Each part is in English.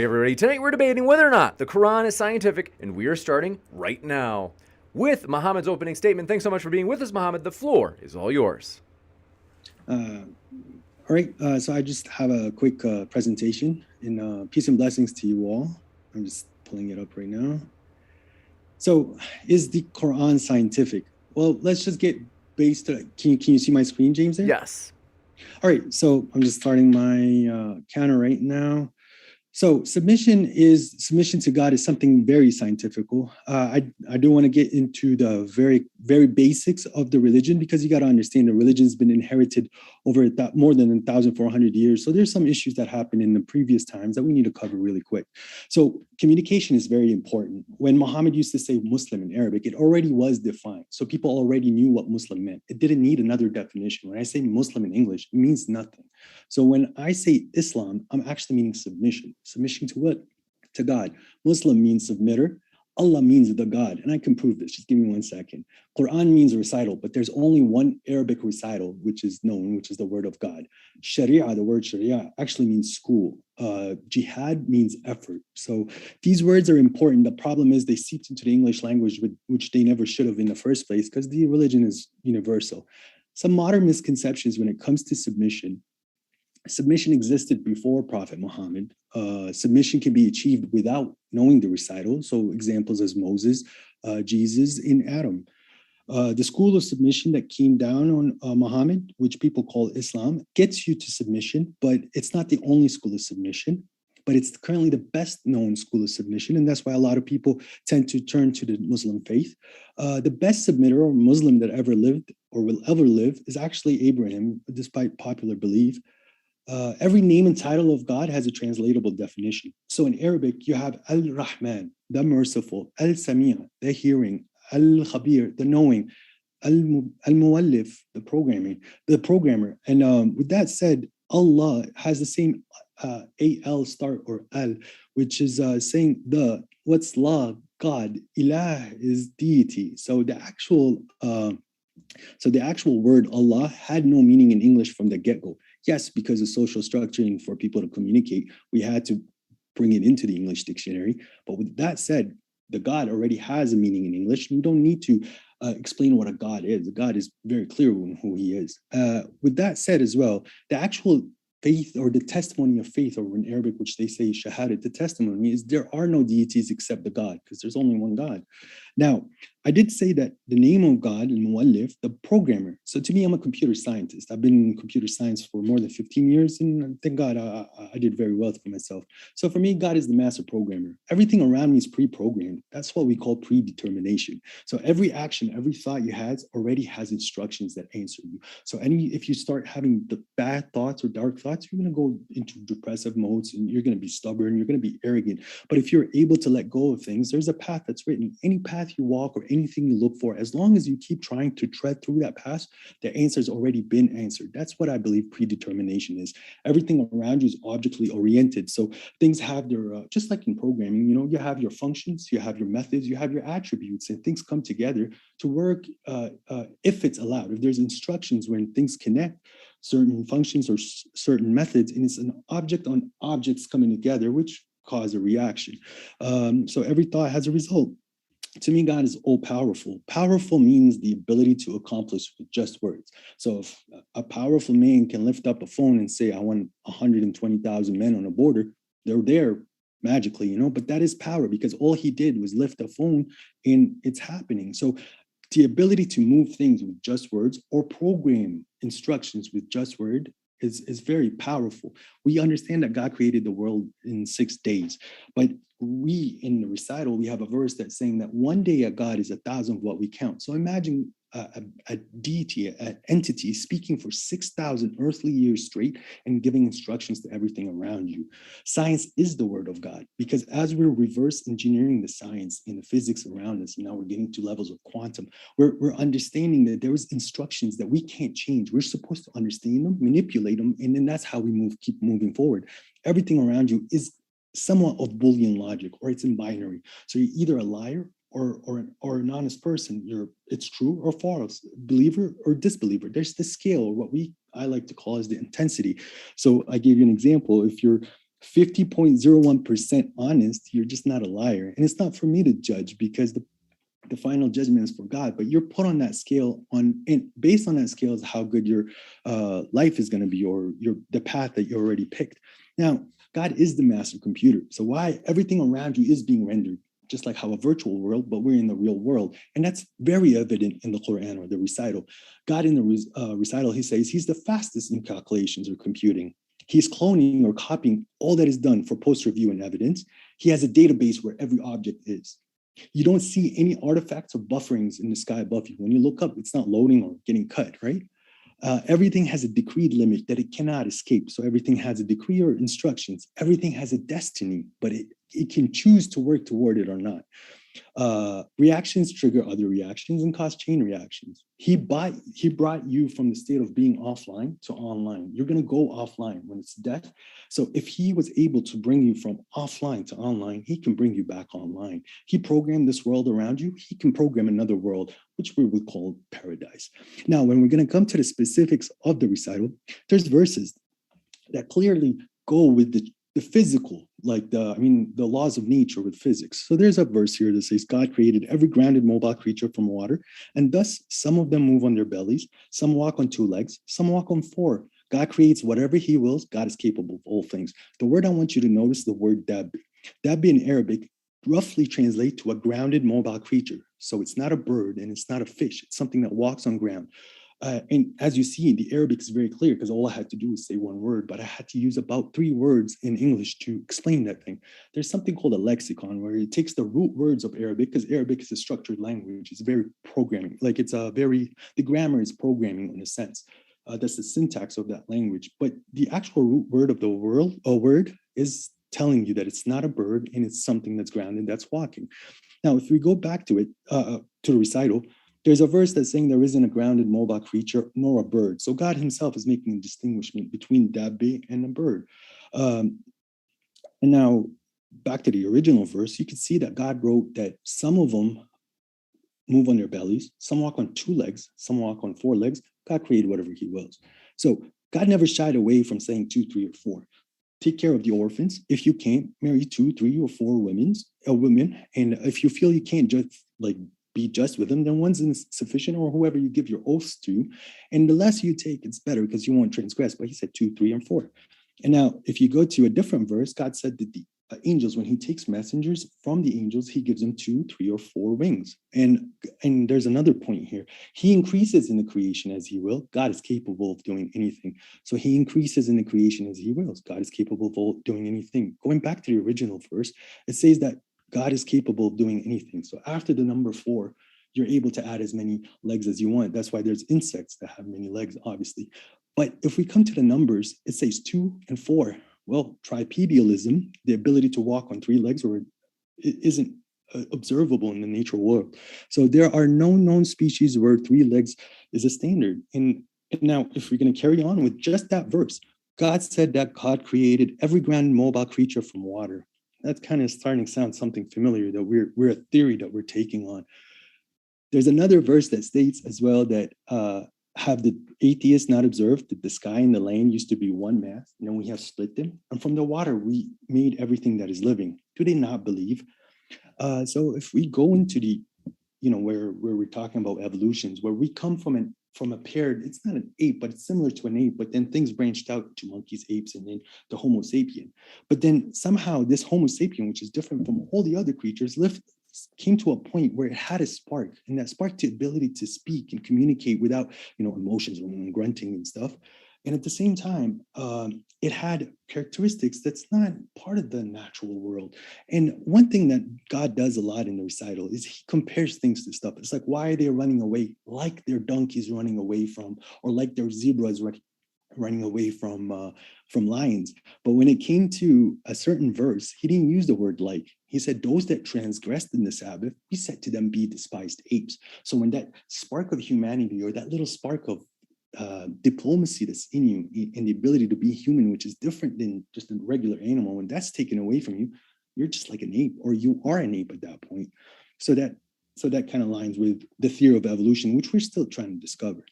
Hey everybody, tonight we're debating whether or not the Quran is scientific, and we are starting right now with Muhammad's opening statement. Thanks so much for being with us, Muhammad. The floor is all yours. Uh, all right, so I just have a quick presentation in peace and blessings to you all. I'm just pulling it up right now. So, is the Quran scientific? Well, let's just get based. Can you see my screen, James? There. Yes. All right, so I'm just starting my counter right now. So submission to God is something very scientifical. I do want to get into the very basics of the religion, because you got to understand the religion has been inherited over more than 1,400 years. So there's some issues that happened in the previous times that we need to cover really quick. So communication is very important. When Muhammad used to say Muslim in Arabic, it already was defined. So people already knew what Muslim meant. It didn't need another definition. When I say Muslim in English, it means nothing. So when I say Islam, I'm actually meaning submission. Submission to what? To God. Muslim means submitter. Allah means the God. And I can prove this. Just give me 1 second. Quran means recital, but there's only one Arabic recital, which is known, which is the word of God. Sharia, the word Sharia, actually means school. Jihad means effort. So these words are important. The problem is they seeped into the English language, which they never should have in the first place, because the religion is universal. Some modern misconceptions when it comes to submission. Submission existed before Prophet Muhammad. Submission can be achieved without knowing the recital. So examples as Moses, Jesus, and Adam. The school of submission that came down on Muhammad, which people call Islam, gets you to submission, but it's not the only school of submission. But it's currently the best known school of submission. And that's why a lot of people tend to turn to the Muslim faith. The best submitter or Muslim that ever lived or will ever live is actually Abraham, despite popular belief. Every name and title of God has a translatable definition. So in Arabic, you have Al-Rahman, the merciful, Al-Sami', the hearing, Al-Khabir, the knowing, Al-Muallif, the programmer. And with that said, Allah has the same A-L start or Al, which is saying what's La, God, Ilah is deity. So the actual word Allah had no meaning in English from the get-go. Yes, because of social structuring for people to communicate, we had to bring it into the English dictionary. But with that said, the God already has a meaning in English. We don't need to explain what a God is. A God is very clear on who he is. With that said as well, the actual faith or the testimony of faith, or in Arabic, which they say shahadat, the testimony is there are no deities except the God, because there's only one God. Now, I did say that the name of God, al-Muallif, the programmer. So to me, I'm a computer scientist. I've been in computer science for more than 15 years, and thank God I did very well for myself. So for me, God is the master programmer. Everything around me is pre-programmed. That's what we call predetermination. So every action, every thought you had already has instructions that answer you. So if you start having the bad thoughts or dark thoughts, you're going to go into depressive modes, and you're going to be stubborn, you're going to be arrogant. But if you're able to let go of things, there's a path that's written. Any path you walk or anything you look for, as long as you keep trying to tread through that path, the answer's already been answered. That's what I believe predetermination is. Everything around you is objectly oriented. So things have their, just like in programming, you have your functions, you have your methods, you have your attributes, and things come together to work if it's allowed. If there's instructions when things connect, certain functions or certain methods, and it's an object on objects coming together, which cause a reaction. So every thought has a result. To me, God is all powerful. Powerful means the ability to accomplish with just words. So if a powerful man can lift up a phone and say, I want 120,000 men on a border, they're there magically, but that is power, because all he did was lift a phone and it's happening. So the ability to move things with just words or program instructions with just word is very powerful. We understand that God created the world in 6 days, but we in the recital, we have a verse that's saying that one day a God is 1,000 of what we count. So imagine a deity, an entity speaking for 6,000 earthly years straight and giving instructions to everything around you. Science is the word of God, because as we're reverse engineering the science and the physics around us, and now we're getting to levels of quantum, we're understanding that there is instructions that we can't change. We're supposed to understand them, manipulate them, and then that's how we keep moving forward. Everything around you is somewhat of Boolean logic, or it's in binary. So you're either a liar or an honest person. It's true or false, believer or disbeliever. There's the scale, or what I like to call is the intensity. So I gave you an example. If you're 50.01% honest, you're just not a liar. And it's not for me to judge because the final judgment is for God, but you're put on that scale and based on that scale is how good your life is going to be, or the path that you already picked. Now, God is the master computer. So why everything around you is being rendered, just like how a virtual world, but we're in the real world. And that's very evident in the Quran or the recital. God in the recital, he says he's the fastest in calculations or computing. He's cloning or copying all that is done for post-review and evidence. He has a database where every object is. You don't see any artifacts or bufferings in the sky above you. When you look up, it's not loading or getting cut, right? Everything has a decreed limit that it cannot escape. So everything has a decree or instructions. Everything has a destiny, but it can choose to work toward it or not. Reactions trigger other reactions and cause chain reactions. He brought you from the state of being offline to online. You're going to go offline when it's death. So if he was able to bring you from offline to online, he can bring you back online. He programmed this world around you. He can program another world, which we would call paradise. Now, when we're going to come to the specifics of the recital, there's verses that clearly go with the physical, like the laws of nature with physics. So there's a verse here that says, God created every grounded mobile creature from water, and thus some of them move on their bellies, some walk on 2 legs, some walk on 4. God creates whatever he wills. God is capable of all things. The word I want you to notice, the word dab. Dab in Arabic roughly translates to a grounded mobile creature. So it's not a bird and it's not a fish. It's something that walks on ground. And as you see, the Arabic is very clear because all I had to do was say one word, but I had to use about 3 words in English to explain that thing. There's something called a lexicon where it takes the root words of Arabic, because Arabic is a structured language. It's very programming. Like the grammar is programming in a sense. That's the syntax of that language. But the actual root word of the word is telling you that it's not a bird and it's something that's grounded, that's walking. Now, if we go back to it, to the recital, there's a verse that's saying there isn't a grounded mobile creature nor a bird. So God himself is making a distinguishment between dabbe and a bird. And now back to the original verse, you can see that God wrote that some of them move on their bellies, some walk on 2 legs, some walk on 4 legs. God created whatever he wills. So God never shied away from saying 2, 3, or 4. Take care of the orphans. If you can't, marry 2, 3, or 4 women. And if you feel you can't just be just with them, then one's insufficient, or whoever you give your oaths to. And the less you take, it's better because you won't transgress. But he said 2, 3, and 4. And now, if you go to a different verse, God said that the angels, when he takes messengers from the angels, he gives them 2, 3, or 4 wings. And there's another point here. He increases in the creation as he will. God is capable of doing anything. So he increases in the creation as he wills. God is capable of doing anything. Going back to the original verse, it says that God is capable of doing anything. So after the number 4, you're able to add as many legs as you want. That's why there's insects that have many legs, obviously. But if we come to the numbers, it says 2 and 4. Well, tripedialism, the ability to walk on 3 legs, it isn't observable in the natural world. So there are no known species where 3 legs is a standard. And now, if we're going to carry on with just that verse, God said that God created every ground mobile creature from water. That's kind of starting to sound something familiar, that we're a theory that we're taking on. There's another verse that states as well that have the atheists not observed that the sky and the land used to be one mass, and then we have split them, and from the water we made everything that is living. Do they not believe? So if we go into the, where we're talking about evolutions, where we come from a pair, it's not an ape, but it's similar to an ape, but then things branched out to monkeys, apes, and then the Homo sapien. But then somehow this Homo sapien, which is different from all the other creatures, came to a point where it had a spark, and that spark the ability to speak and communicate without, emotions and grunting and stuff. And at the same time, it had characteristics that's not part of the natural world. And one thing that God does a lot in the recital is he compares things to stuff. It's like, why are they running away like their donkeys running away from, or like their zebras running away from lions? But when it came to a certain verse, he didn't use the word like. He said, those that transgressed in the Sabbath, he said to them, be despised apes. So when that spark of humanity, or that little spark of diplomacy that's in you, and the ability to be human, which is different than just a regular animal, when that's taken away from you, you're just like an ape, or you are an ape at that point. So that kind of aligns with the theory of evolution, which we're still trying to discover.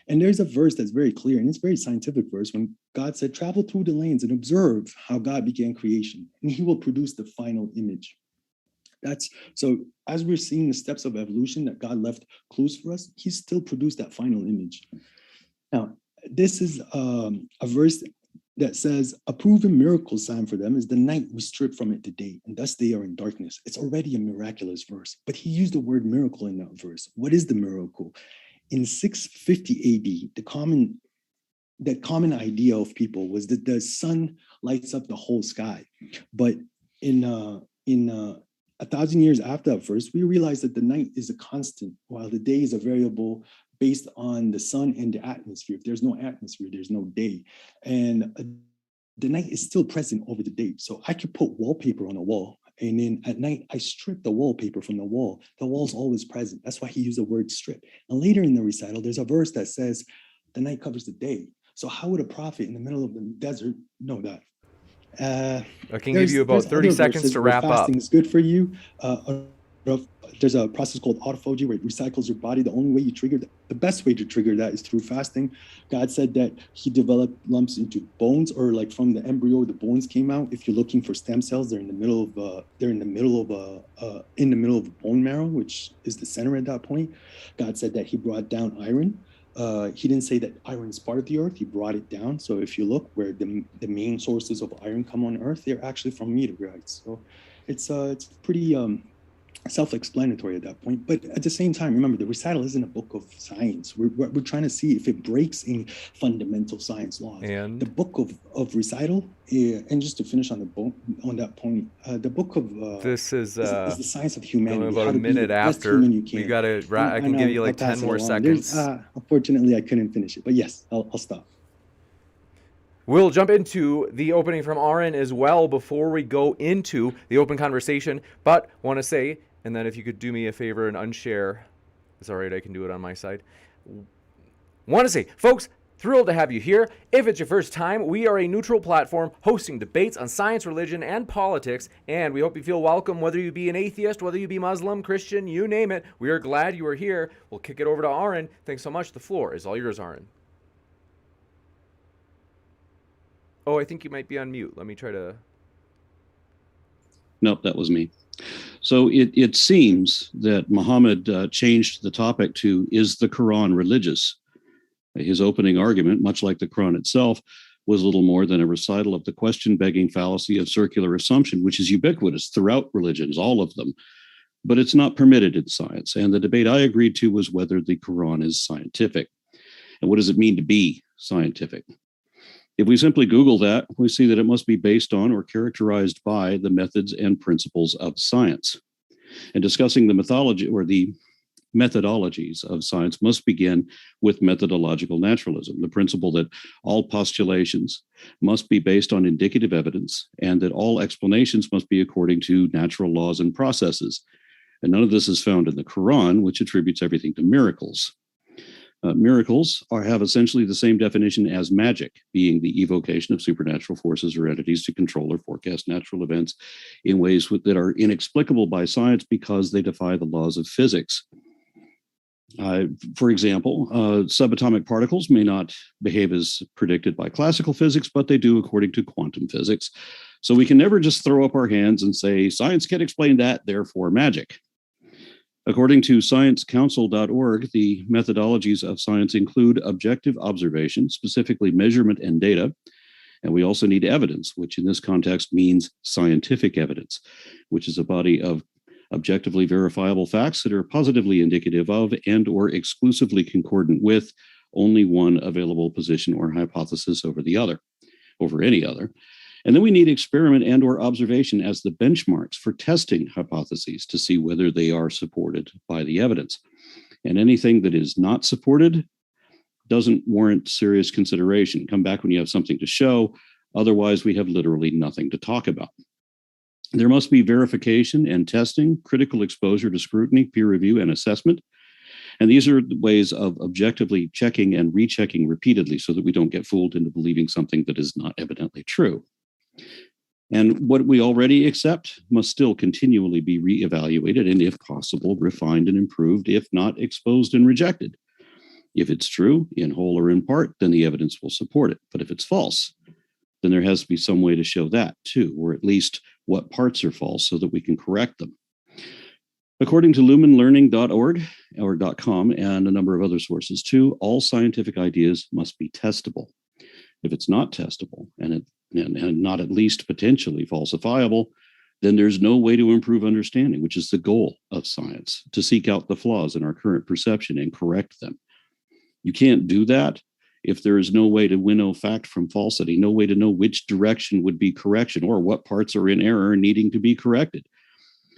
And there's a verse that's very clear, and it's a very scientific verse when God said, travel through the lanes and observe how God began creation, and he will produce the final image. That's so as we're seeing the steps of evolution that God left clues for us, he still produced that final image. Now, this is a verse that says, a proven miracle sign for them is the night we strip from it the day, and thus they are in darkness. It's already a miraculous verse, but he used the word miracle in that verse. What is the miracle? In 650 AD, the common idea of people was that the sun lights up the whole sky. But in 1,000 years after that verse, we realize that the night is a constant, while the day is a variable based on the sun and the atmosphere. If there's no atmosphere, there's no day. And the night is still present over the day. So I could put wallpaper on a wall, and then at night, I strip the wallpaper from the wall. The wall's always present. That's why he used the word strip. And later in the recital, there's a verse that says, the night covers the day. So how would a prophet in the middle of the desert know that? I can give you about 30 seconds to wrap up. Fasting is good for you. There's a process called autophagy where it recycles your body. The only way you trigger that, the best way to trigger that is through fasting. God said that he developed lumps into bones, or like from the embryo, the bones came out. If you're looking for stem cells, they're in the middle of bone marrow, which is the center at that point. God said that he brought down iron. He didn't say that iron is part of the earth. He brought it down. So if you look where the main sources of iron come on earth, they're actually from meteorites. So it's pretty self-explanatory at that point. But at the same time, remember, the recital isn't a book of science. We're trying to see if it breaks any fundamental science laws. And the book of recital, and just to finish on that point, the book of this is the science of humanity. About a minute after. We got to. I can give you like 10 more seconds. Unfortunately, I couldn't finish it, but yes, I'll stop. We'll jump into the opening from Aron as well before we go into the open conversation. But want to say, and then if you could do me a favor and unshare, it's all right, I can do it on my side. Want to say, folks, thrilled to have you here. If it's your first time, we are a neutral platform hosting debates on science, religion, and politics, and we hope you feel welcome, whether you be an atheist, whether you be Muslim, Christian, you name it. We are glad you are here. We'll kick it over to Aron. Thanks so much. The floor is all yours, Aron. Oh, I think you might be on mute. Let me try to... Nope, that was me. So it seems that Muhammad changed the topic to, is the Quran religious? His opening argument, much like the Quran itself, was little more than a recital of the question-begging fallacy of circular assumption, which is ubiquitous throughout religions, all of them. But it's not permitted in science. And the debate I agreed to was whether the Quran is scientific. And what does it mean to be scientific? If we simply Google that, we see that it must be based on or characterized by the methods and principles of science. And discussing the mythology or the methodologies of science must begin with methodological naturalism, the principle that all postulations must be based on indicative evidence and that all explanations must be according to natural laws and processes. And none of this is found in the Quran, which attributes everything to miracles. Miracles have essentially the same definition as magic, being the evocation of supernatural forces or entities to control or forecast natural events in ways that are inexplicable by science because they defy the laws of physics. For example, subatomic particles may not behave as predicted by classical physics, but they do according to quantum physics. So we can never just throw up our hands and say, science can't explain that, therefore magic. According to sciencecouncil.org, the methodologies of science include objective observation, specifically measurement and data. And we also need evidence, which in this context means scientific evidence, which is a body of objectively verifiable facts that are positively indicative of and or exclusively concordant with only one available position or hypothesis over any other. And then we need experiment and or observation as the benchmarks for testing hypotheses to see whether they are supported by the evidence. And anything that is not supported doesn't warrant serious consideration. Come back when you have something to show. Otherwise, we have literally nothing to talk about. There must be verification and testing, critical exposure to scrutiny, peer review, and assessment. And these are ways of objectively checking and rechecking repeatedly so that we don't get fooled into believing something that is not evidently true. And what we already accept must still continually be reevaluated and, if possible, refined and improved, if not exposed and rejected. If it's true, in whole or in part, then the evidence will support it. But if it's false, then there has to be some way to show that too, or at least what parts are false so that we can correct them. According to lumenlearning.org or .com and a number of other sources too, all scientific ideas must be testable. If it's not testable and not at least potentially falsifiable, then there's no way to improve understanding, which is the goal of science, to seek out the flaws in our current perception and correct them. You can't do that if there is no way to winnow fact from falsity, no way to know which direction would be correction or what parts are in error and needing to be corrected.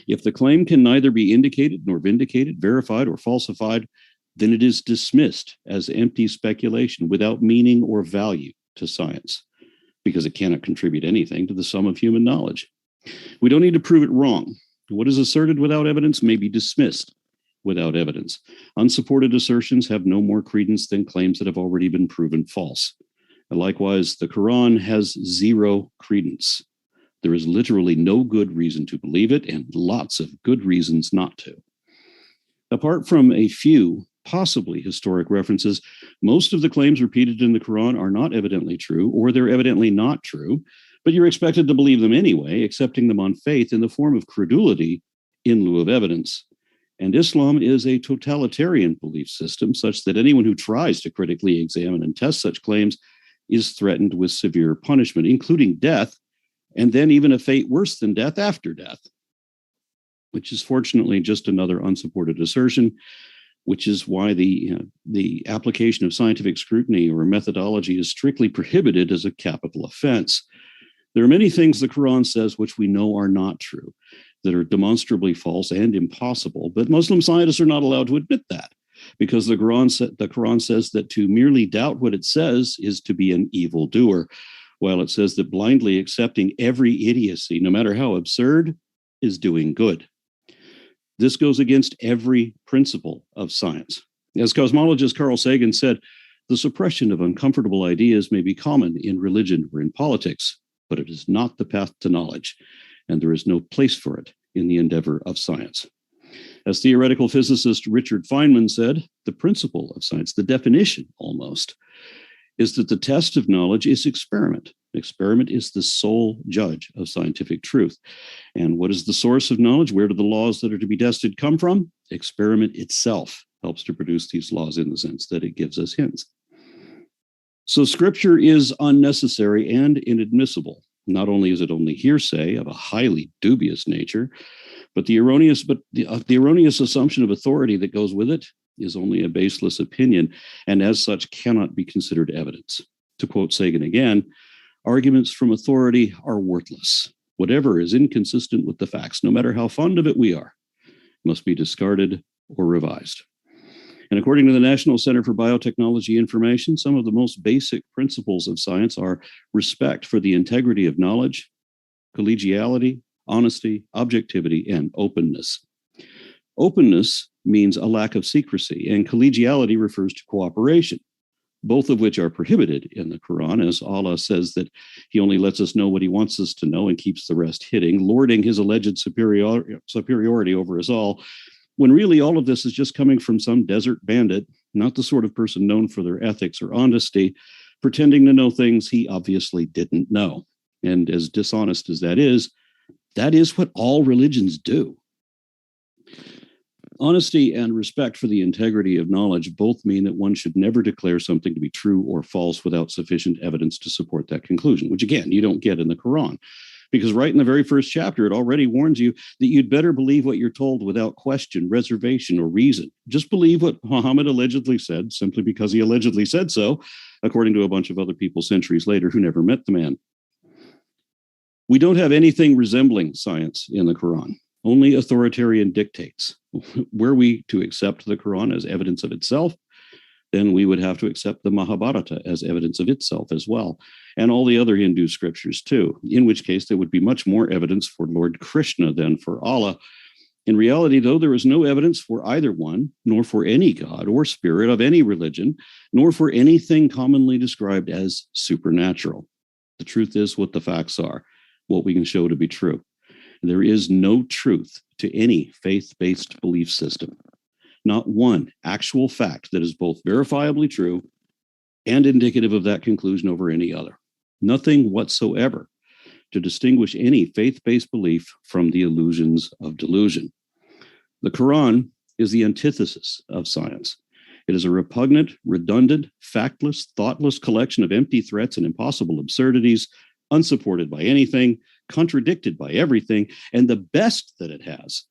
If the claim can neither be indicated nor vindicated, verified, or falsified, then it is dismissed as empty speculation without meaning or value to science, because it cannot contribute anything to the sum of human knowledge. We don't need to prove it wrong. What is asserted without evidence may be dismissed without evidence. Unsupported assertions have no more credence than claims that have already been proven false. And likewise, the Quran has zero credence. There is literally no good reason to believe it and lots of good reasons not to. Apart from a few possibly historic references, most of the claims repeated in the Quran are not evidently true, or they're evidently not true, but you're expected to believe them anyway, accepting them on faith in the form of credulity in lieu of evidence. And Islam is a totalitarian belief system such that anyone who tries to critically examine and test such claims is threatened with severe punishment, including death, and then even a fate worse than death after death, which is fortunately just another unsupported assertion, which is why the application of scientific scrutiny or methodology is strictly prohibited as a capital offense. There are many things the Quran says which we know are not true, that are demonstrably false and impossible, but Muslim scientists are not allowed to admit that, because the Quran says that to merely doubt what it says is to be an evildoer, while it says that blindly accepting every idiocy, no matter how absurd, is doing good. This goes against every principle of science. As cosmologist Carl Sagan said, the suppression of uncomfortable ideas may be common in religion or in politics, but it is not the path to knowledge, and there is no place for it in the endeavor of science. As theoretical physicist Richard Feynman said, the principle of science, the definition almost, is that the test of knowledge is experiment. Experiment is the sole judge of scientific truth. And what is the source of knowledge? Where do the laws that are to be tested come from? Experiment itself helps to produce these laws in the sense that it gives us hints. So scripture is unnecessary and inadmissible. Not only is it only hearsay of a highly dubious nature, but the erroneous assumption of authority that goes with it is only a baseless opinion, and as such cannot be considered evidence. To quote Sagan again, arguments from authority are worthless. Whatever is inconsistent with the facts, no matter how fond of it we are, must be discarded or revised. And according to the National Center for Biotechnology Information, some of the most basic principles of science are respect for the integrity of knowledge, collegiality, honesty, objectivity, and openness. Openness means a lack of secrecy, and collegiality refers to cooperation, both of which are prohibited in the Quran, as Allah says that he only lets us know what he wants us to know and keeps the rest hidden, lording his alleged superiority over us all, when really all of this is just coming from some desert bandit, not the sort of person known for their ethics or honesty, pretending to know things he obviously didn't know. And as dishonest as that is what all religions do. Honesty and respect for the integrity of knowledge both mean that one should never declare something to be true or false without sufficient evidence to support that conclusion, which again, you don't get in the Quran. Because right in the very first chapter, it already warns you that you'd better believe what you're told without question, reservation, or reason. Just believe what Muhammad allegedly said, simply because he allegedly said so, according to a bunch of other people centuries later who never met the man. We don't have anything resembling science in the Quran, only authoritarian dictates. Were we to accept the Quran as evidence of itself, then we would have to accept the Mahabharata as evidence of itself as well, and all the other Hindu scriptures too, in which case there would be much more evidence for Lord Krishna than for Allah. In reality, though, there is no evidence for either one, nor for any god or spirit of any religion, nor for anything commonly described as supernatural. The truth is what the facts are, what we can show to be true. There is no truth to any faith-based belief system. not one actual fact that is both verifiably true and indicative of that conclusion over any other. Nothing whatsoever to distinguish any faith-based belief from the illusions of delusion. The Quran is the antithesis of science. It is a repugnant, redundant, factless, thoughtless collection of empty threats and impossible absurdities, unsupported by anything, contradicted by everything, and the best that it has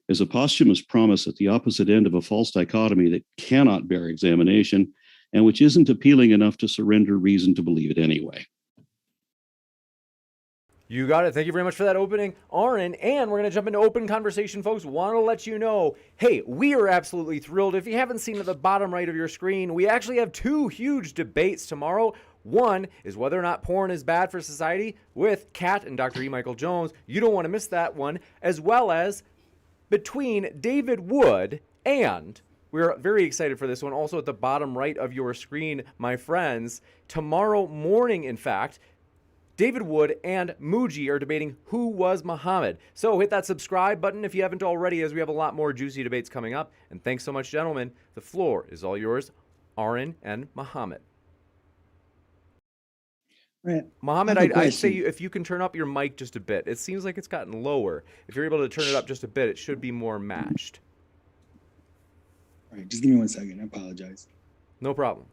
is a posthumous promise at the opposite end of a false dichotomy that cannot bear examination and which isn't appealing enough to surrender reason to believe it anyway. You got it. Thank you very much for that opening, Aron. And we're going to jump into open conversation, folks. Want to let you know, hey, we are absolutely thrilled. If you haven't seen at the bottom right of your screen, we actually have 2 huge debates tomorrow. One is whether or not porn is bad for society with Kat and Dr. E. Michael Jones. You don't want to miss that one, as well as between David Wood and, we're very excited for this one, also at the bottom right of your screen, my friends, tomorrow morning, in fact, David Wood and Muji are debating who was Muhammad. So hit that subscribe button if you haven't already, as we have a lot more juicy debates coming up. And thanks so much, gentlemen. The floor is all yours, Aron and Muhammad. Right. Muhammad, I'd say if you can turn up your mic just a bit. It seems like it's gotten lower. If you're able to turn it up just a bit, it should be more matched. All right, just give me 1 second. I apologize. No problem.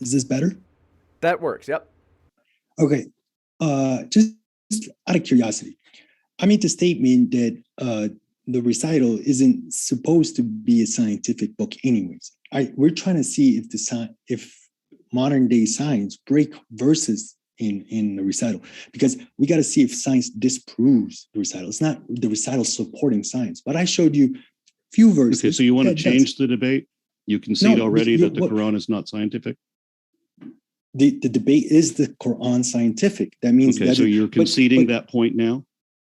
Is this better? That works, yep. Okay. Just out of curiosity, I made the statement that the recital isn't supposed to be a scientific book anyways. We're trying to see if modern day science break verses in the recital, because we got to see if science disproves the recital. It's not the recital supporting science, but I showed you few verses. Okay, so you want to change the debate? You concede already that the Quran is not scientific? The debate is the Quran scientific. That means okay, so you're conceding that point now?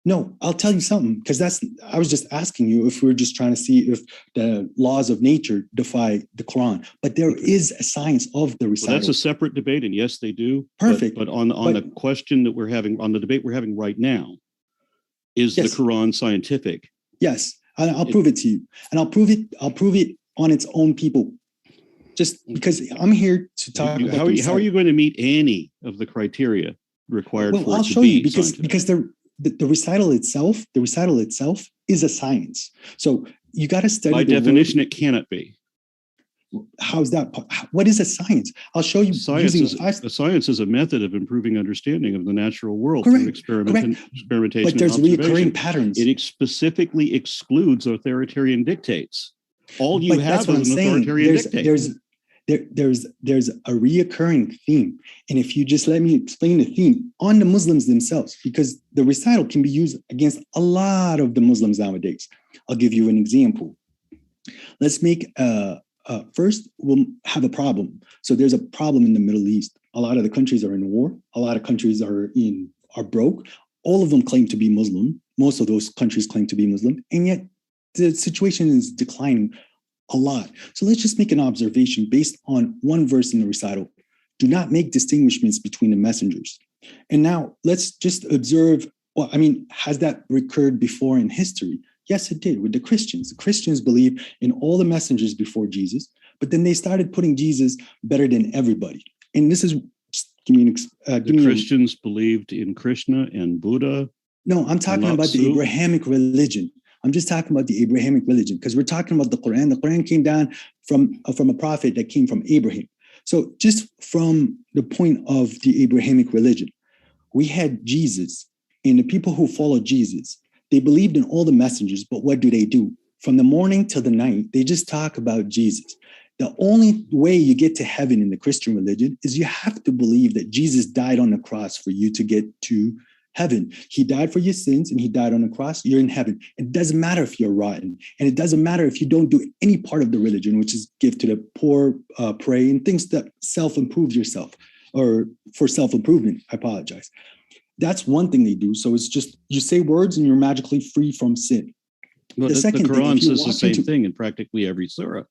No, I'll tell you something, because I was just asking you if we're just trying to see if the laws of nature defy the Quran. But there is a science of the recital. Well, that's a separate debate, and yes, they do. Perfect. But on the question that we're having, on the debate we're having right now, is the Quran scientific? Yes, I'll prove it to you, and I'll prove it on its own people. Just because I'm here to talk. How are you going to meet any of the criteria required for it to be? I'll show you because the recital itself, is a science. So you got to study. By definition, it cannot be. How's that? What is a science? I'll show you. Science is a method of improving understanding of the natural world through experimentation. But there's recurring patterns. It specifically excludes authoritarian dictates. All you have is an authoritarian dictate. There's a reoccurring theme. And if you just let me explain the theme on the Muslims themselves, because the recital can be used against a lot of the Muslims nowadays. I'll give you an example. Let's make first, we'll have a problem. So there's a problem in the Middle East. A lot of the countries are in war. A lot of countries are broke. All of them claim to be Muslim. Most of those countries claim to be Muslim. And yet the situation is declining a lot. So let's just make an observation based on one verse in the recital. Do not make distinguishments between the messengers. And now let's just observe, has that recurred before in history? Yes, it did with the Christians. The Christians believed in all the messengers before Jesus, but then they started putting Jesus better than everybody. And this is, Christians believed in Krishna and Buddha. No, I'm talking about the Abrahamic religion. I'm just talking about the Abrahamic religion because we're talking about the Quran. The Quran came down from a prophet that came from Abraham. So just from the point of the Abrahamic religion, we had Jesus, and the people who followed Jesus, they believed in all the messengers, but what do? From the morning till the night, they just talk about Jesus. The only way you get to heaven in the Christian religion is you have to believe that Jesus died on the cross for you to get to heaven. He died for your sins and he died on the cross. You're in heaven. It doesn't matter if you're rotten. And it doesn't matter if you don't do any part of the religion, which is give to the poor, pray, and things that self-improve yourself or for self-improvement. I apologize. That's one thing they do. So it's just, you say words and you're magically free from sin. Well, the Quran says the same thing in practically every surah.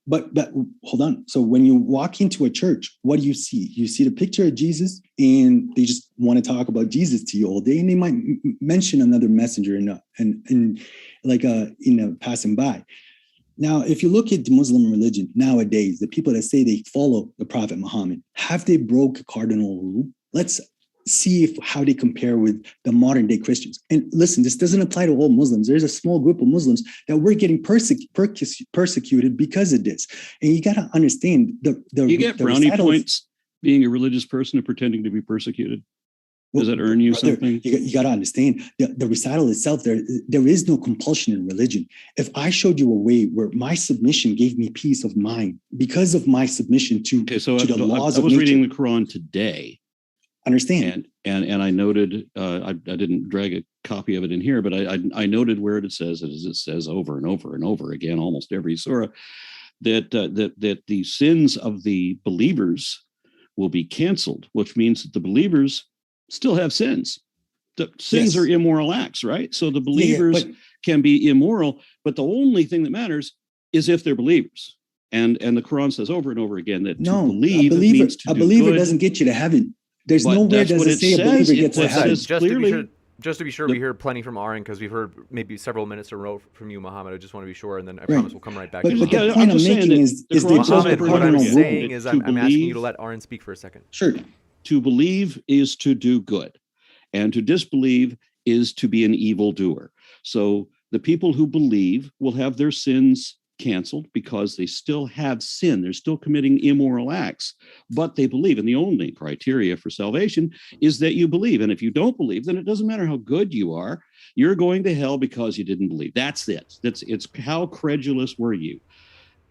but hold on. So when you walk into a church, what do you see? You see the picture of Jesus, and they just want to talk about Jesus to you all day, and they might mention another messenger and passing by. Now, if you look at the Muslim religion nowadays, the people that say they follow the Prophet Muhammad, have they broke a cardinal rule? Let's see how they compare with the modern day Christians. And listen, this doesn't apply to all Muslims. There's a small group of Muslims that we're getting persecuted because of this. And you got to understand you get brownie points being a religious person and pretending to be persecuted. Does that earn you something? You got to understand the recital itself. There is no compulsion in religion. If I showed you a way where my submission gave me peace of mind because of my submission to the laws of nature. I was reading the Quran today. Understand? And I noted, I didn't drag a copy of it in here, but I noted where it says, as it says over and over and over again, almost every surah, that the sins of the believers will be canceled, which means that the believers still have sins. The sins are immoral acts, right? So the believers can be immoral, but the only thing that matters is if they're believers. And the Quran says over and over again that to believe means to do believer good. Doesn't get you to heaven. There's nowhere does it say a believer gets to heaven. Just to be sure, we heard plenty from Aron because we've heard maybe several minutes in a row from you, Muhammad. I just want to be sure, and then I promise we'll come right back. But the point I'm making is Muhammad, what I'm saying is I'm asking you to let Aron speak for a second. Sure. To believe is to do good, and to disbelieve is to be an evildoer. So the people who believe will have their sins canceled because they still have sin. They're still committing immoral acts, but they believe. And the only criteria for salvation is that you believe. And if you don't believe, then it doesn't matter how good you are. You're going to hell because you didn't believe. That's it. It's how credulous were you?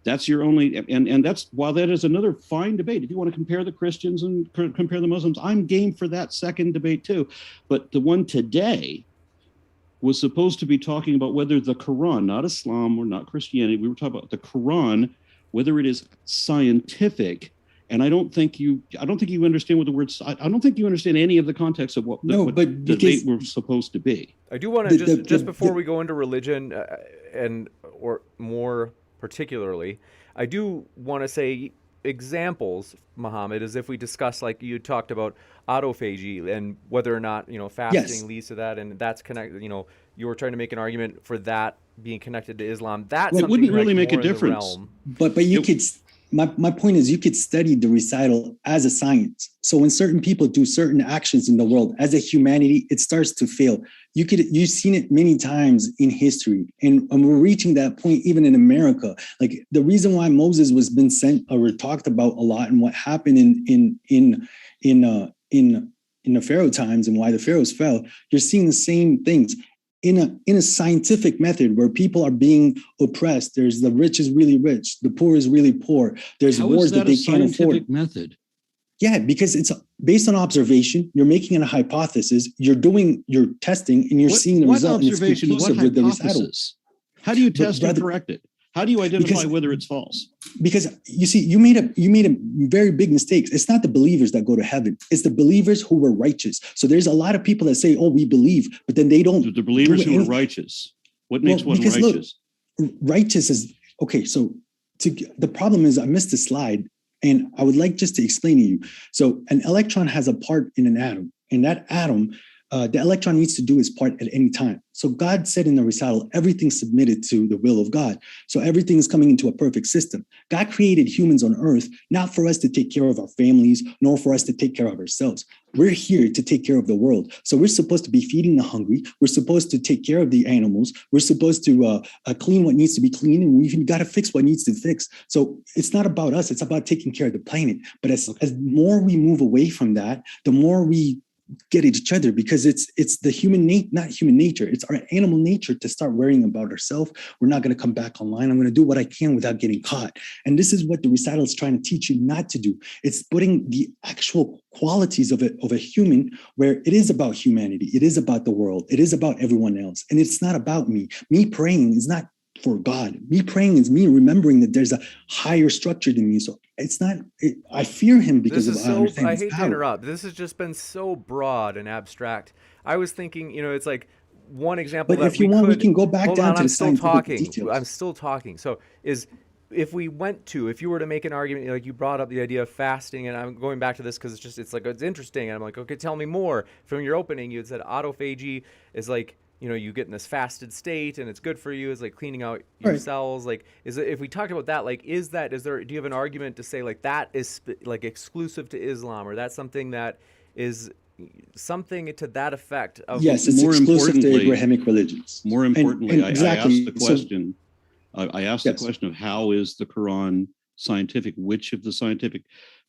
That's your only, and that's, while that is another fine debate. If you want to compare the Christians and compare the Muslims, I'm game for that second debate too. But the one today was supposed to be talking about whether the Quran, not Islam or not Christianity, we were talking about the Quran, whether it is scientific. And I don't think you understand what the words. I don't think you understand any of the context of what the debate were supposed to be. I do want to just before we go into religion, or more particularly, I do want to say examples, Muhammad, as if we discuss, like you talked about autophagy and whether or not fasting leads to that, and that's connected. You were trying to make an argument for that being connected to Islam. That wouldn't really make a difference. But you could. My point is, you could study the recital as a science. So when certain people do certain actions in the world, as a humanity, it starts to fail. You've seen it many times in history, and we're reaching that point even in America. Like the reason why Moses was been sent or talked about a lot, and what happened in the Pharaoh times, and why the Pharaohs fell. You're seeing the same things. In a scientific method where people are being oppressed. There's the rich is really rich, the poor is really poor. There's wars that they can't afford. Method? Yeah, because it's based on observation. You're making a hypothesis. You're doing your testing, and you're seeing the result. And it's conclusive with the recital. How do you test and correct it? How do you identify whether it's false? Because you see, you made a very big mistake. It's not the believers that go to heaven. It's the believers who were righteous. So there's a lot of people that say, "Oh, we believe," but then they don't. The believers who are righteous. What makes one righteous? Look, righteous is okay. So the problem is, I missed the slide, and I would like just to explain to you. So an electron has a part in an atom, and that atom, the electron needs to do its part at any time. So God said in the recital, everything's submitted to the will of God. So everything is coming into a perfect system. God created humans on earth, not for us to take care of our families, nor for us to take care of ourselves. We're here to take care of the world. So we're supposed to be feeding the hungry. We're supposed to take care of the animals. We're supposed to clean what needs to be cleaned, and we've got to fix what needs to fix. So it's not about us. It's about taking care of the planet. But as more we move away from that, the more we get at each other, because it's the not human nature. It's our animal nature to start worrying about ourselves. We're not going to come back online. I'm going to do what I can without getting caught. And this is what the recital is trying to teach you not to do. It's putting the actual qualities of a human, where it is about humanity. It is about the world. It is about everyone else. And it's not about me. Me praying is not for God. Me praying is me remembering that there's a higher structure than me. So it's not, I fear him because of I understand I hate power. to interrupt. This has just been so broad and abstract. I was thinking, it's like one example. But if you want, we can go back down to the scientific details. I'm still talking. So if you were to make an argument, like you brought up the idea of fasting, and I'm going back to this because it's interesting, and I'm like, okay, tell me more. From your opening, you had said autophagy is like, you get in this fasted state and it's good for you. It's like cleaning out your cells. Like, if we talked about that, like, do you have an argument to say like that is like exclusive to Islam, or that's something that is something to that effect? Yes, it's more exclusive to Abrahamic religions. More importantly, and exactly. I asked the question. I asked the question of how is the Quran scientific? Which of the scientific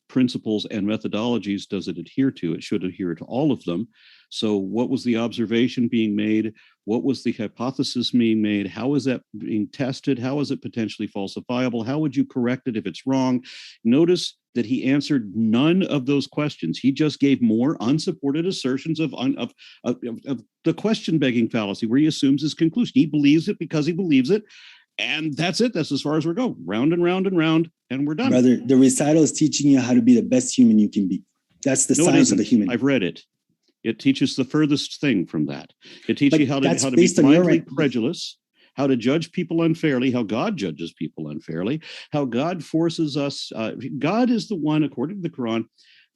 principles and methodologies does it adhere to? It should adhere to all of them. So what was the observation being made? What was the hypothesis being made? How is that being tested? How is it potentially falsifiable? How would you correct it if it's wrong? Notice that he answered none of those questions. He just gave more unsupported assertions of the question begging fallacy, where he assumes his conclusion. He believes it because he believes it. And that's it. That's as far as we're going. Round and round and round, and we're done. Brother, the recital is teaching you how to be the best human you can be. That's the science of the human. I've read it. It teaches the furthest thing from that. It teaches you how to be blindly credulous, how to judge people unfairly, how God judges people unfairly, how God forces us. God is the one, according to the Quran,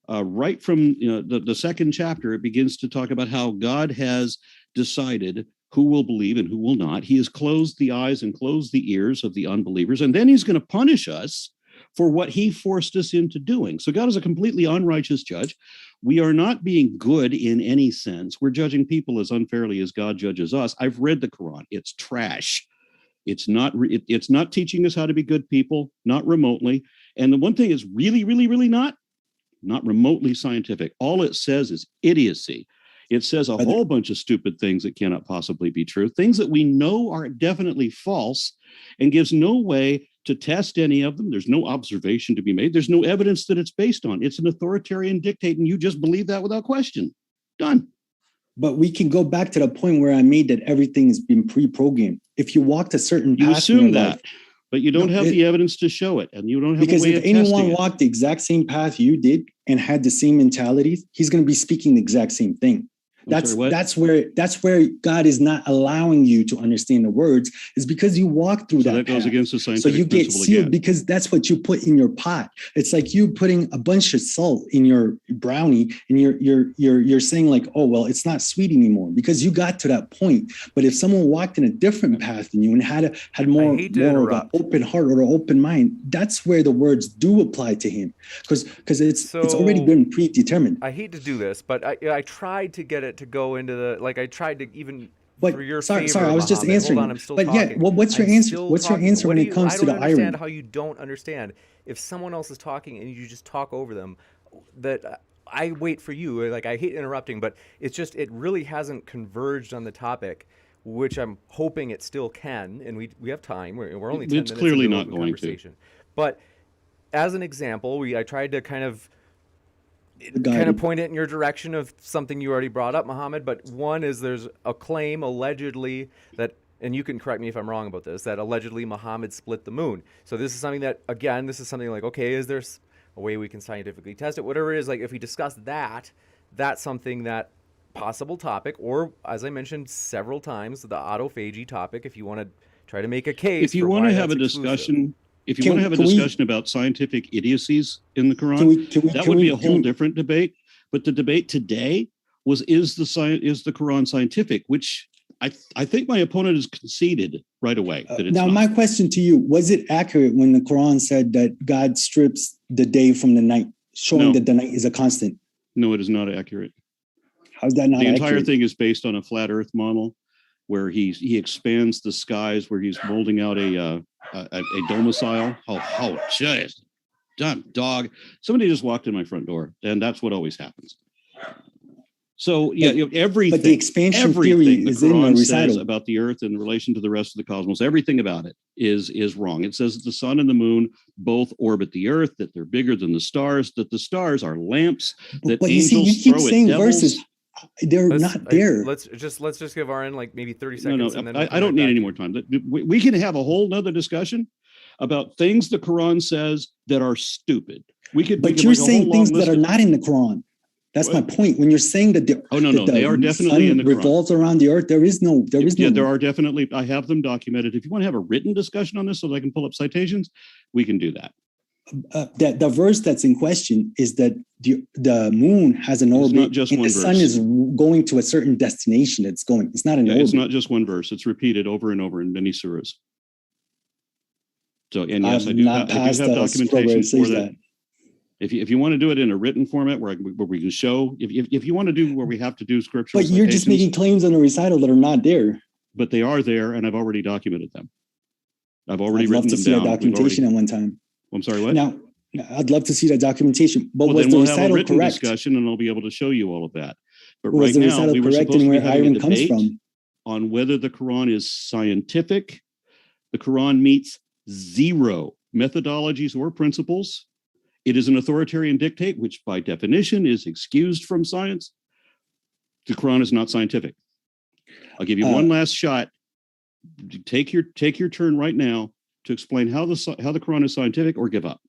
right from the second chapter, it begins to talk about how God has decided who will believe and who will not. He has closed the eyes and closed the ears of the unbelievers, and then he's going to punish us for what he forced us into doing. So God is a completely unrighteous judge. We are not being good in any sense. We're judging people as unfairly as God judges us. I've read the Quran. It's trash. It's not teaching us how to be good people, not remotely. And the one thing is really, really, really not remotely scientific. All it says is idiocy. It says a whole bunch of stupid things that cannot possibly be true, things that we know are definitely false, and gives no way to test any of them. There's no observation to be made. There's no evidence that it's based on. It's an authoritarian dictate, and you just believe that without question. Done. But we can go back to the point where I made that everything has been pre-programmed. If you walked a certain path, you assume that, but you don't have the evidence to show it, and you don't have because a way if anyone walked the exact same path you did and had the same mentalities, he's going to be speaking the exact same thing. That's where God is not allowing you to understand the words, is because you walk through that goes path. against the scientific So you get sealed again. Because that's what you put in your pot. It's like you putting a bunch of salt in your brownie, and you're saying like, oh well, it's not sweet anymore because you got to that point. But if someone walked in a different path than you and had more of an open heart or an open mind, that's where the words do apply to him, because it's already been predetermined. I hate to do this, but I tried to get it to go into I tried to even. But for your sorry, favor, I was just Muhammad. answering. Hold on, I'm still but talking. yeah, well, what's your answer? What's your answer when it comes to the irony? I don't understand how you don't understand. If someone else is talking and you just talk over them, that I wait for you. Like, I hate interrupting, but it's just, it really hasn't converged on the topic, which I'm hoping it still can. And we have time. We're only 10 minutes. It's clearly into not going to. But as an example, I tried to kind of point it in your direction of something you already brought up, Muhammad. But one is, there's a claim allegedly that, and you can correct me if I'm wrong about this, that allegedly Muhammad split the moon. So this is something that, again, like, okay, is there a way we can scientifically test it? Whatever it is, like, if we discuss that, that's something that possible topic, or as I mentioned several times, the autophagy topic, if you want to try to make a case. If you want to have a discussion, about scientific idiocies in the Quran, that would be a whole different debate. But the debate today is the Quran scientific, which I think my opponent has conceded right away that it's now not. My question to you: was it accurate when the Quran said that God strips the day from the night, showing that the night is a constant? No, it is not accurate. How's that not accurate? The entire thing is based on a flat Earth model, where he expands the skies, where he's molding out a domicile. Oh, jeez, dumb dog! Somebody just walked in my front door, and that's what always happens. So everything. But the expansion theory is in the recital. Says about the Earth in relation to the rest of the cosmos. Everything about it is wrong. It says that the sun and the moon both orbit the Earth, that they're bigger than the stars, that the stars are lamps, that angels you keep throw saying at devils. Verses. They're not there. Let's just give Aron like maybe 30 seconds. No, and then I don't need any more time. We can have a whole nother discussion about things the Quran says that are stupid. But you're saying things that are not in the Quran. That's my point. When you're saying that they are definitely sun in the Quran. revolves around the earth, there is no. There are definitely. I have them documented. If you want to have a written discussion on this, so that I can pull up citations, we can do that. That the verse that's in question is that the moon has an orbit, not just and one the sun verse. is going to a certain destination. It's going. It's not an orbit. It's not just one verse. It's repeated over and over in many surahs. So, and yes, I do have documentation for that. If you want to do it in a written format where we can show, if you want to do where we have to do scriptural, but you're just making claims on a recital that are not there. But they are there, and I've already documented them. I've already I'd love written to them see down. that documentation at one time. I'm sorry, what? Now, I'd love to see that documentation. But was then the we'll have a recital written correct? discussion, and I'll be able to show you all of that. But Was right the now, recital we were correct supposed in to be where having a Aron comes debate from? on whether the Quran is scientific. The Quran meets zero methodologies or principles. It is an authoritarian dictate, which by definition is excused from science. The Quran is not scientific. I'll give you one last shot. Take your turn right now to explain how the Quran is scientific, or give up.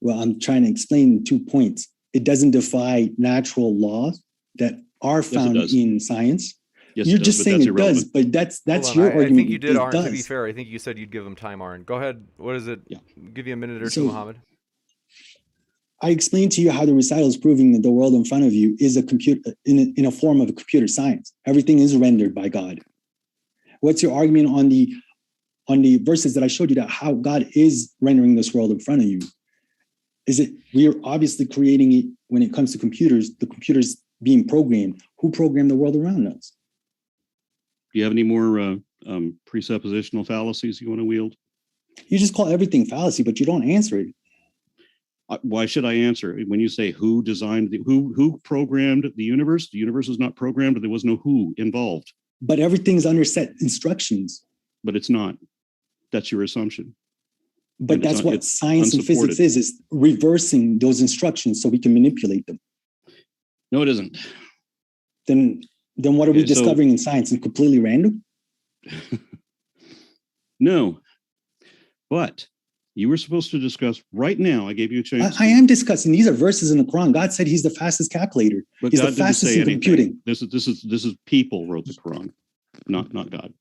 Well, I'm trying to explain 2 points. It doesn't defy natural laws that are found in science. Yes, You're just saying it does, but that's your argument. I think you did, Aron. Does. To be fair, I think you said you'd give him time, Aron. Go ahead. What is it? Yeah. Give you a minute or two, Mohammed. I explained to you how the recital is proving that the world in front of you is a computer in a form of a computer science. Everything is rendered by God. What's your argument on the verses that I showed you that how God is rendering this world in front of you? Is it we are obviously creating it when it comes to computers, the computers being programmed. Who programmed the world around us? Do you have any more presuppositional fallacies you want to wield? You just call everything fallacy, but you don't answer it. Why should I answer? When you say who designed who programmed the universe was not programmed. There was no who involved. But everything's under set instructions. But it's not. That's your assumption. But and that's what science and physics is reversing those instructions so we can manipulate them. No, it isn't. Then what are we discovering in science? And completely random? No. But you were supposed to discuss right now. I gave you a chance. I am discussing. These are verses in the Quran. God said he's the fastest calculator. But he's God the fastest in computing. This is people wrote the Quran, not God.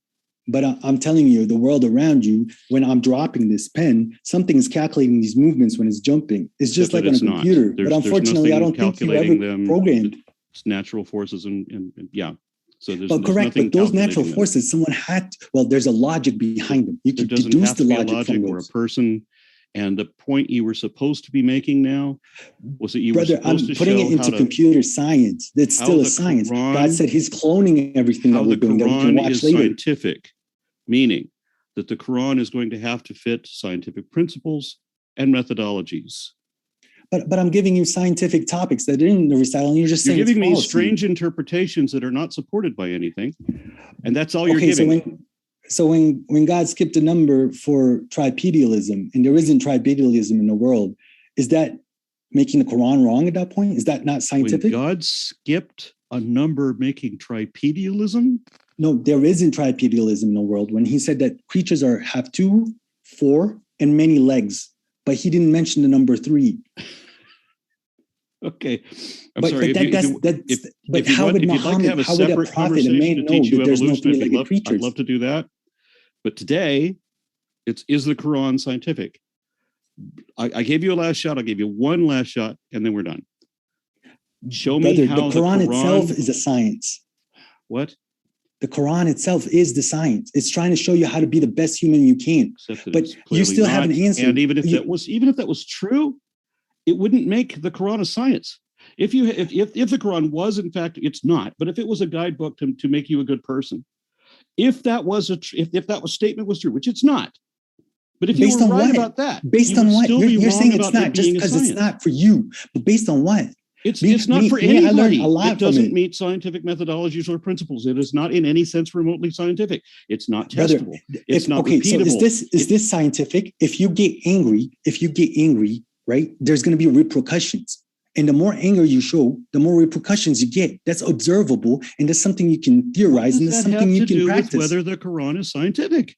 But I'm telling you, the world around you, when I'm dropping this pen, something is calculating these movements when it's jumping. It's just like on a computer. But unfortunately, I don't think you ever programmed. It's natural forces and yeah. So there's correct, but those natural forces, someone had. There's a logic behind them. You can deduce the logic from those. Or a person. And the point you were supposed to be making now was that you were supposed to show putting it into computer science. That's still a science. God said he's cloning everything that we're doing that we can watch later. Scientific, meaning that the Quran is going to have to fit scientific principles and methodologies. But I'm giving you scientific topics that are in the recital, and you're just saying you're giving me strange interpretations that are not supported by anything, and that's all you're giving. So when God skipped a number for tripedialism, and there isn't tripedialism in the world, is that making the Quran wrong at that point? Is that not scientific? When God skipped a number making tripedialism? No, there isn't tripedialism in the world. When he said that creatures have 2, 4, and many legs, but he didn't mention the number 3. Okay, I'm sorry. But how would Muhammad, how would a prophet, a man know that there's no 3-legged creatures? I'd love to do that. But today, is the Quran scientific? I gave you a last shot. I'll give you one last shot, and then we're done. Show me how the Quran itself is a science. What? The Quran itself is the science. It's trying to show you how to be the best human you can. But you still haven't answered. And even if that was true, it wouldn't make the Quran a science. If the Quran was, in fact, it's not. But if it was a guidebook to make you a good person, if that statement was true, which it's not. But if you were right about that, based on what you're saying, it's not just because it's not for you, but based on what? It's not for anybody. It doesn't meet scientific methodologies or principles. It is not in any sense remotely scientific. It's not testable. It's not repeatable. So is this scientific? If you get angry, right, there's going to be repercussions. And the more anger you show, the more repercussions you get. That's observable, and that's something you can theorize, and that's something you can practice. With whether the Quran is scientific.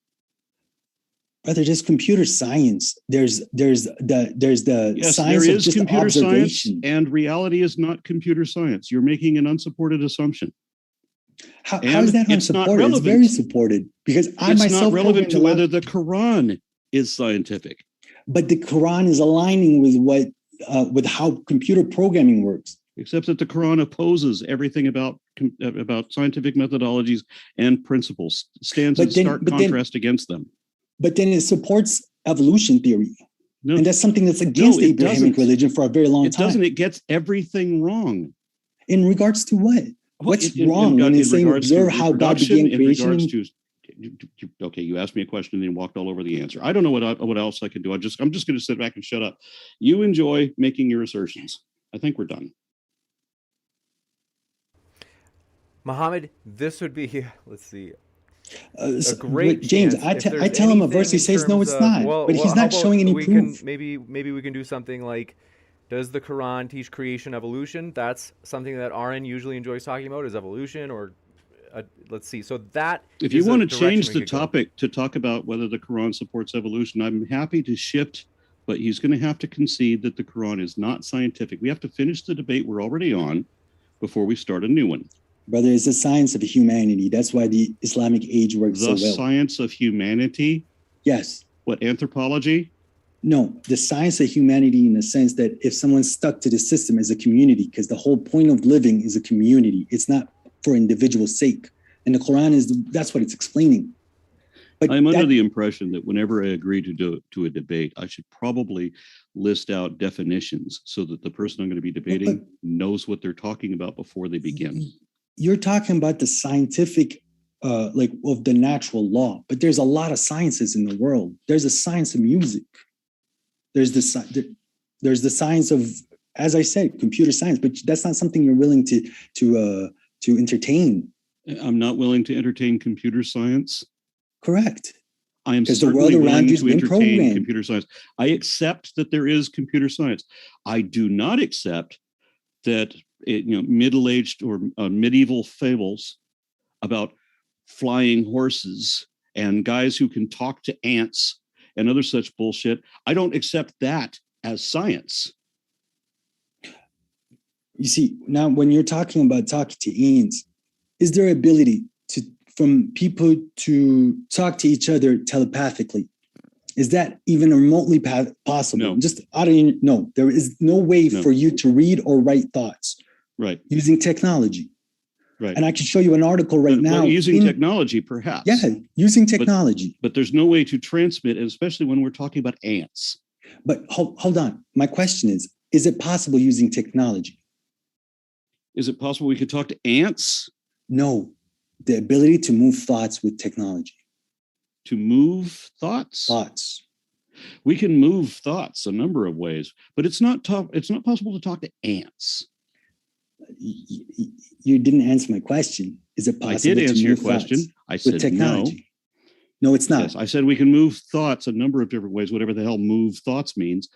Brother, just computer science. There's the Yes, science there of is just computer science, observation. and reality is not computer science. You're making an unsupported assumption. How And is that it's not unsupported? It's relevant. very supported because I It's myself not relevant to programmed a whether lot, the Quran is scientific. but the Quran is aligning with with how computer programming works. Except that the Quran opposes everything about scientific methodologies and principles, stands in stark contrast against them. But then it supports evolution theory. No, And that's something that's against it Abrahamic doesn't. religion for a very long It time. doesn't. It gets everything wrong. In regards to what? What's In wrong when it's saying regards to observe how God reproduction, began creation? in regards to, okay, you asked me a question and then walked all over the answer. I don't know what else I could do. I'm just going to sit back and shut up. You enjoy making your assertions. I think we're done. Muhammad, this would be, let's see, a So, great James, chance. I tell him a verse, he says, no, it's not. But he's not showing any proof. Maybe we can do something like, does the Quran teach creation evolution? That's something that Aron usually enjoys talking about, is evolution, or let's see. So that if you want to change the topic to talk about whether the Quran supports evolution, I'm happy to shift, but he's going to have to concede that the Quran is not scientific. We have to finish the debate we're already on before we start a new one. Brother, it's the science of humanity. That's why the Islamic age works so well. The science of humanity? Yes. What, anthropology? No, the science of humanity in the sense that if someone's stuck to the system as a community, because the whole point of living is a community. It's not for individual sake. And the Quran that's what it's explaining. But I'm under the impression that whenever I agree to a debate, I should probably list out definitions so that the person I'm going to be debating knows what they're talking about before they begin. You're talking about the scientific, like of the natural law, but there's a lot of sciences in the world. There's a science of music. There's the science of, as I said, computer science, but that's not something you're willing to entertain. I'm not willing to entertain computer science. Correct. I am certainly willing to entertain computer science. I accept that there is computer science. I do not accept that middle-aged or medieval fables about flying horses and guys who can talk to ants and other such bullshit. I don't accept that as science. You see, now when you're talking about talking to ants, is there ability from people to talk to each other telepathically? Is that even remotely possible? No. No, there is no way for you to read or write thoughts. Right. Using technology. Right. And I can show you an article now. Using technology, perhaps. Yeah, using technology. But there's no way to transmit, especially when we're talking about ants. But hold on. My question is it possible using technology? Is it possible we could talk to ants? No. The ability to move thoughts with technology. To move thoughts? Thoughts. We can move thoughts a number of ways, but it's not possible to talk to ants. You didn't answer my question. Is it possible? I did answer your question. I said technology. No, it's not. Yes, I said we can move thoughts a number of different ways, whatever the hell move thoughts means,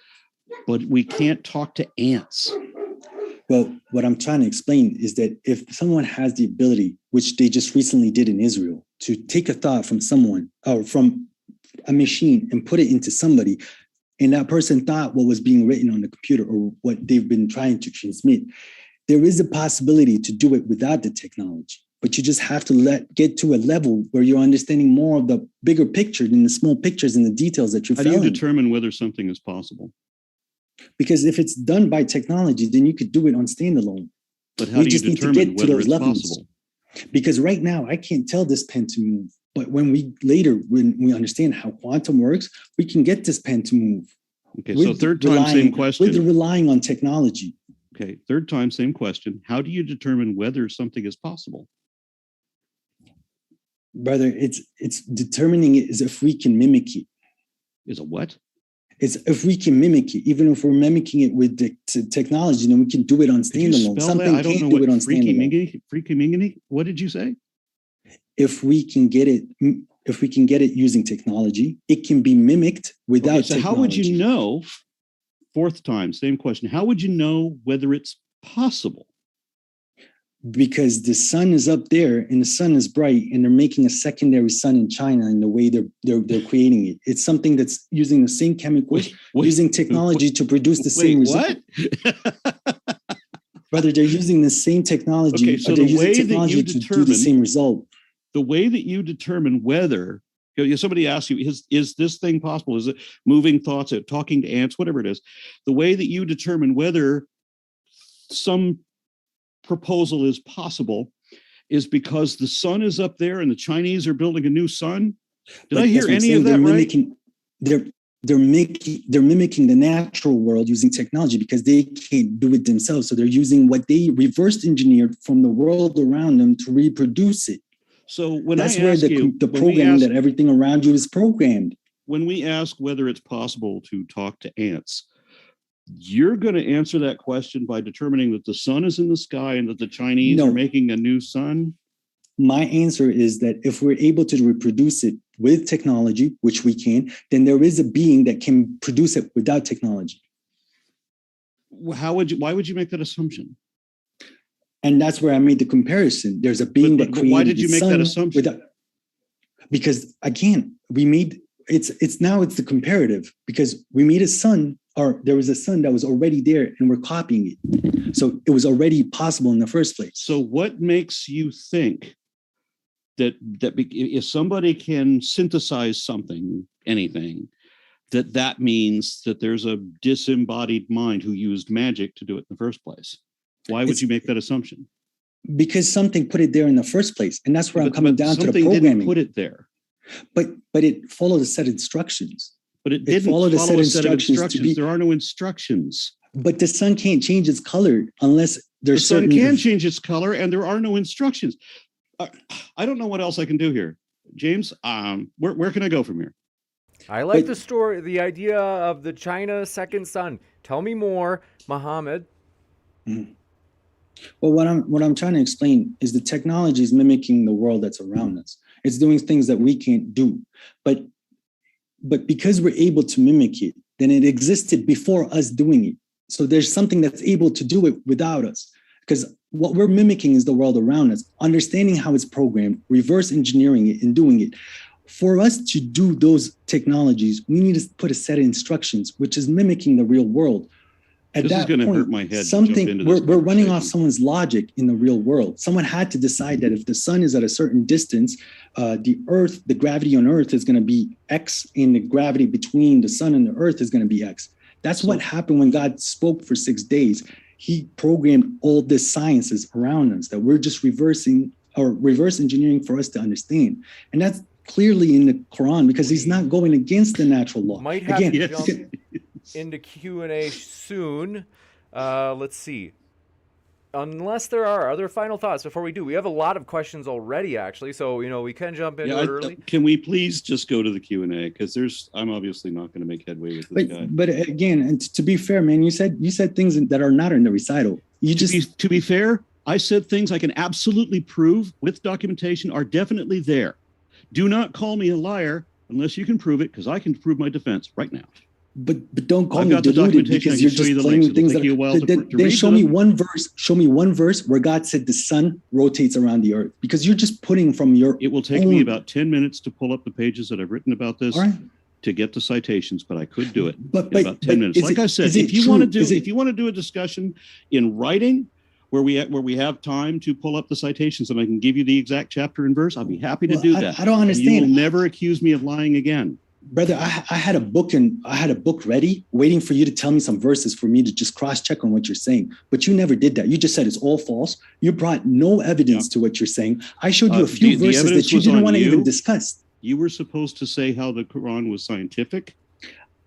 but we can't talk to ants. Well, what I'm trying to explain is that if someone has the ability, which they just recently did in Israel, to take a thought from someone or from a machine and put it into somebody, and that person thought what was being written on the computer or what they've been trying to transmit, there is a possibility to do it without the technology. But you just have to get to a level where you're understanding more of the bigger picture than the small pictures and the details that you're feeling. How do you determine whether something is possible? Because if it's done by technology, then you could do it on standalone. But how do you determine whether it's possible? Because right now, I can't tell this pen to move. But when we understand how quantum works, we can get this pen to move. Okay, so third time, same question. With relying on technology. Okay, third time, same question. How do you determine whether something is possible? Brother, it's determining it is if we can mimic it. Is a what? It's if we can mimic it, even if we're mimicking it with the technology, then we can do it on standalone. Something I don't know what freaky. What did you say? If we can get it using technology, it can be mimicked without technology. How would you know? Fourth time, same question. How would you know whether it's possible? because the sun is up there and the sun is bright, and they're making a secondary sun in China in the way they're creating it. It's something that's using the same chemicals, using technology to produce the same result. What? Brother, they're using the same technology. Okay, so they're the using way that technology you to do determine the same result. the way that you determine whether somebody asks you, is this thing possible? Is it moving thoughts, talking to ants, whatever it is? The way that you determine whether some proposal is possible is because the sun is up there and the Chinese are building a new sun. Did I hear any of that right? They're mimicking the natural world using technology because they can't do it themselves. So they're using what they reverse engineered from the world around them to reproduce it. So when that's I where ask the programming that everything around you is programmed. When we ask whether it's possible to talk to ants, you're going to answer that question by determining that the sun is in the sky and that the Chinese are making a new sun? My answer is that if we're able to reproduce it with technology, which we can, then there is a being that can produce it without technology. Why would you make that assumption? And that's where I made the comparison. There's a being that created. Why did you make that assumption? Because again, it's the comparative, because we made a sun, or there was a sun that was already there and we're copying it. So it was already possible in the first place. So what makes you think that if somebody can synthesize something, anything, that means that there's a disembodied mind who used magic to do it in the first place? Why would you make that assumption? Because something put it there in the first place. And that's where I'm coming down to the programming. Something didn't put it there. But it followed a set of instructions. But it didn't follow a set of instructions. There are no instructions. But the sun can't change its color unless there's certain... The sun can change its color, and there are no instructions. I don't know what else I can do here. James, where can I go from here? I like the story, the idea of the China second sun. Tell me more, Mohammed. Mm-hmm. Well, what I'm trying to explain is the technology is mimicking the world that's around us. It's doing things that we can't do. But because we're able to mimic it, then it existed before us doing it. So there's something that's able to do it without us. Because what we're mimicking is the world around us, understanding how it's programmed, reverse engineering it and doing it. For us to do those technologies, we need to put a set of instructions, which is mimicking the real world. At that point, hurt my head. We're running off someone's logic in the real world. Someone had to decide that if the sun is at a certain distance, the gravity on Earth is going to be X, and the gravity between the sun and the Earth is going to be X. That's what happened when God spoke for 6 days. He programmed all the sciences around us that we're just reverse engineering for us to understand. And that's clearly in the Quran, because he's not going against the natural law. Might have to jump into Q&A soon. Let's see. Unless there are other final thoughts before we do. We have a lot of questions already, actually, so we can jump into it early. Can we please just go to the Q&A, because I'm obviously not going to make headway with this guy. But again, and to be fair, man, you said things that are not in the recital. To be fair, I said things I can absolutely prove with documentation are definitely there. Do not call me a liar unless you can prove it, because I can prove my defense right now. But don't call me deluded, because you're just claiming things that then show me one verse. Show me one verse where God said the sun rotates around the earth, because you're just putting from your. It will take me about 10 minutes to pull up the pages that I've written about this to get the citations, but I could do it in about 10 minutes. Like I said, if you want to do a discussion in writing where we have time to pull up the citations and I can give you the exact chapter and verse, I'll be happy to do that. I don't understand. You will never accuse me of lying again. Brother, I had a book ready, waiting for you to tell me some verses for me to just cross-check on what you're saying. But you never did that. You just said it's all false. You brought no evidence to what you're saying. I showed you a few verses that you didn't want to even discuss. You were supposed to say how the Quran was scientific.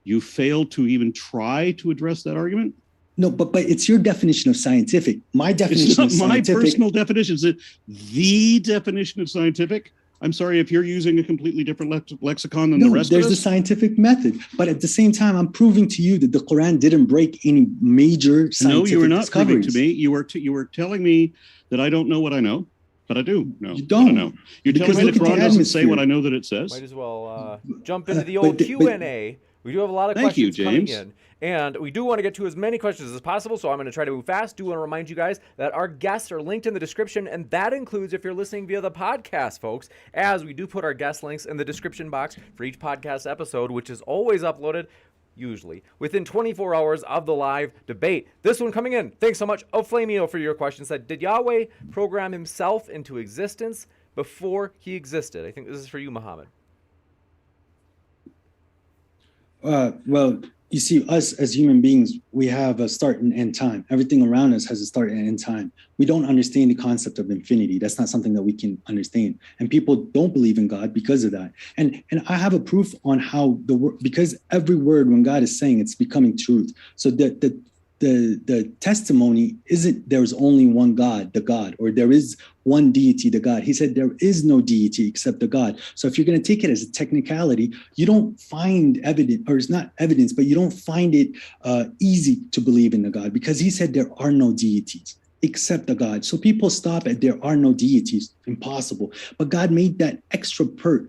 You failed to even try to address that argument. No, but it's your definition of scientific. My definition of scientific. It's not my personal definition. It's the definition of scientific. I'm sorry if you're using a completely different lexicon than the rest of us. There's the scientific method. But at the same time, I'm proving to you that the Quran didn't break any major scientific discoveries. No, you were not proving to me. You were telling me that I don't know what I know, but I do know. You don't. Know. You're telling me the Quran doesn't say what I know that it says. Might as well jump into the old Q&A. We do have a lot of Thank you, questions coming James. in. And we do want to get to as many questions as possible, so I'm going to try to move fast. Do want to remind you guys that our guests are linked in the description, and that includes if you're listening via the podcast, folks, as we do put our guest links in the description box for each podcast episode, which is always uploaded, usually, within 24 hours of the live debate. This one coming in. Thanks so much, Oflamio, for your question. Said, did Yahweh program himself into existence before he existed? I think this is for you, Muhammad. Well, you see, us as human beings, we have a start and end time. Everything around us has a start and end time. We don't understand the concept of infinity. That's not something that we can understand. And people don't believe in God because of that. And I have a proof on how because every word when God is saying, it's becoming truth. So the testimony isn't there's only one God, the God, or there is one deity, the God. He said there is no deity except the God. So if you're going to take it as a technicality, you don't find evidence, or it's not evidence, but you don't find it easy to believe in the God, because he said there are no deities except the God. So people stop at there are no deities, impossible. But God made that extra part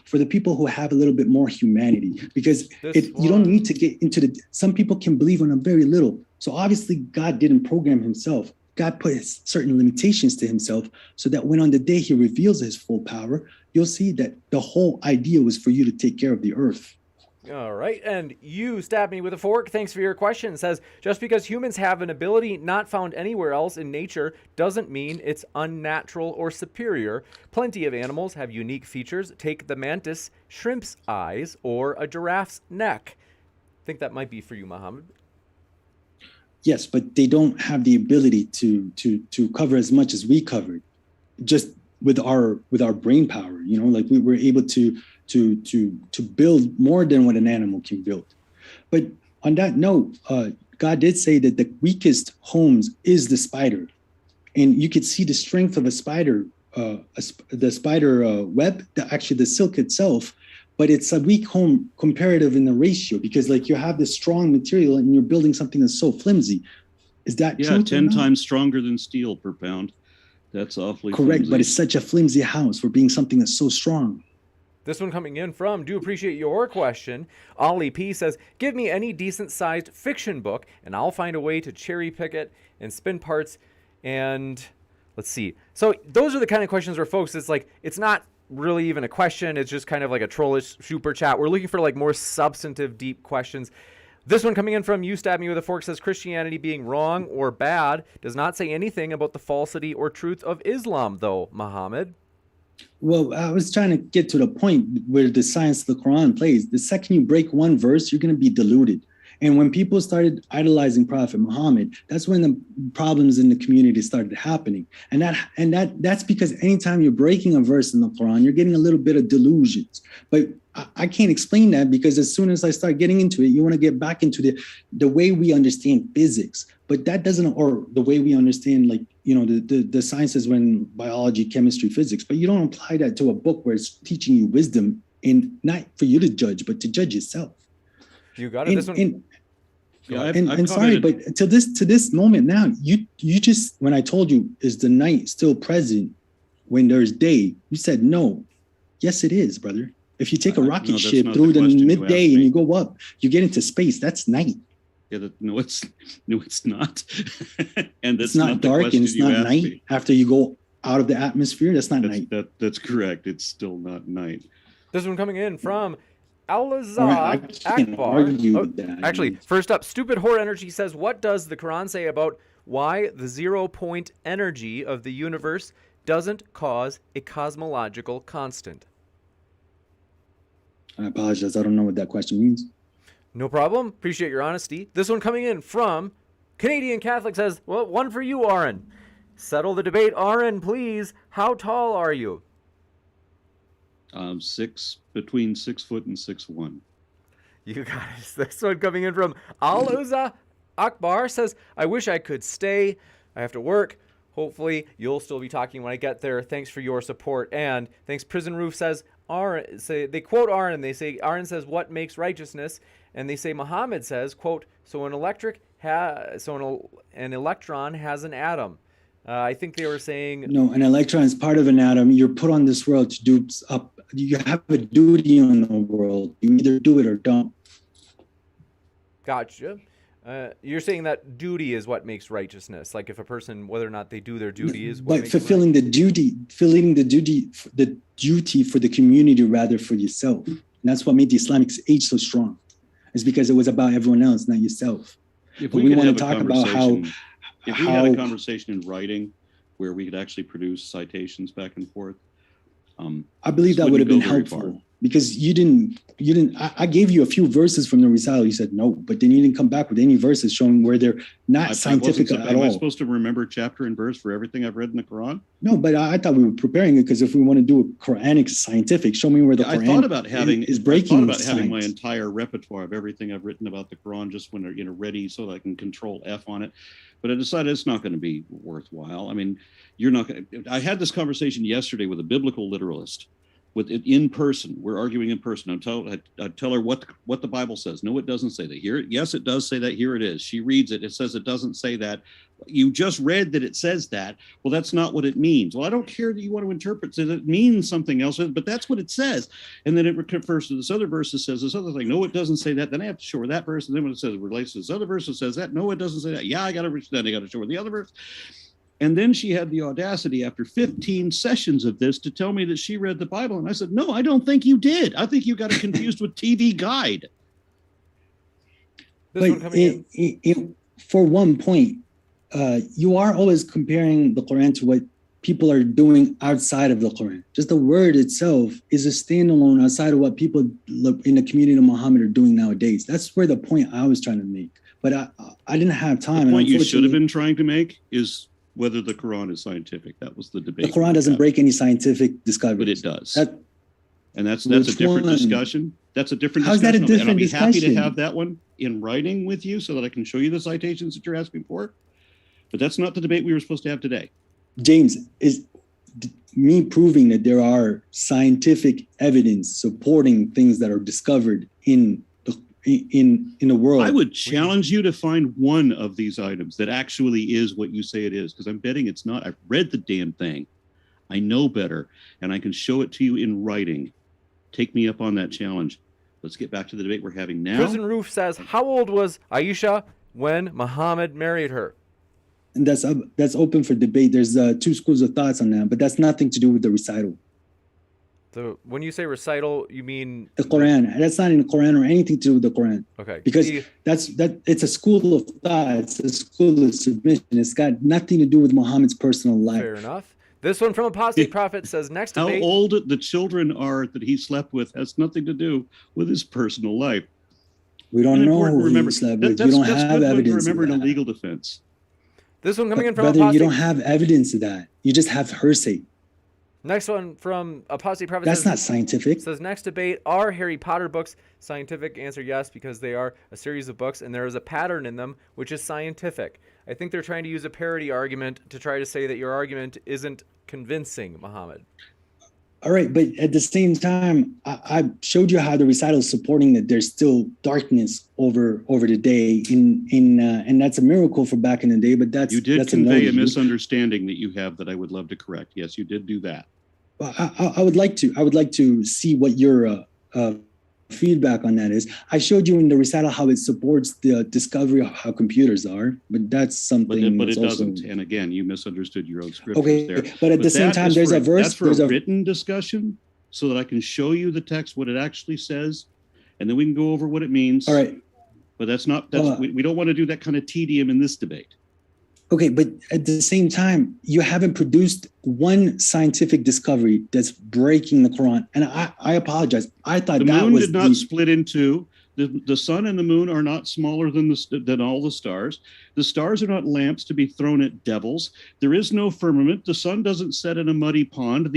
for the people who have a little bit more humanity, because you don't need to get into some people can believe on a very little. So obviously God didn't program himself. God put certain limitations to himself so that when on the day he reveals his full power, you'll see that the whole idea was for you to take care of the earth. All right. And you stabbed me with a fork. Thanks for your question. It says, just because humans have an ability not found anywhere else in nature doesn't mean it's unnatural or superior. Plenty of animals have unique features. Take the mantis shrimp's eyes or a giraffe's neck. I think that might be for you, Muhammad. Yes, but they don't have the ability to cover as much as we covered, just with our brain power. You know, like we were able to build more than what an animal can build. But on that note, God did say that the weakest homes is the spider, and you could see the strength of a spider, the spider web, actually the silk itself. But it's a weak home comparative in the ratio, because like you have this strong material and you're building something that's so flimsy. Is that true? 10 times stronger than steel per pound. That's awfully correct, flimsy. but it's such a flimsy house for being something that's so strong. This one coming in from, do appreciate your question. Ollie P says, give me any decent sized fiction book and I'll find a way to cherry pick it and spin parts. And let's see. So those are the kind of questions where, folks, it's like, it's not really even a question. It's just kind of like a trollish super chat. We're looking for like more substantive, deep questions. This one coming in from You Stab Me With a Fork says, Christianity being wrong or bad does not say anything about the falsity or truth of Islam, though, Muhammad. Well, I was trying to get to the point where the science of the Quran plays. The second you break one verse, you're going to be deluded. And when people started idolizing Prophet Muhammad, that's when the problems in the community started happening. And that's because anytime you're breaking a verse in the Quran, you're getting a little bit of delusions. But I can't explain that, because as soon as I start getting into it, you want to get back into the way we understand physics. But that doesn't, or the way we understand, like, you know, the sciences, when biology, chemistry, physics. But you don't apply that to a book where it's teaching you wisdom, and not for you to judge, but to judge yourself. You got it. This one. And sorry, but to this moment now, you just, when I told you, is the night still present when there's day, you said no. Yes, it is, brother. If you take a rocket ship through the midday and you go up, you get into space. That's night. Yeah, no, it's not. And it's not dark and it's not night me. After you go out of the atmosphere. That's not night. That's correct. It's still not night. This one coming in from Al-Azad Akbar. Actually, first up, Stupid Horror Energy says, what does the Quran say about why the 0-point energy of the universe doesn't cause a cosmological constant? I apologize. I don't know what that question means. No problem. Appreciate your honesty. This one coming in from Canadian Catholic says, well, one for you, Aron. Settle the debate. Aron, please. How tall are you? Between 6 foot and 6'1". You guys, this one coming in from Al-Uza Akbar says, I wish I could stay. I have to work. Hopefully you'll still be talking when I get there. Thanks for your support. And thanks. Prison Roof says, they quote Aron, and they say, Aron says, what makes righteousness? And they say, Muhammad says, quote, so an electron has an atom. I think they were saying... No, an electron is part of an atom. You're put on this world to do up. You have a duty on the world. You either do it or don't. Gotcha. You're saying that duty is what makes righteousness. Like if a person, whether or not they do their duty, is what But makes them fulfilling the duty for the community rather for yourself. And that's what made the Islamic age so strong. It's because it was about everyone else, not yourself. If But we we could want have to a talk about how conversation, if we had a conversation in writing where we could actually produce citations back and forth, I believe that would have been helpful because you didn't. I gave you a few verses from the recital. You said no, but then you didn't come back with any verses showing where they're not scientific at all. Am I supposed to remember chapter and verse for everything I've read in the Quran? No, but I thought we were preparing it because if we want to do a Quranic scientific, show me where the Quran I thought about having having my entire repertoire of everything I've written about the Quran just when they're ready so that I can control F on it. But I decided it's not going to be worthwhile. I mean, you're not going to. I had this conversation yesterday with a biblical literalist. With it in person, we're arguing in person. I tell her what the Bible says. No, it doesn't say that. Here, yes, it does say that. Here it is. She reads it. It says it doesn't say that. You just read that it says that. Well, that's not what it means. Well, I don't care that you want to interpret it. It means something else, but that's what it says. And then it refers to this other verse that says this other thing. No, it doesn't say that. Then I have to show her that verse. And then when it says it relates to this other verse that says that. No, it doesn't say that. Yeah, I got to show her the other verse. And then she had the audacity after 15 sessions of this to tell me that she read the Bible. And I said, no, I don't think you did. I think you got it confused with TV Guide. But for one point, you are always comparing the Quran to what people are doing outside of the Quran. Just the word itself is a standalone outside of what people in the community of Muhammad are doing nowadays. That's where the point I was trying to make. But I didn't have time. The point you should have been trying to make is whether the Quran is scientific. That was the debate. The Quran doesn't break any scientific discoveries. But it does. That's a different discussion. That's a different discussion. How's that a different discussion? And I'll be happy to have that one in writing with you so that I can show you the citations that you're asking for. But that's not the debate we were supposed to have today. James, is me proving that there are scientific evidence supporting things that are discovered in the world. I would challenge you to find one of these items that actually is what you say it is, because I'm betting it's not. I've read the damn thing. I know better, and I can show it to you in writing. Take me up on that challenge. Let's get back to the debate we're having now. Prison Roof says, how old was Aisha when Muhammad married her? And that's open for debate. There's two schools of thoughts on that, but that's nothing to do with the recital. So when you say recital, you mean the Quran? That's not in the Quran or anything to do with the Quran. Okay. Because it's a school of thought. It's a school of submission. It's got nothing to do with Muhammad's personal life. Fair enough. This one from Apostate Prophet says next debate. How old the children are that he slept with has nothing to do with his personal life. We don't know who he slept with. You don't have evidence. Remember, in a legal defense. This one coming in from brother, Apostate. You don't have evidence of that. You just have hearsay. Next one from Apostate Prophet. That's not scientific. Says next debate, are Harry Potter books scientific? Answer yes, because they are a series of books and there is a pattern in them which is scientific. I think they're trying to use a parody argument to try to say that your argument isn't convincing, Muhammad. All right, but at the same time, I showed you how the recital is supporting that there's still darkness over the day, and that's a miracle for back in the day. But you did convey a misunderstanding that you have that I would love to correct. Yes, you did do that. I would like to see what your feedback on that is. I showed you in the recital how it supports the discovery of how computers are, but that's something. But it doesn't. And again, you misunderstood your own scriptures there. But at the same time, there's a verse. That's for a written discussion, so that I can show you the text, what it actually says, and then we can go over what it means. All right. But that's not. We don't want to do that kind of tedium in this debate. Okay, but at the same time, you haven't produced one scientific discovery that's breaking the Quran. And I apologize. I thought the that moon was did not split in two. The sun and the moon are not smaller than all the stars. The stars are not lamps to be thrown at devils. There is no firmament. The sun doesn't set in a muddy pond.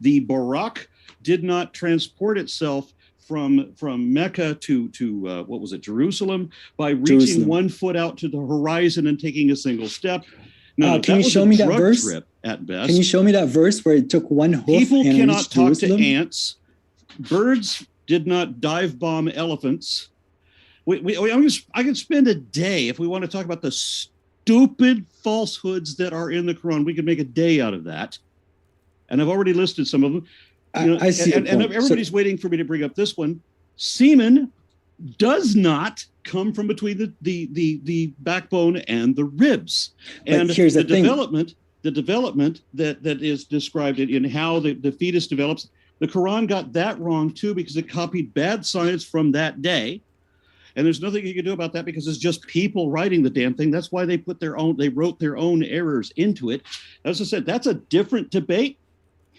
The Barak did not transport itself from Mecca to what was it, Jerusalem, by reaching 1 foot out to the horizon and taking a single step. No, can you show me that verse? Trip at best. Can you show me that verse where it took one hoof? People and cannot reached talk Jerusalem? to ants. Birds did not dive bomb elephants. I can spend a day if we want to talk about the stupid falsehoods that are in the Quran. We could make a day out of that, and I've already listed some of them. I see. And everybody's waiting for me to bring up this one. Semen does not come from between the backbone and the ribs. And here's the thing. The development that is described in how the fetus develops, the Quran got that wrong too, because it copied bad science from that day. And there's nothing you can do about that, because it's just people writing the damn thing. That's why they wrote their own errors into it. As I said, that's a different debate.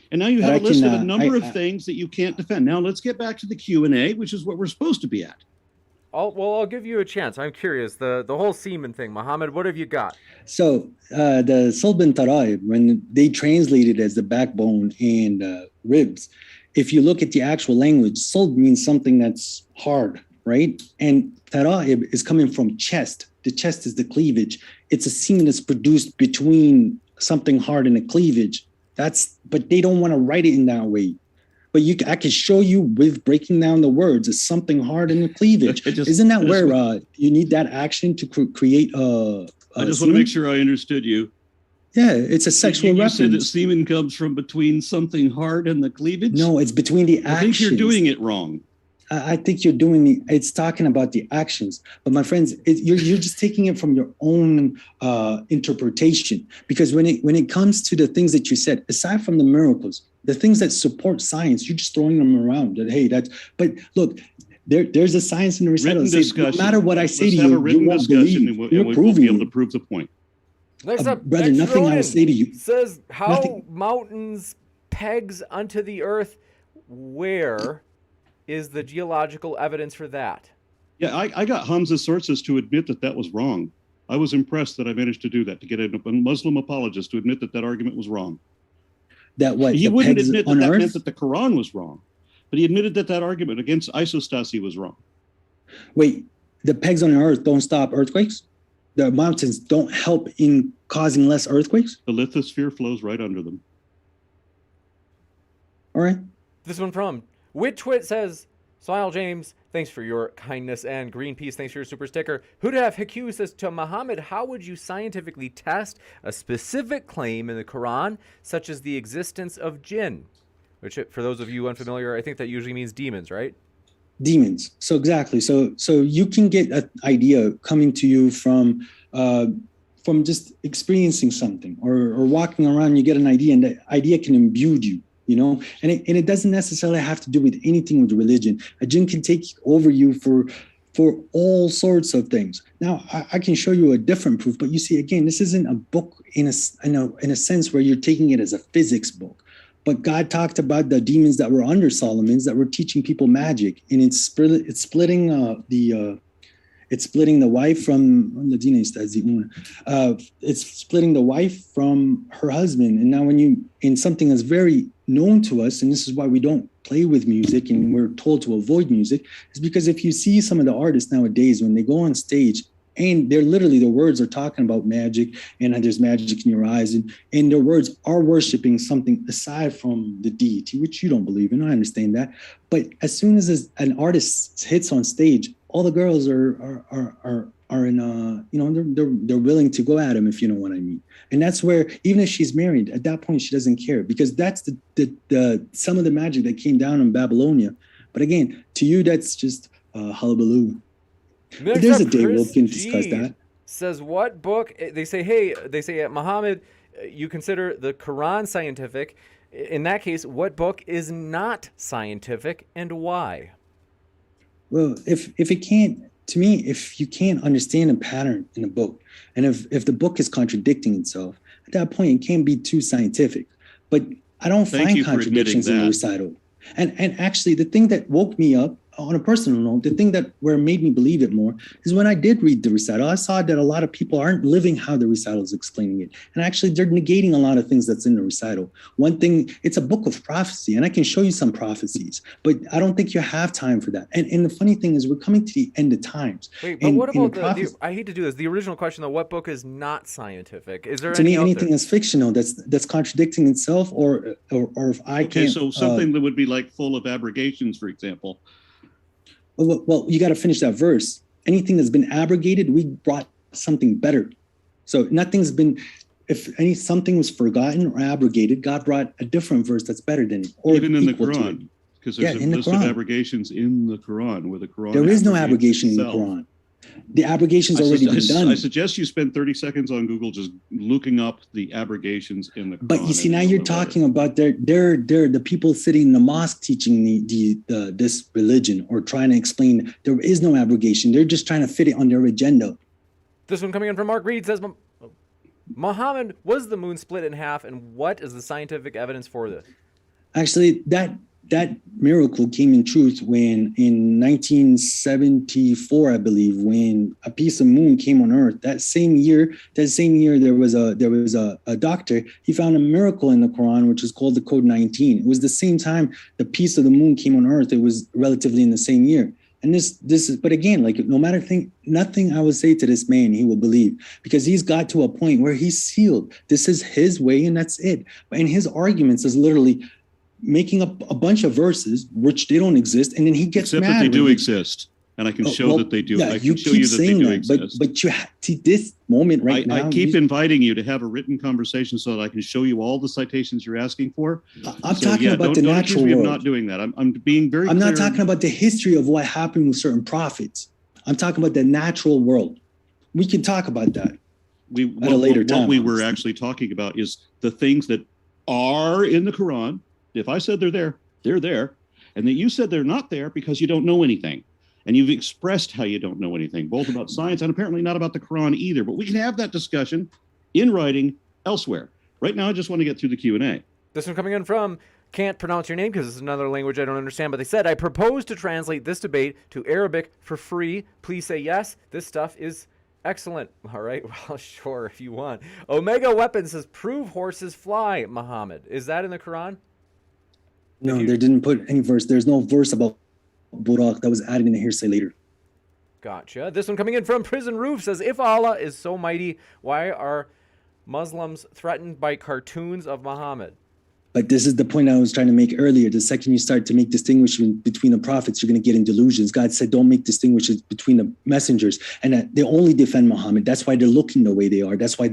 And now you have a list of a number of things that you can't defend. Now let's get back to the Q&A, which is what we're supposed to be at. I'll give you a chance. I'm curious. The whole semen thing, Muhammad, what have you got? So the Sulban Taraib, when they translated as the backbone and ribs, if you look at the actual language, sulb means something that's hard, right? And Taraib is coming from chest. The chest is the cleavage. It's a semen that's produced between something hard and a cleavage. But they don't want to write it in that way. But I can show you with breaking down the words. It's something hard in the cleavage. Isn't that where you need that action to create I just want to make sure I understood you. Yeah, it's a sexual reference. You said that semen comes from between something hard and the cleavage? No, it's between the actions. I think you're doing it wrong. I think you're doing it's talking about the actions. But my friends, you're just taking it from your own interpretation. Because when it comes to the things that you said, aside from the miracles, the things that support science, you're just throwing them around. But look, there's a science in the recital. No matter what I say to you, you won't believe. You're proving. Be able to prove the point. Brother, nothing I will say to you says how mountains pegs unto the earth. Where is the geological evidence for that? Yeah, I got Hamza's sources to admit that was wrong. I was impressed that I managed to do that, to get a Muslim apologist to admit that argument was wrong. That what? He wouldn't admit that meant that the Quran was wrong, but he admitted that argument against isostasy was wrong. Wait, the pegs on the earth don't stop earthquakes? The mountains don't help in causing less earthquakes? The lithosphere flows right under them. All right. This one from Witwit says, Smile James, thanks for your kindness, and Greenpeace, thanks for your super sticker. Hudaf Haku says, to Muhammad, how would you scientifically test a specific claim in the Quran, such as the existence of jinn? Which, for those of you unfamiliar, I think that usually means demons, right? Demons. So exactly. So you can get an idea coming to you from just experiencing something or walking around. You get an idea, and the idea can imbue you. And it doesn't necessarily have to do with anything with religion. A jinn can take over you for all sorts of things. Now, I can show you a different proof, but you see, again, this isn't a book in a sense where you're taking it as a physics book. But God talked about the demons that were under Solomon's that were teaching people magic, and it's splitting the wife from it's splitting the wife from her husband. And now when you in something that's very known to us, and this is why we don't play with music and we're told to avoid music, is because if you see some of the artists nowadays, when they go on stage and they're literally, the words are talking about magic and there's magic in your eyes, and their words are worshiping something aside from the deity, which you don't believe in. I understand that. But as soon as an artist hits on stage, all the girls are in they're willing to go at him, if you know what I mean. And that's where, even if she's married, at that point she doesn't care, because that's the some of the magic that came down in Babylonia. But again, to you, that's just hullabaloo. But there's a day we can discuss that. Says what book? They say Muhammad, you consider the Quran scientific. In that case, what book is not scientific and why? Well, if you can't understand a pattern in a book, and if the book is contradicting itself, at that point it can't be too scientific. But I don't find contradictions in the recital. And actually, the thing that woke me up, on a personal note, the thing that made me believe it more is when I did read the recital, I saw that a lot of people aren't living how the recital is explaining it. And actually, they're negating a lot of things that's in the recital. One thing, it's a book of prophecy, and I can show you some prophecies, but I don't think you have time for that. And the funny thing is, we're coming to the end of times. Wait, but what about I hate to do this, the original question, though, what book is not scientific? Is there anything that's fictional that's contradicting itself, or if I can't... Okay, so something that would be like full of abrogations, for example. Well, you got to finish that verse. Anything that's been abrogated, we brought something better. So nothing's been, something was forgotten or abrogated, God brought a different verse that's better than it. Or even in the Quran, Because there's Yeah, a in the list of Quran. abrogations in the Quran where the Quran. There is no abrogates abrogation in the itself. Quran. The abrogation's already been done. I suggest you spend 30 seconds on Google just looking up the abrogations in the Quran. But you see, now you're talking about they're the people sitting in the mosque teaching this religion or trying to explain there is no abrogation. They're just trying to fit it on their agenda. This one coming in from Mark Reed says, Muhammad, was the moon split in half, and what is the scientific evidence for this? Actually, that miracle came in truth when in 1974, I believe, when a piece of moon came on Earth. That same year, there was a doctor. He found a miracle in the Quran, which is called the Code 19. It was the same time the piece of the moon came on Earth. It was relatively in the same year. And this is, but again, like no matter nothing I would say to this man, he will believe, because he's got to a point where he's sealed. This is his way, and that's it. And his arguments is literally making up a bunch of verses which they don't exist, and then he gets Except mad. that they do exist, and I can show that they do. Yeah, I can show you that they do exist. But you see this moment now. I keep inviting you to have a written conversation so that I can show you all the citations you're asking for. I'm talking about the natural world. I'm not doing that. I'm being very. I'm not talking about the history of what happened with certain prophets. I'm talking about the natural world. We can talk about that at a later time. What we were actually talking about is the things that are in the Quran. If I said they're there, they're there. And that you said they're not there because you don't know anything. And you've expressed how you don't know anything, both about science and apparently not about the Quran either. But we can have that discussion in writing elsewhere. Right now, I just want to get through the Q&A. This one coming in from, can't pronounce your name because it's another language I don't understand, but they said, I propose to translate this debate to Arabic for free. Please say yes. This stuff is excellent. All right, well, sure, if you want. Omega Weapon says, prove horses fly, Muhammad. Is that in the Quran? No, they didn't put any verse. There's no verse about Burak that was added in the hearsay later. Gotcha. This one coming in from Prison Roof says, if Allah is so mighty, why are Muslims threatened by cartoons of Muhammad? But this is the point I was trying to make earlier. The second you start to make distinguishment between the prophets, you're going to get in delusions. God said, don't make distinguishes between the messengers, and that they only defend Muhammad. That's why they're looking the way they are. That's why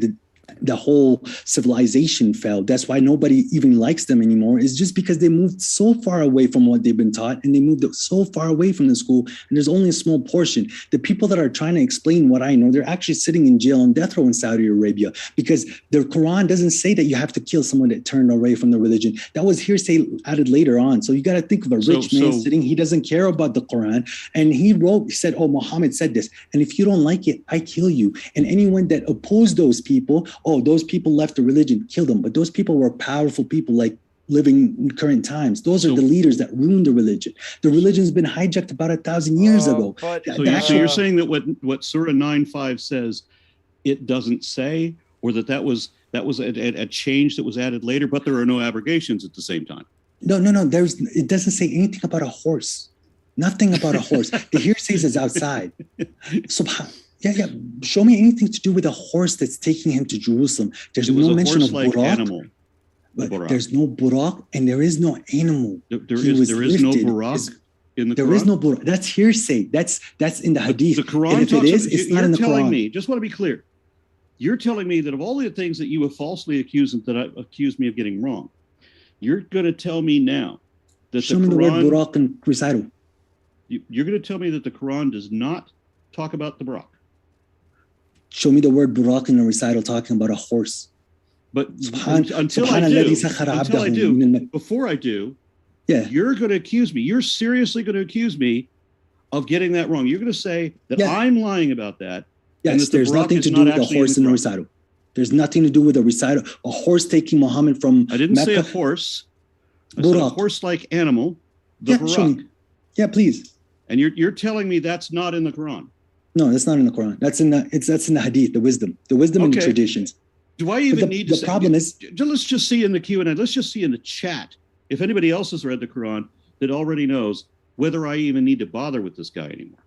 the whole civilization fell. That's why nobody even likes them anymore. It's just because they moved so far away from what they've been taught, and they moved so far away from the school, and there's only a small portion. The people that are trying to explain what I know, they're actually sitting in jail on death row in Saudi Arabia, because the Quran doesn't say that you have to kill someone that turned away from the religion. That was hearsay added later on. So you got to think of a rich man sitting, he doesn't care about the Quran, and he said, oh, Muhammad said this, and if you don't like it, I kill you. And anyone that opposed those people, oh, those people left the religion, kill them. But those people were powerful people, like living in current times. Those are the leaders that ruined the religion. The religion's been hijacked about 1,000 years ago. So you're saying that what Surah 9:5 says, it doesn't say, or that was a change that was added later, but there are no abrogations at the same time. No. It doesn't say anything about a horse. Nothing about a horse. The hearsay is outside. Yeah. Show me anything to do with a horse that's taking him to Jerusalem. There's no mention of Burak. Animal. But there's no Burak, and there is no animal. There is no Burak in the Quran. There is no Burak. That's hearsay. That's in the Hadith. The Quran. And if it is, it's not in the Quran. Just want to be clear. You're telling me that of all the things that you have falsely accused me of getting wrong, you're going to tell me now that Show me the word Burak in recital. You're going to tell me that the Quran does not talk about the Burak. Show me the word Burak in a recital talking about a horse. But until I do, before I do, you're going to accuse me. You're seriously going to accuse me of getting that wrong. You're going to say that I'm lying about that. Yes, there's nothing to do with the horse in the recital. There's nothing to do with a recital. A horse taking Muhammad from I didn't Mecca. say a horse. I said a horse-like animal, the Burak. Yeah, please. And you're telling me that's not in the Quran? No, that's not in the Quran. That's in the Hadith, the wisdom and the traditions. Do I even need to? The problem is, let's just see in the Q&A. Let's just see in the chat if anybody else has read the Quran that already knows whether I even need to bother with this guy anymore.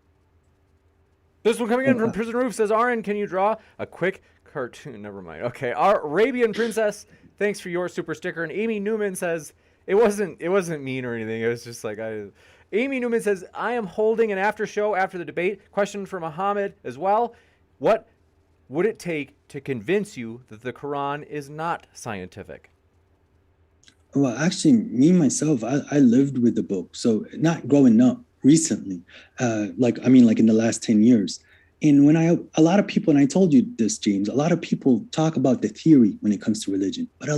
This one coming in from Prison Roof says, Aron, can you draw a quick cartoon? Never mind. Okay, our Arabian Princess, thanks for your super sticker. And Amy Newman says, it wasn't mean or anything. It was just like Amy Newman says, I am holding an after show after the debate. Question for Muhammad as well. What would it take to convince you that the Quran is not scientific? Well, actually, me myself, I lived with the book. So not growing up recently, like in the last 10 years. And a lot of people, and I told you this, James, a lot of people talk about the theory when it comes to religion, but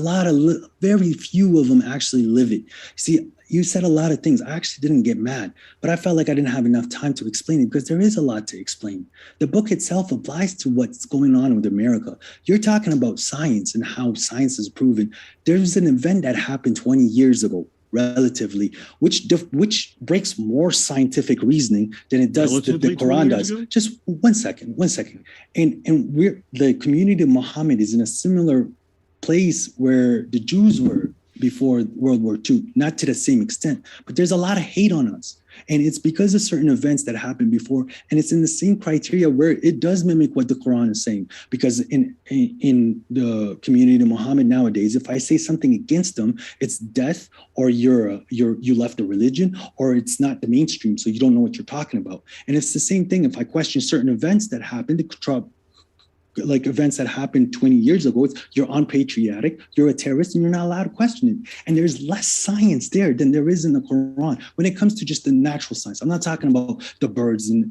very few of them actually live it. See, you said a lot of things. I actually didn't get mad, but I felt like I didn't have enough time to explain it because there is a lot to explain. The book itself applies to what's going on with America. You're talking about science and how science is proven. There's an event that happened 20 years ago, relatively, which breaks more scientific reasoning than it does the Quran does. Ago? Just one second. And the community of Muhammad is in a similar place where the Jews were before World War II, not to the same extent, but there's a lot of hate on us. And it's because of certain events that happened before, and it's in the same criteria where it does mimic what the Quran is saying. Because in the community of Muhammad nowadays, if I say something against them, it's death, or you left the religion, or it's not the mainstream, so you don't know what you're talking about. And it's the same thing if I question certain events that happened, like events that happened 20 years ago. You're unpatriotic, you're a terrorist, and you're not allowed to question it. And there's less science there than there is in the Quran when it comes to just the natural science. I'm not talking about the birds and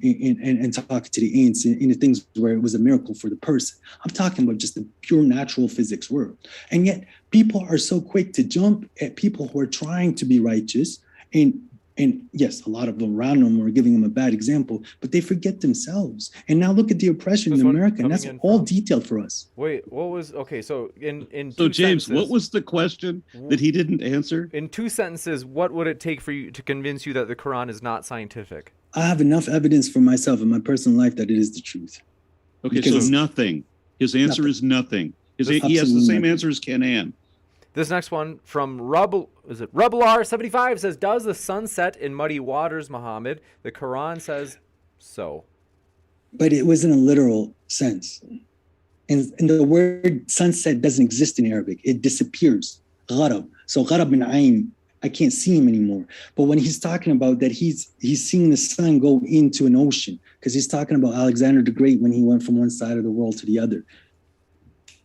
talking to the ants and the things where it was a miracle for the person. I'm talking about just the pure natural physics world. And yet people are so quick to jump at people who are trying to be righteous, and yes, a lot of them around them are giving them a bad example, but they forget themselves. And now look at the oppression in America, and that's all detailed for us. Wait, what was, okay, so in So James, what was the question that he didn't answer? In 2 sentences, what would it take for you to convince you that the Quran is not scientific? I have enough evidence for myself in my personal life that it is the truth. Okay, because so nothing. His answer is nothing. He has the same answer as Ken Ann. This next one from Rebelr75 says, does the sun set in muddy waters, Muhammad? The Quran says so. But it was in a literal sense. And the word sunset doesn't exist in Arabic. It disappears. Gharab. So gharab min ayn, I can't see him anymore. But when he's talking about that, he's seeing the sun go into an ocean, because he's talking about Alexander the Great when he went from one side of the world to the other.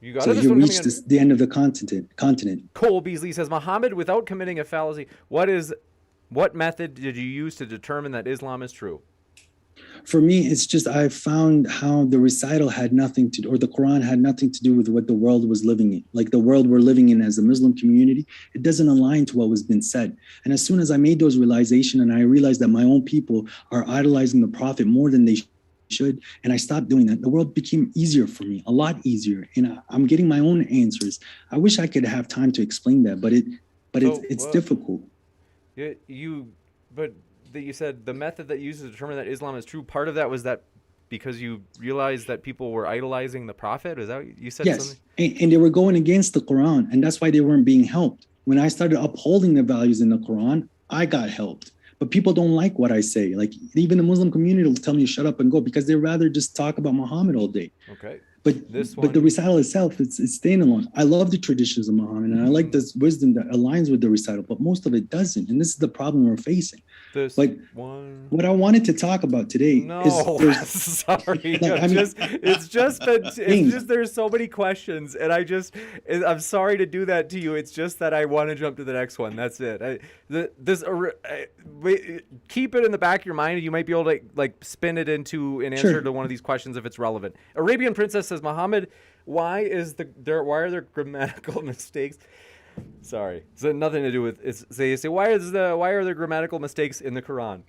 You got so it. he reached the end of the continent. Cole Beasley says, Muhammad, without committing a fallacy, what method did you use to determine that Islam is true? For me, it's just I found how the recital had nothing to do, or the Quran had nothing to do with what the world was living in. Like the world we're living in as a Muslim community, it doesn't align to what was been said. And as soon as I made those realizations and I realized that my own people are idolizing the Prophet more than they should, and I stopped doing that, the world became easier for me, a lot easier, and I'm getting my own answers. I wish I could have time to explain that, but it's difficult. But you said the method that you used to determine that Islam is true, part of that was that because you realized that people were idolizing the Prophet? Is that what you said? Yes, something? And they were going against the Quran, and that's why they weren't being helped. When I started upholding the values in the Quran, I got helped. But people don't like what I say. Like even the Muslim community will tell me to shut up and go because they rather just talk about Muhammad all day. Okay. But the recital itself, it's staying alone. I love the traditions of Muhammad, and I like this wisdom that aligns with the recital, but most of it doesn't. And this is the problem we're facing. What I wanted to talk about today is sorry. It's just there's so many questions, and I'm sorry to do that to you. It's just that I want to jump to the next one. That's it. Keep it in the back of your mind, and you might be able to spin it into an answer to one of these questions if it's relevant. Arabian Princess says, Muhammad, why are there grammatical mistakes? Sorry, it's nothing to do with. They say why are there grammatical mistakes in the Quran?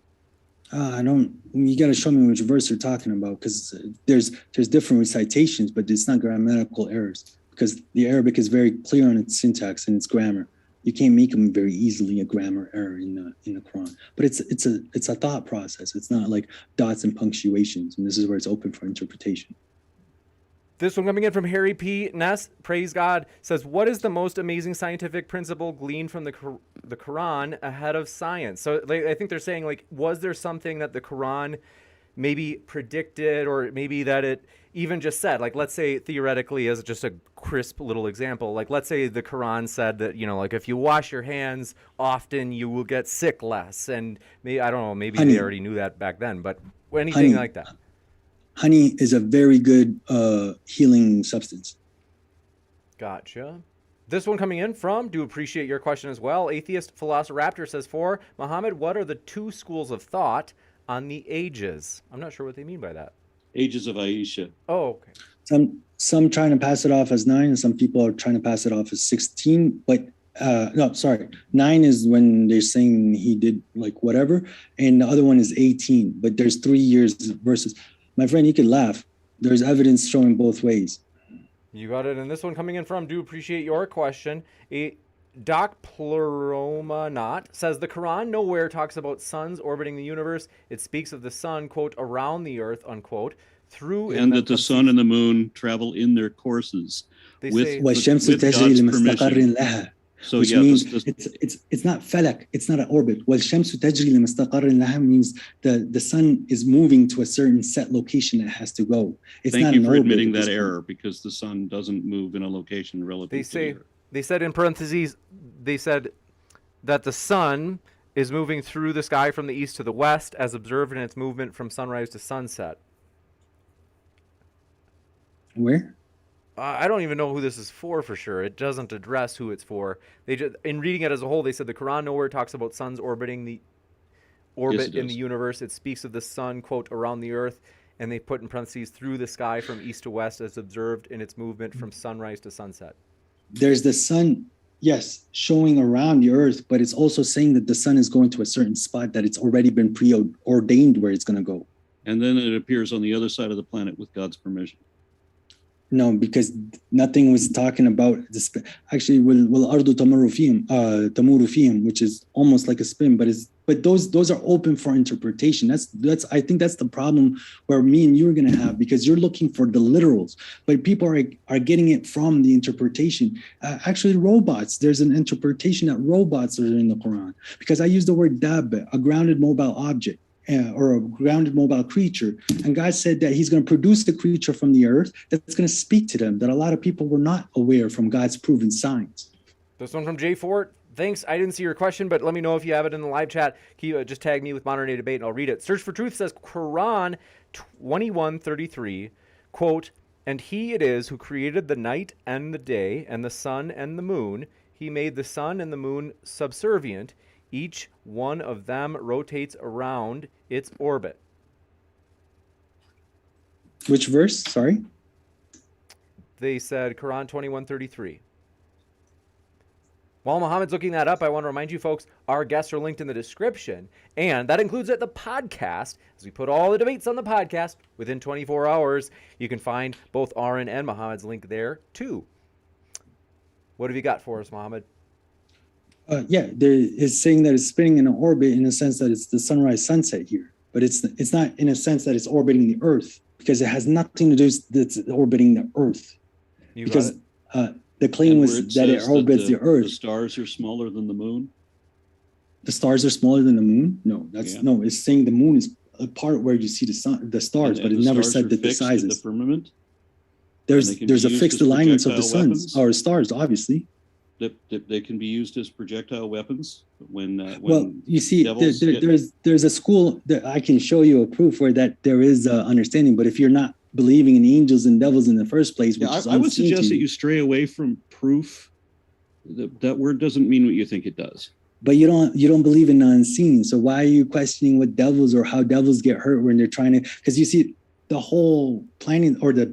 You got to show me which verse you're talking about, because there's different recitations, but it's not grammatical errors, because the Arabic is very clear on its syntax and its grammar. You can't make them very easily a grammar error in the Quran. But it's a thought process. It's not like dots and punctuations, and this is where it's open for interpretation. This one coming in from Harry P. Ness, praise God, says, what is the most amazing scientific principle gleaned from the Quran ahead of science? So I think they're saying, was there something that the Quran maybe predicted, or maybe that it even just said, let's say theoretically, as just a crisp little example, let's say the Quran said that, if you wash your hands often, you will get sick less. And maybe, I don't know, maybe they already knew that back then, but anything like that. Honey is a very good healing substance. Gotcha. This one coming in from, do appreciate your question as well. Atheist Velociraptor says, for Muhammad, what are the two schools of thought on the ages? I'm not sure what they mean by that. Ages of Aisha. Oh, okay. Some trying to pass it off as 9, and some people are trying to pass it off as 16. But no, sorry, 9 is when they're saying he did like whatever, and the other one is 18. But there's 3 years versus. My friend, you could laugh. There's evidence showing both ways. You got it. And this one coming in from, do appreciate your question. Doc Pluroma Not says, the Quran nowhere talks about suns orbiting the universe. It speaks of the sun, quote, around the earth, unquote, through. And that the sun and the moon travel in their courses They with, say- with وَالشَّمْسُ God's تَجْرِي لِمُسْتَقَرٍ permission. لَهَا. So Which yeah, means this, it's not falak, it's not an orbit. وَالشَّمْسُ تَجْرِي لِمُسْتَقَرٍ لَهَا means the sun is moving to a certain set location it has to go. It's thank not you an for orbit admitting at this that point. error, because the sun doesn't move in a location relative They to say, the earth. they said in parentheses, they said that the sun is moving through the sky from the east to the west as observed in its movement from sunrise to sunset. Where? I don't even know who this is for sure. It doesn't address who it's for. They just, in reading it as a whole, they said the Quran nowhere talks about suns orbiting the orbit in the does. universe. It speaks of the sun, quote, around the earth, and they put in parentheses through the sky from east to west as observed in its movement from sunrise to sunset. There's the sun, yes, showing around the earth, but it's also saying that the sun is going to a certain spot that it's already been preordained where it's going to go. And then it appears on the other side of the planet with God's permission. No, because nothing was talking about this. Actually, وَالْأَرْضُ تَمُرُّ فِيهِمْ, which is almost like a spin, but those are open for interpretation. That's I think that's the problem where me and you are going to have, because you're looking for the literals, but people are getting it from the interpretation. Actually, robots. There's an interpretation that robots are in the Quran, because I use the word dabba, a grounded mobile object. Or a grounded mobile creature, and God said that he's going to produce the creature from the earth that's going to speak to them, that a lot of people were not aware from God's proven signs. This one from Jay Fort. Thanks. I didn't see your question, but let me know if you have it in the live chat. Just tag me with Modern Day Debate and I'll read it. Search for Truth says, Quran 21:33, quote, and he it is who created the night and the day and the sun and the moon. He made the sun and the moon subservient. Each one of them rotates around its orbit. Which verse? Sorry. They said Quran 21:33. While Muhammad's looking that up, I want to remind you folks, our guests are linked in the description, and that includes the podcast. As we put all the debates on the podcast within 24 hours, you can find both Aron and Muhammad's link there too. What have you got for us, Muhammad? Yeah, there is saying that it's spinning in an orbit in the sense that it's the sunrise sunset here, but it's not in a sense that it's orbiting the Earth, because it has nothing to do with it's orbiting the Earth. You Because got it? the claim And was where that it says orbits the Earth. The stars are smaller than the moon. The stars are smaller than the moon. No, Yeah. no. It's saying the moon is a part where you see the sun, the stars, but it the never stars said are that the fixed in sizes. the firmament. There's they can a be used fixed as alignments of the projectile suns weapons. or stars, obviously. That they can be used as projectile weapons when Well, you see, devils get- there's a school that I can show you a proof where that there is understanding. But if you're not believing in angels and devils in the first place, which Yeah, is I would unseen to suggest that you stray away from proof. That word doesn't mean what you think it does. But you don't believe in the unseen. So why are you questioning what devils or how devils get hurt when they're trying to? Because you see, the whole planet or the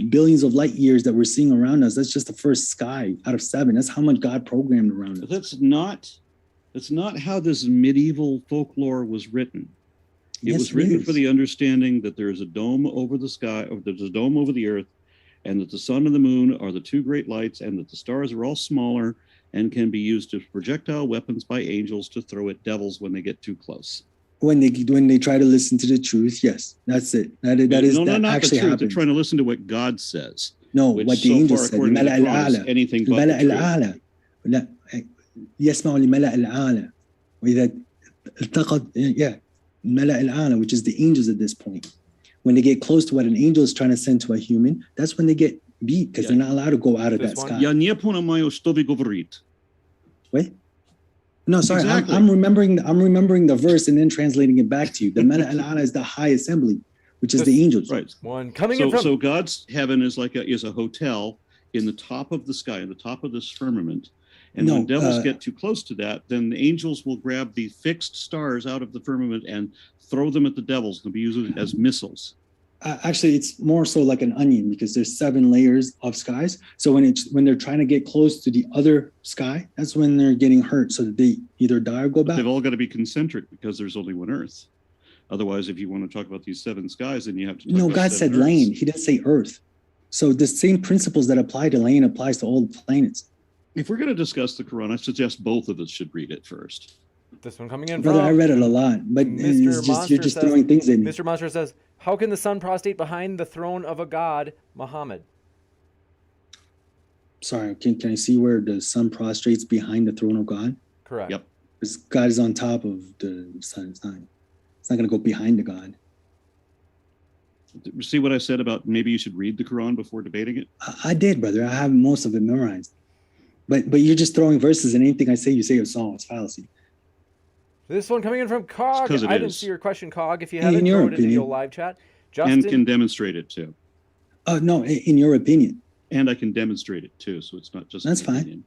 billions of light years that we're seeing around us, that's just the first sky out of 7. That's how much God programmed around But us. that's not how this medieval folklore was written. It Yes, was it written is. for the understanding that there is a dome over the sky, or there's a dome over the earth, and that the sun and the moon are the two great lights, and that the stars are all smaller and can be used as projectile weapons by angels to throw at devils when they get too close. When they try to listen to the truth, yes, that's it. That not actually the truth. They're happens. trying to listen to what God says. No, which what the so angel far, said. according to the الملأ Quran, is الأعلى. anything but الملأ the truth. الأعلى. لا يسمع لملأ الأعلى. وإذا التقط الملأ الأعلى, which is the angels at this point. When they get close to what an angel is trying to send to a human, that's when they get beat, because they're not allowed to go out of This that one? sky. Я не понимаю, что вы говорите. Wait. No, sorry. Exactly. I'm remembering the verse and then translating it back to you. The Mala al-Ala is the high assembly, which is the angels. Right. One coming in So, from so God's heaven is like a hotel in the top of the sky, in the top of this firmament. And No, when devils get too close to that, then the angels will grab the fixed stars out of the firmament and throw them at the devils. They'll be used as missiles. Actually, it's more so like an onion because there's 7 layers of skies. So when they're trying to get close to the other sky, that's when they're getting hurt, so that they either die or go But back. they've all got to be concentric because there's only one Earth. Otherwise, if you want to talk about these 7 skies, then you have to talk No, about God 7 said Earths. lane. He didn't say Earth. So the same principles that apply to lane applies to all the planets. If we're going to discuss the Quran, I suggest both of us should read it first. This one coming in Brother, I from read it a lot, but Mr. it's just, Monster you're just says- throwing things in. Mr. Monster says, how can the sun prostrate behind the throne of a god, Muhammad? Sorry, can I see where the sun prostrates behind the throne of God? Correct. Yep. Because God is on top of the sun. It's not going to go behind the God. See what I said about maybe you should read the Quran before debating it? I did, brother. I have most of it memorized. But you're just throwing verses, and anything I say, you say it's all. It's fallacy. This one coming in from Cog. 'cause it I didn't is. see your question, Cog. If you In haven't, your throw it into the opinion. old live chat. And Justin, can demonstrate it too. No, in your opinion. And I can demonstrate it too, so it's not just That's an fine. opinion.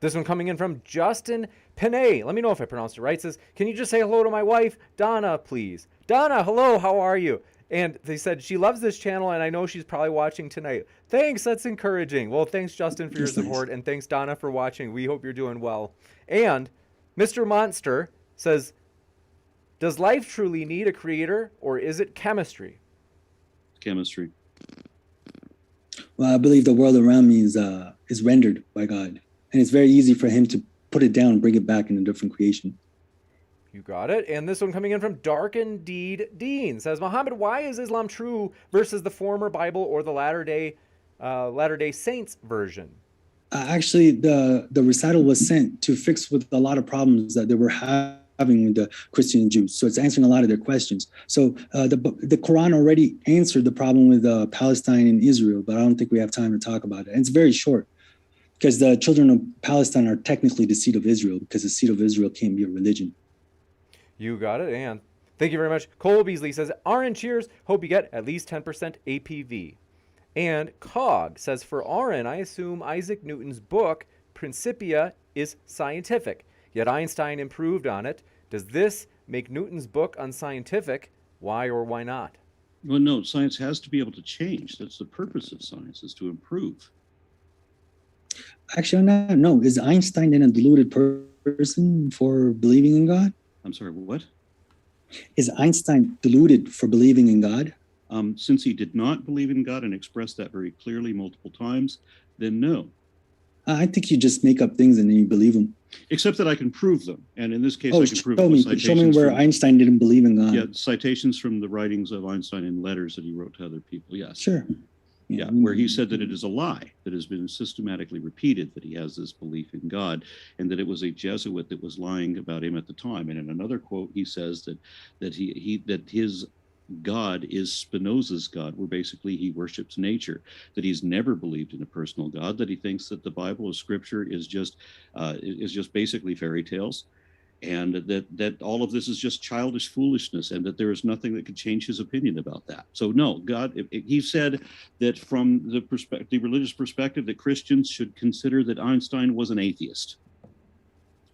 this one coming in from Justin Panay. Let me know if I pronounced it right. Says, can you just say hello to my wife, Donna, please? Donna, hello, how are you? And they said she loves this channel, and I know she's probably watching tonight. Thanks, that's encouraging. Well, thanks, Justin, for your That's nice. support, and thanks, Donna, for watching. We hope you're doing well. And Mr. Monster says, does life truly need a creator, or is it chemistry? Chemistry. Well, I believe the world around me is rendered by God, and it's very easy for Him to put it down and bring it back in a different creation. You got it. And this one coming in from Dark Indeed Dean says, Muhammad, why is Islam true versus the former Bible or the Latter-day Saints version? Actually, the recital was sent to fix with a lot of problems that they were having with the Christian and Jews. So it's answering a lot of their questions. So the Quran already answered the problem with Palestine and Israel, but I don't think we have time to talk about it. And it's very short because the children of Palestine are technically the seed of Israel because the seed of Israel can't be a religion. You got it. And thank you very much. Cole Beasley says, Aron, cheers. Hope you get at least 10% APV. And Cog says, for Aron, I assume Isaac Newton's book, Principia, is scientific, yet Einstein improved on it. Does this make Newton's book unscientific? Why or why not? Well, no, science has to be able to change. That's the purpose of science, is to improve. Actually, no. Is Einstein then a deluded person for believing in God? I'm sorry, what? Is Einstein deluded for believing in God? Since he did not believe in God and expressed that very clearly multiple times, then no. I think you just make up things and then you believe them. Except that I can prove them. And in this case, Oh, I can prove show it me, with show me citations where from, Einstein didn't believe in God. yeah, citations from the writings of Einstein in letters that he wrote to other people. Yes. Sure. Yeah, where he said that it is a lie that has been systematically repeated, that he has this belief in God, and that it was a Jesuit that was lying about him at the time. And in another quote, he says that his God is Spinoza's God, where basically he worships nature, that he's never believed in a personal God, that he thinks that the Bible or Scripture is just basically fairy tales, and that all of this is just childish foolishness, and that there is nothing that could change his opinion about that. So no, God, he said that from the religious perspective, that Christians should consider that Einstein was an atheist.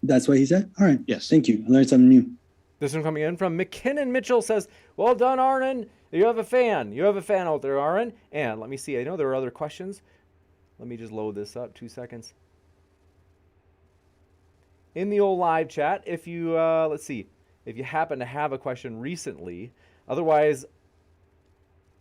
That's what he said? All right. Yes. Thank you. I learned something new. This one coming in from McKinnon Mitchell says, well done, Aron. You have a fan. You have a fan out there, Aron. And let me see. I know there are other questions. Let me just load this up. 2 seconds. In the old live chat, if you, let's see, if you happen to have a question recently. Otherwise,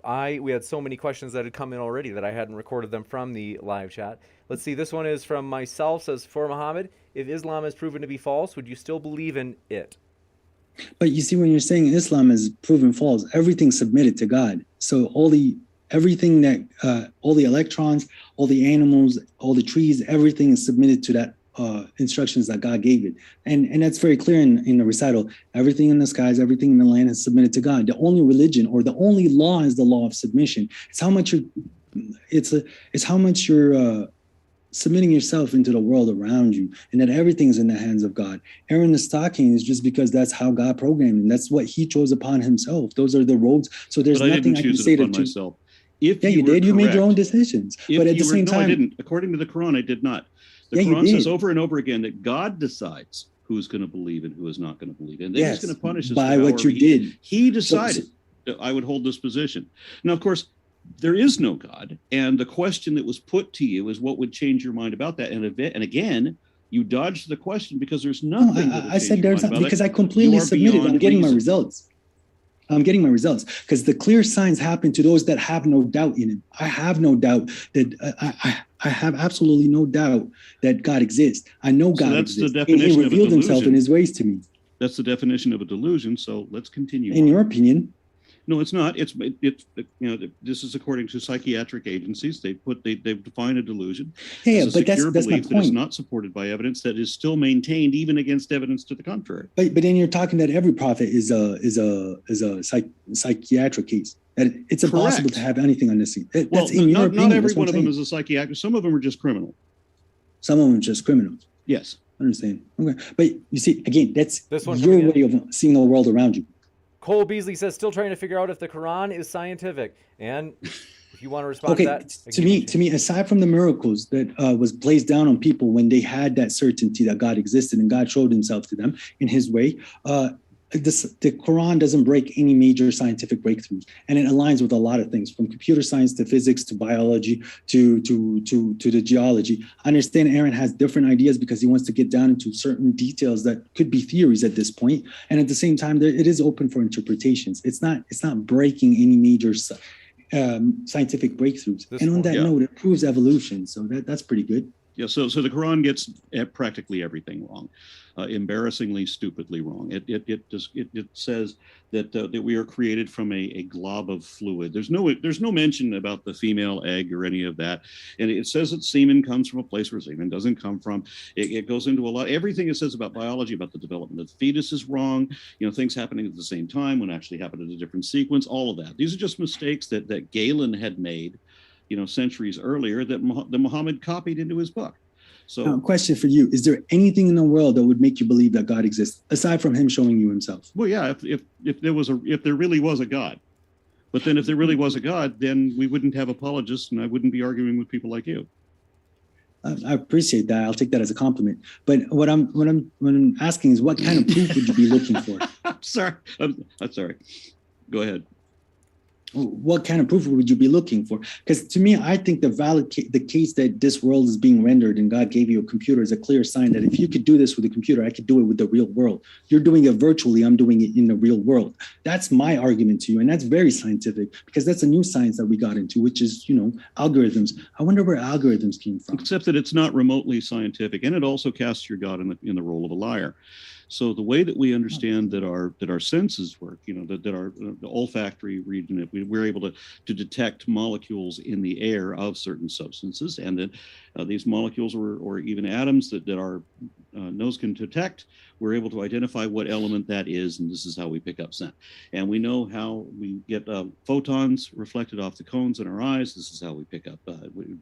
we had so many questions that had come in already that I hadn't recorded them from the live chat. Let's see. This one is from myself. Says, for Muhammad, if Islam is proven to be false, would you still believe in it? But you see, when you're saying Islam is proven false, everything's submitted to God. So all the electrons, all the animals, all the trees, everything is submitted to that instructions that God gave it. And that's very clear in the recital. Everything in the skies, everything in the land is submitted to God. The only religion or the only law is the law of submission. It's how much you're submitting yourself into the world around you, and that everything's in the hands of God. Aaron the stocking is just because that's how God programmed him. That's what he chose upon himself. Those are the roads. So there's But I nothing didn't I can choose say it upon to myself. If Yeah, you were did. You made your own correct, decisions. if But at you the were, same no, I time, didn't. According to the Quran, I did not. The yeah, you Quran says did. over and over again that God decides who's going to believe and who is not going to believe. And then he's going Yes, to punish us by for what however you did. he So decided that I would hold this position. Now, of course, there is no God. And the question that was put to you is what would change your mind about that? And again, you dodged the question because there's no, nothing that will I change said your there's mind not, about because it. I You completely are submitted. I'm beyond getting my reason. results. I'm getting my results because the clear signs happen to those that have no doubt in it. I have no doubt that I have absolutely no doubt that God exists. I know So God that's the exists, and He definition of a revealed Himself in delusion. His ways to me. That's the definition of a delusion. So let's continue In on. your opinion, No, it's not. It's this is according to psychiatric agencies. They've defined a delusion yeah, as a but secure that's my belief that is point. not supported by evidence that is still maintained even against evidence to the contrary. But then you're talking that every prophet is a psychiatric case. That it's impossible to Correct. have anything on this scene. That's Well, in your opinion. not every That's what one I'm of them saying. is a psychiatric. Some of them are just criminal. Some of them are just criminals. Yes. I understand. Okay, but you see, again, that's This one your coming way of seeing the world around you. Cole Beasley says, still trying to figure out if the Quran is scientific. And if you want to respond Okay, to that, to me, aside from the miracles that was placed down on people when they had that certainty that God existed and God showed Himself to them in His way, the Quran doesn't break any major scientific breakthroughs, and it aligns with a lot of things, from computer science to physics to biology to the geology. I understand Aaron has different ideas because he wants to get down into certain details that could be theories at this point, and at the same time, it is open for interpretations. It's not breaking any major scientific breakthroughs. And on that note, it proves evolution, so that's pretty good. Yeah, so the Quran gets practically everything wrong, embarrassingly, stupidly wrong. It says that we are created from a glob of fluid. There's no mention about the female egg or any of that, and it says that semen comes from a place where semen doesn't come from. It goes into a lot. Everything it says about biology, about the development of the fetus is wrong. Things happening at the same time when actually happened in a different sequence. All of that. These are just mistakes that Galen had made, centuries earlier, that Muhammad copied into his book. So, question for you: is there anything in the world that would make you believe that God exists aside from Him showing you Himself? Well, yeah, if there really was a God, but then if there really was a God, then we wouldn't have apologists, and I wouldn't be arguing with people like you. I appreciate that. I'll take that as a compliment. But what I'm asking is, what kind of proof would you be looking for? I'm sorry. I'm sorry. Go ahead. What kind of proof would you be looking for? Because to me, I think the case that this world is being rendered and God gave you a computer is a clear sign that if you could do this with a computer, I could do it with the real world. You're doing it virtually. I'm doing it in the real world. That's my argument to you. And that's very scientific, because that's a new science that we got into, which is, algorithms. I wonder where algorithms came from. Except that it's not remotely scientific, and it also casts your God in the role of a liar. So the way that we understand that our senses work, that our the olfactory region, that we're able to detect molecules in the air of certain substances, and that these molecules or even atoms that our nose can detect, we're able to identify what element that is, and this is how we pick up scent. And we know how we get photons reflected off the cones in our eyes. This is how we pick up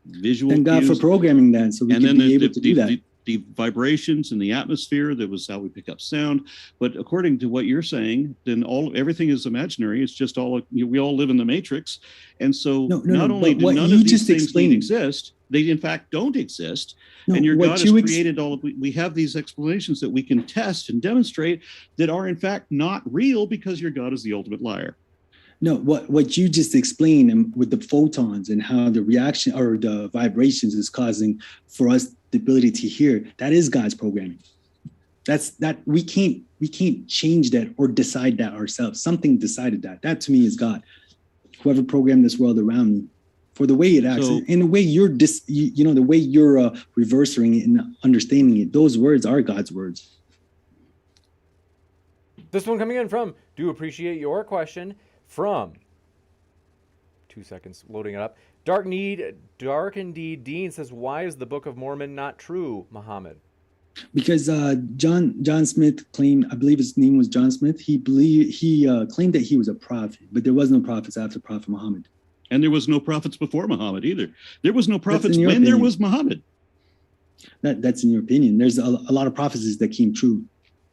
visual Thank God for programming that, so we can be able to do that. The vibrations in the atmosphere, that was how we pick up sound. But according to what you're saying, then everything is imaginary. It's just we all live in the matrix. And so not only do none of these things exist, they in fact don't exist. And your God has created we have these explanations that we can test and demonstrate that are in fact not real, because your God is the ultimate liar. No, what you just explained with the photons and how the reaction or the vibrations is causing for us the ability to hear, that is God's programming. That we can't change that or decide that ourselves. Something decided that. That to me is God. Whoever programmed this world around me, for the way it acts, and the way you're the way you're reversing it and understanding it. Those words are God's words. This one coming in from, do appreciate your question, from 2 seconds loading it up. Dark Indeed Dean says, why is the Book of Mormon not true, Muhammad? Because John Smith claimed, I believe his name was John Smith, he claimed that he was a prophet, but there was no prophets after Prophet Muhammad. And there was no prophets before Muhammad either. There was no prophets when there was Muhammad. That's in your opinion. There's a lot of prophecies that came true.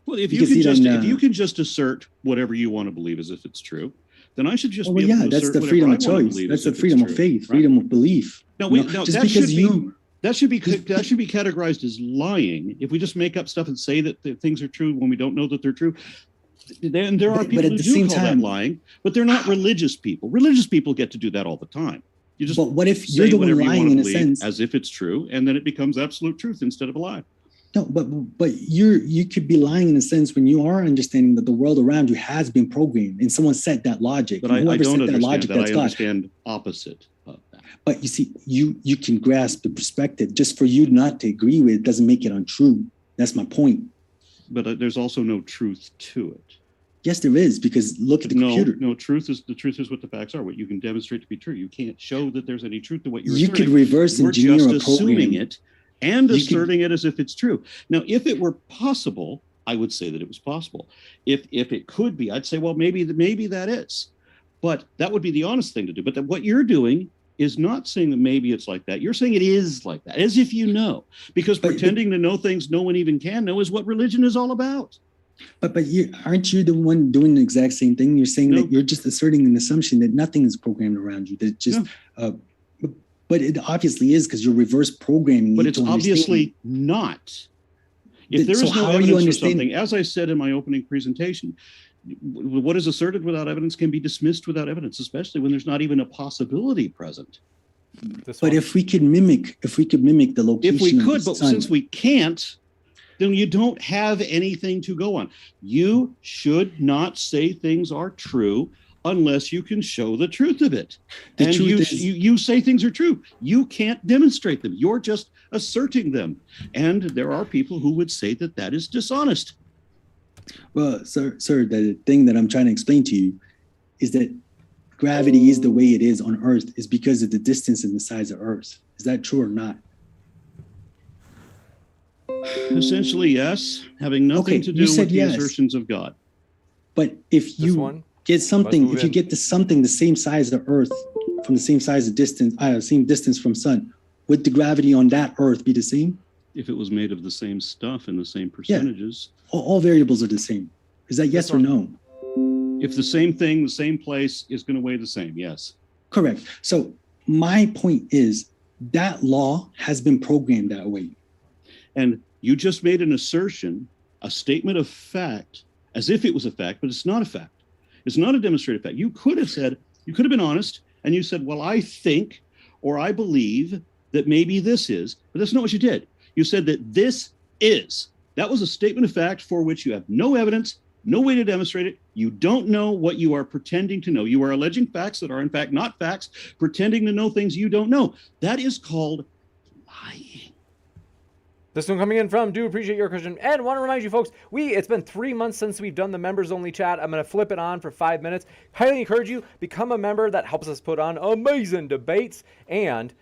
Well, if you can just assert whatever you want to believe as if it's true, then I should just Well, be able yeah, to that's assert the whatever freedom I of want to choice. believe That's as the if it's freedom of true, faith, right? freedom of belief. No, You wait, know, no, just that because should you that should be categorized as lying. If we just make up stuff and say that things are true when we don't know that they're true, then there are but people at who the do same call that time, lying, but they're not religious people. Religious people get to do that all the time. You just but what if you're say the one whatever you want lying to in a believe sense? as if it's true, and then it becomes absolute truth instead of a lie. No, but you could be lying in a sense when you are understanding that the world around you has been programmed and someone set that logic. But And I whoever don't set that understand logic, that. that's I God. understand opposite of that. But you see, you can grasp the perspective. Just for you not to agree with it doesn't make it untrue. That's my point. But there's also no truth to it. Yes, there is, because look at the computer. No, the truth is what the facts are, what you can demonstrate to be true. You can't show that there's any truth to what you're You asserting. could reverse You're engineer just a program. assuming it and You asserting it as if it's true. Now, if it were possible, I would say that it was possible. If it could be, I'd say, well, maybe that is. But that would be the honest thing to do. But what you're doing is not saying that maybe it's like that. You're saying it is like that, as if you know. Because pretending to know things no one even can know is what religion is all about. But aren't you the one doing the exact same thing? You're saying that you're just asserting an assumption that nothing is programmed around you. That just, but it obviously is, because you're reverse programming. But it's obviously not. If there is no evidence for something, as I said in my opening presentation, what is asserted without evidence can be dismissed without evidence, especially when there's not even a possibility present. But if we could mimic the location, if we could, of the but sun, since we can't, then you don't have anything to go on. You should not say things are true unless you can show the truth of it. And you say things are true. You can't demonstrate them. You're just asserting them. And there are people who would say that that is dishonest. Well, sir, the thing that I'm trying to explain to you is that gravity is the way it is on Earth is because of the distance and the size of Earth. Is that true or not? Essentially, yes, having nothing to do with the assertions of God. But if you get something, if you get to something the same size of Earth, from the same size of distance, same distance from Sun, would the gravity on that Earth be the same? If it was made of the same stuff and the same percentages. Yeah. All variables are the same. Is that yes or no? If the same thing, the same place is going to weigh the same, yes. Correct. So my point is that law has been programmed that way. And you just made an assertion, a statement of fact, as if it was a fact, but it's not a fact. It's not a demonstrated fact. You could have been honest, and you said, well, I think, or I believe that maybe this is, but that's not what you did. You said that this is. That was a statement of fact for which you have no evidence, no way to demonstrate it. You don't know what you are pretending to know. You are alleging facts that are in fact not facts, pretending to know things you don't know. That is called lying. This one coming in from, do appreciate your question, and want to remind you folks, it's been 3 months since we've done the members only chat. I'm going to flip it on for 5 minutes. Highly encourage you, become a member. That helps us put on amazing debates. And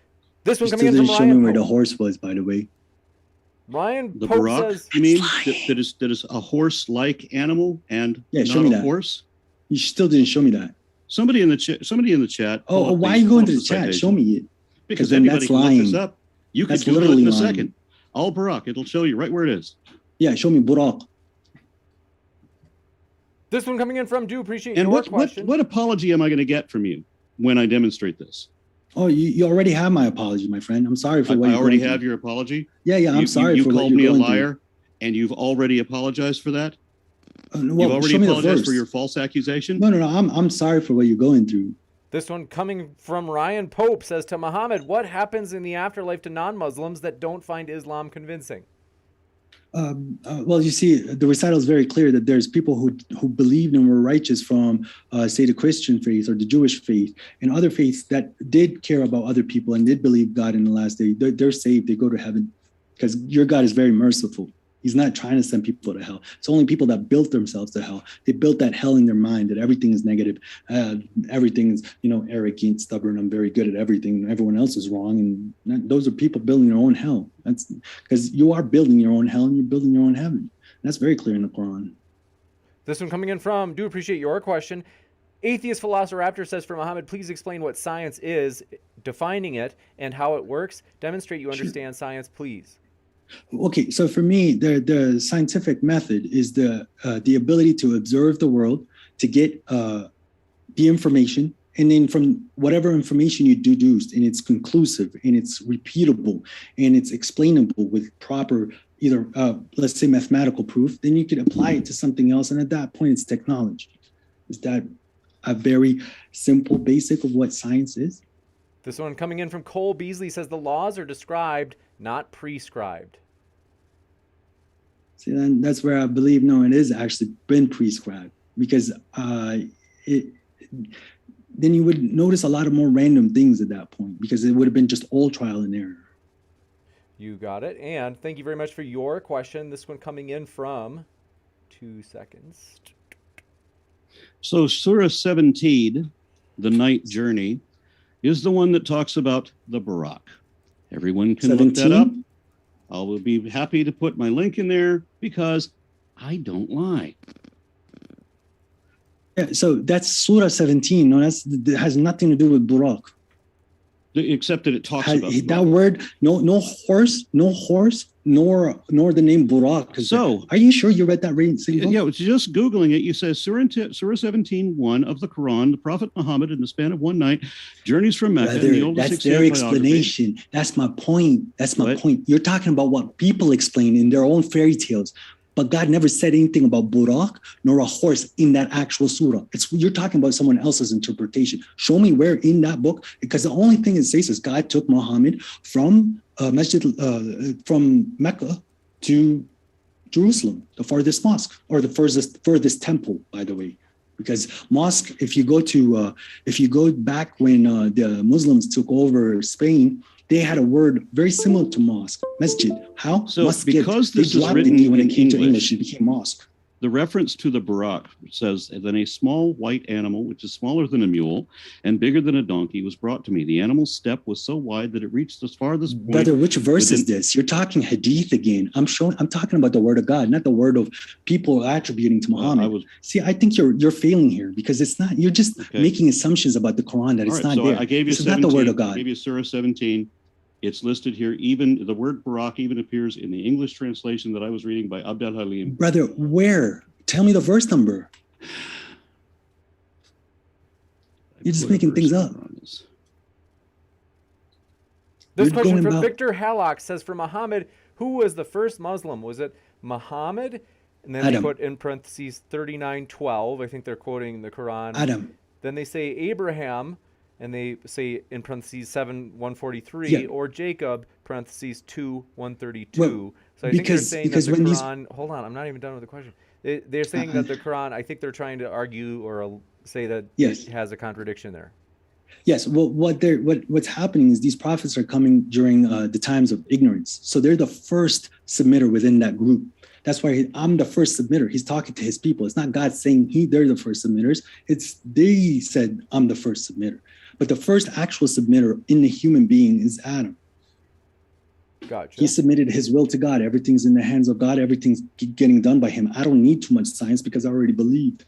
this one coming in from Ryan. Show me where the horse was, by the way. Ryan the Pope Barack, says, you mean that is a horse-like animal and not a horse? You still didn't show me that. Somebody in the chat. Oh, why are you going to the chat? Show me it. Because anybody can look this up. You can do it in a second. Al Barack, it'll show you right where it is. Yeah, show me Barack. This one coming in from, do appreciate your question. What apology am I going to get from you when I demonstrate this? Oh, you already have my apology, my friend. I'm sorry for what I already have your apology? Yeah, I'm sorry for what you're going through. You called me a liar, and you've already apologized for that? You've already apologized for your false accusation? No, I'm sorry for what you're going through. This one coming from Ryan Pope says to Muhammad, what happens in the afterlife to non-Muslims that don't find Islam convincing? Well, you see, the recital is very clear that there's people who believed and were righteous from, say, the Christian faith or the Jewish faith and other faiths that did care about other people and did believe God in the last day. They're saved. They go to heaven because your God is very merciful. He's not trying to send people to hell. It's only people that built themselves to hell. They built that hell in their mind that everything is negative. Everything is, arrogant, stubborn. I'm very good at everything. Everyone else is wrong. And those are people building their own hell. That's because you are building your own hell and you're building your own heaven. That's very clear in the Quran. This one coming in from, do appreciate your question. Atheist Velociraptor says for Muhammad, please explain what science is, defining it, and how it works. Demonstrate you understand science, please. Okay, so for me, the scientific method is the ability to observe the world, to get the information, and then from whatever information you deduced, and it's conclusive, and it's repeatable, and it's explainable with proper either, let's say, mathematical proof, then you could apply it to something else. And at that point, it's technology. Is that a very simple basic of what science is? This one coming in from Cole Beasley says the laws are described, not prescribed. See, then that's where I believe, no, it is actually been prescribed, because then you would notice a lot of more random things at that point, because it would have been just all trial and error. You got it. And thank you very much for your question. This one coming in from 2 seconds. So Surah 17, the night journey, is the one that talks about the Barak. Everyone can 17? look that up. I will be happy to put my link in there because I don't lie. Yeah, so that's Surah 17. No, that has nothing to do with Burak. Except that it talks about that word. No horse, nor the name Burak. So, are you sure you read that same book? Yeah, it's just Googling it. You say Surah 17, 1 of the Quran, the Prophet Muhammad in the span of one night, journeys from Mecca. Brother, and the oldest that's their explanation. That's my point. Point. You're talking about what people explain in their own fairy tales. But God never said anything about Burak nor a horse in that actual surah. You're talking about someone else's interpretation. Show me where in that book, because the only thing it says is God took Muhammad from from Mecca to Jerusalem, the farthest mosque, or the furthest temple, by the way. Because mosque, if you go back when the Muslims took over Spain, they had a word very similar to mosque, masjid. How? So Masjid. because this is written when in it came to English, it became mosque. The reference to the Barak says, then a small white animal, which is smaller than a mule and bigger than a donkey, was brought to me. The animal's step was so wide that it reached as farthest point. Brother, which verse is this? You're talking hadith again. I'm talking about the word of God, not the word of people attributing to Muhammad. See, I think you're failing here, because it's not. You're just making assumptions about the Quran that it's not there. I gave you 17, not the word of God. I gave you Surah 17. It's listed here. Even the word Barak even appears in the English translation that I was reading by Abd al-Halim. Brother, where? Tell me the verse number. You're just making things up. This question from Victor Hallock says, for Muhammad, who was the first Muslim? Was it Muhammad? And then they put in parentheses 39:12. I think they're quoting the Quran. Adam. Then they say Abraham, and they say in parentheses 7:143, or Jacob, parentheses 2:132. Well, so I think they're saying that the Quran. Hold on, I'm not even done with the question. They're saying that the Quran. I think they're trying to argue or say that it has a contradiction there. Yes. Well, what's happening is these prophets are coming during the times of ignorance. So they're the first submitter within that group. That's why I'm the first submitter. He's talking to his people. It's not God saying they're the first submitters. It's they said I'm the first submitter. But the first actual submitter in the human being is Adam. Gotcha. He submitted his will to God. Everything's in the hands of God. Everything's getting done by him. I don't need too much science because I already believed.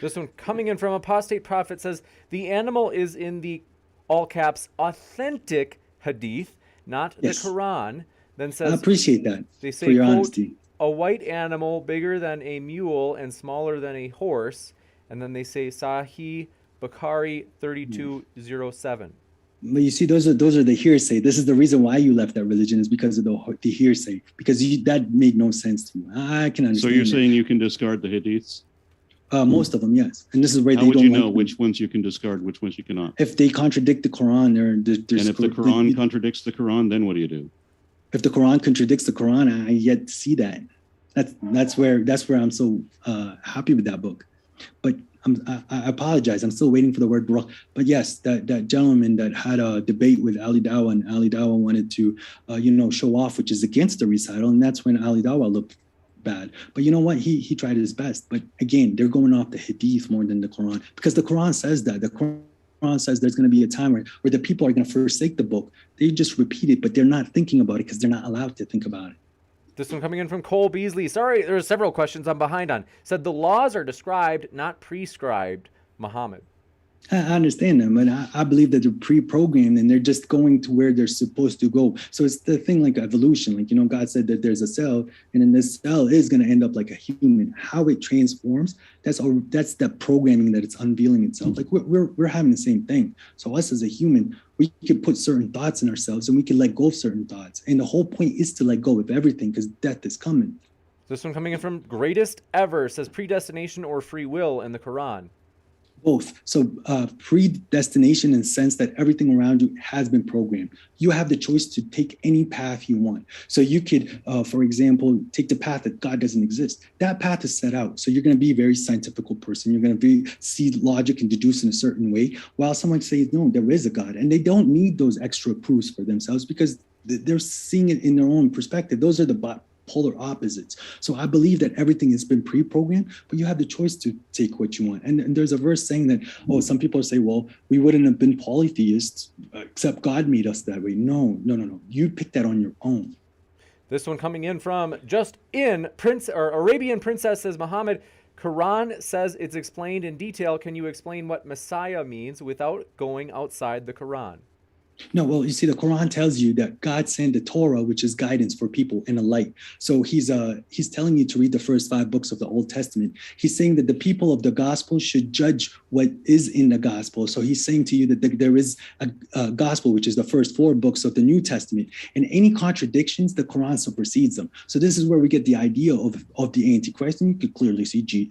This one coming in from Apostate Prophet says, the animal is in the, all caps, authentic hadith, not the Quran. Then says, I appreciate that. They say, for your quote, honesty. A white animal bigger than a mule and smaller than a horse. And then they say, Sahih Bukhari 3207. But you see, those are the hearsay. This is the reason why you left that religion, is because of the hearsay. Because that made no sense to you. I can understand. So you're saying you can discard the hadiths? Most of them, yes. And this is where How would you know which ones you can discard, which ones you cannot? If they contradict the Quran, and if the Quran contradicts the Quran, then what do you do? If the Quran contradicts the Quran, I yet to see that. That's where I'm so happy with that book. But I apologize. I'm still waiting for the word Barak. But yes, that gentleman that had a debate with Ali Dawah, and Ali Dawah wanted to, show off, which is against the recital, and that's when Ali Dawah looked bad. But you know what? He tried his best. But again, they're going off the hadith more than the Quran, because the Quran says that. The Quran says there's going to be a time where the people are going to forsake the book. They just repeat it, but they're not thinking about it because they're not allowed to think about it. This one coming in from Cole Beasley. Sorry, there are several questions I'm behind on. Said the laws are described, not prescribed, Muhammad. I understand them, but I believe that they're pre-programmed and they're just going to where they're supposed to go. So it's the thing like evolution. Like, God said that there's a cell, and then this cell is going to end up like a human. How it transforms, that's the programming that it's unveiling itself. Like we're having the same thing. So us as a human, we could put certain thoughts in ourselves and we can let go of certain thoughts. And the whole point is to let go of everything because death is coming. This one coming in from Greatest Ever says predestination or free will in the Quran. Both. So predestination in the sense that everything around you has been programmed. You have the choice to take any path you want. So you could, for example, take the path that God doesn't exist. That path is set out. So you're going to be a very scientific person. You're going to see logic and deduce in a certain way, while someone says, no, there is a God. And they don't need those extra proofs for themselves because they're seeing it in their own perspective. Those are the polar opposites. So I believe that everything has been pre-programmed, but you have the choice to take what you want. And there's a verse saying that, some people say, well, we wouldn't have been polytheists except God made us that way. No. You picked that on your own. This one coming in from Just In Prince or Arabian Princess says, Muhammad, Quran says it's explained in detail. Can you explain what Messiah means without going outside the Quran? No, well, you see, the Quran tells you that God sent the Torah, which is guidance for people and a light. So he's telling you to read the first 5 books of the Old Testament. He's saying that the people of the gospel should judge what is in the gospel. So he's saying to you that there is a gospel, which is the first 4 books of the New Testament. And any contradictions, the Quran supersedes them. So this is where we get the idea of the Antichrist. And you could clearly see,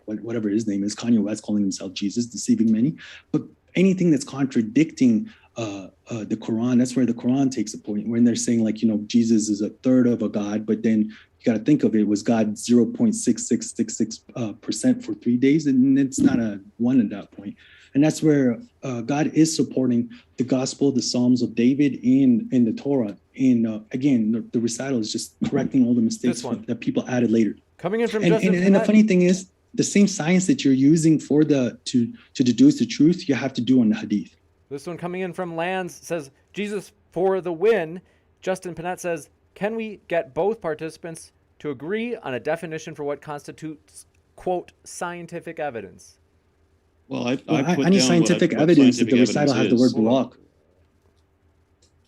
whatever his name is, Kanye West calling himself Jesus, deceiving many. But anything that's contradicting the Quran, that's where the Quran takes a point when they're saying Jesus is a third of a God, but then you got to think of it was God 0.6666% for 3 days, and it's not a one at that point. And that's where God is supporting the gospel, the Psalms of David, and the Torah. And again, the recital is just correcting all the mistakes that people added later. Coming in from and the funny thing is, the same science that you're using for to deduce the truth, you have to do on the Hadith. This one coming in from Lands says, Jesus for the win. Justin Panett says, can we get both participants to agree on a definition for what constitutes, quote, scientific evidence? Well, I need scientific evidence that the recital has the word block.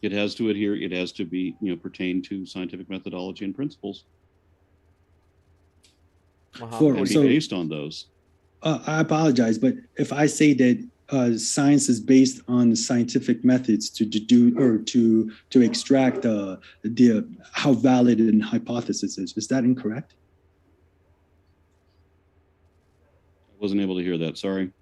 It has to adhere. It has to be, pertain to scientific methodology and principles. And be based on those. I apologize, but if I say that science is based on scientific methods to deduce or to extract how valid an hypothesis is that incorrect? I wasn't able to hear that. Sorry.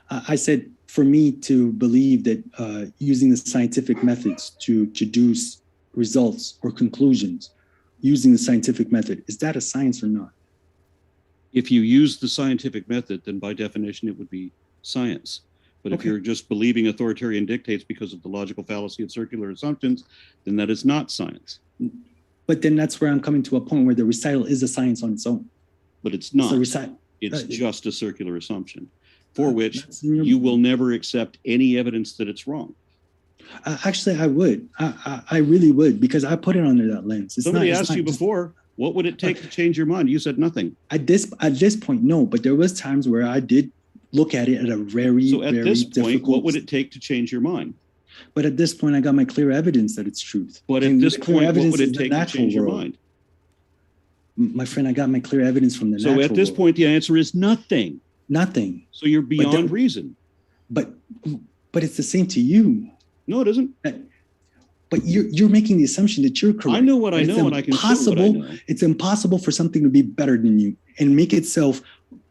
I said for me to believe that using the scientific methods to deduce results or conclusions using the scientific method, is that a science or not? If you use the scientific method, then by definition, it would be science. But if you're just believing authoritarian dictates because of the logical fallacy of circular assumptions, then that is not science. But then that's where I'm coming to a point where the recital is a science on its own. But it's not. It's just a circular assumption for which you will never accept any evidence that it's wrong. Actually, I would. I really would, because I put it under that lens. Somebody asked you before, what would it take to change your mind? You said nothing. At this point, no. But there was times where I did look at it at a very, so at very this point, difficult. what would it take to change your mind? But at this point, I got my clear evidence that it's truth. But at this point, what would it take to change your mind? My friend, I got my clear evidence from the natural world. So at this point, the answer is nothing. Nothing. So you're beyond reason. But it's the same to you. No, it isn't. But you're making the assumption that you're correct. I know what I know, and I can show what I know. It's impossible for something to be better than you and make itself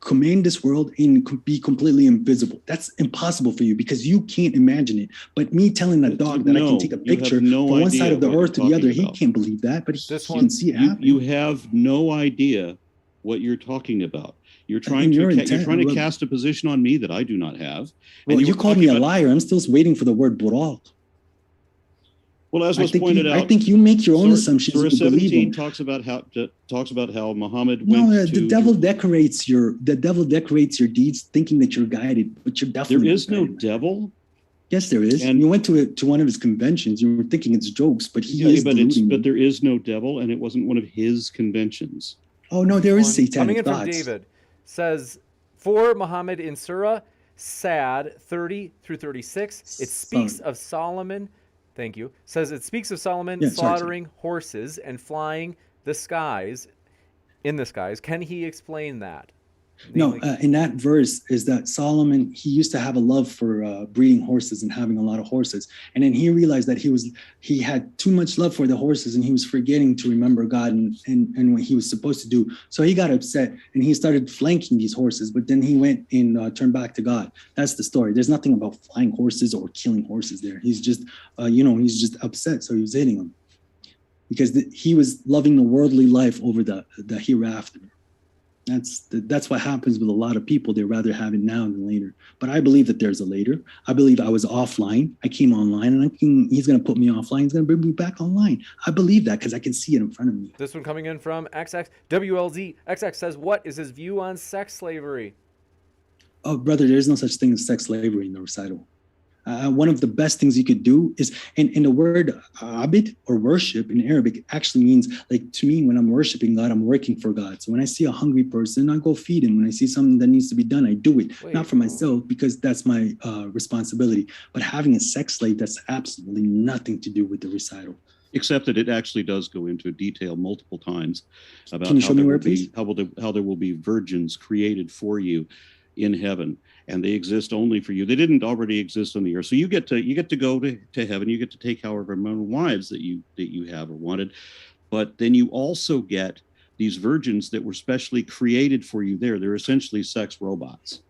command this world and be completely invisible. That's impossible for you because you can't imagine it. But me telling a dog that I can take a picture from one side of the earth to the other, he can't believe that, but he can see it happen. You have no idea what you're talking about. You're trying to cast a position on me that I do not have. Well, you called me a liar. I'm still waiting for the word Burak. Well, as was pointed out, I think you make your own assumptions. Surah 17 talks about how Muhammad went to. The devil decorates your deeds, thinking that you're guided, but you're definitely. There is no devil. Yes, there is. And you went to one of his conventions. You were thinking it's jokes, but but there is no devil, and it wasn't one of his conventions. Oh no, there is satanic coming in thoughts. From David says for Muhammad in Surah sad 30 through 36. It speaks of Solomon. Thank you. Says it speaks of Solomon slaughtering horses and flying the skies, in the skies. Can he explain that? No, in that verse is that Solomon, he used to have a love for breeding horses and having a lot of horses. And then he realized that he had too much love for the horses and he was forgetting to remember God and what he was supposed to do. So he got upset and he started flanking these horses, but then he went and turned back to God. That's the story. There's nothing about flying horses or killing horses there. He's just, he's just upset. So he was hitting them because he was loving the worldly life over the hereafter. That's what happens with a lot of people. They rather have it now than later. But I believe that there's a later. I believe I was offline. I came online, and he's going to put me offline. He's going to bring me back online. I believe that because I can see it in front of me. This one coming in from XX WLZ. XX says, what is his view on sex slavery? Oh, brother, there is no such thing as sex slavery in the recital. One of the best things you could do is, in the word abid or worship in Arabic, it actually means, like, to me, when I'm worshiping God, I'm working for God. So when I see a hungry person, I go feed him. When I see something that needs to be done, I do it. Not for myself, because that's my responsibility. But having a sex slave, that's absolutely nothing to do with the recital. Except that it actually does go into detail multiple times about Can you show me where, please? How there will be virgins created for you in heaven, and they exist only for you. They didn't already exist on the earth. So you get to go to heaven. You get to take however many wives that you have or wanted, but then you also get these virgins that were specially created for you there. They're essentially sex robots.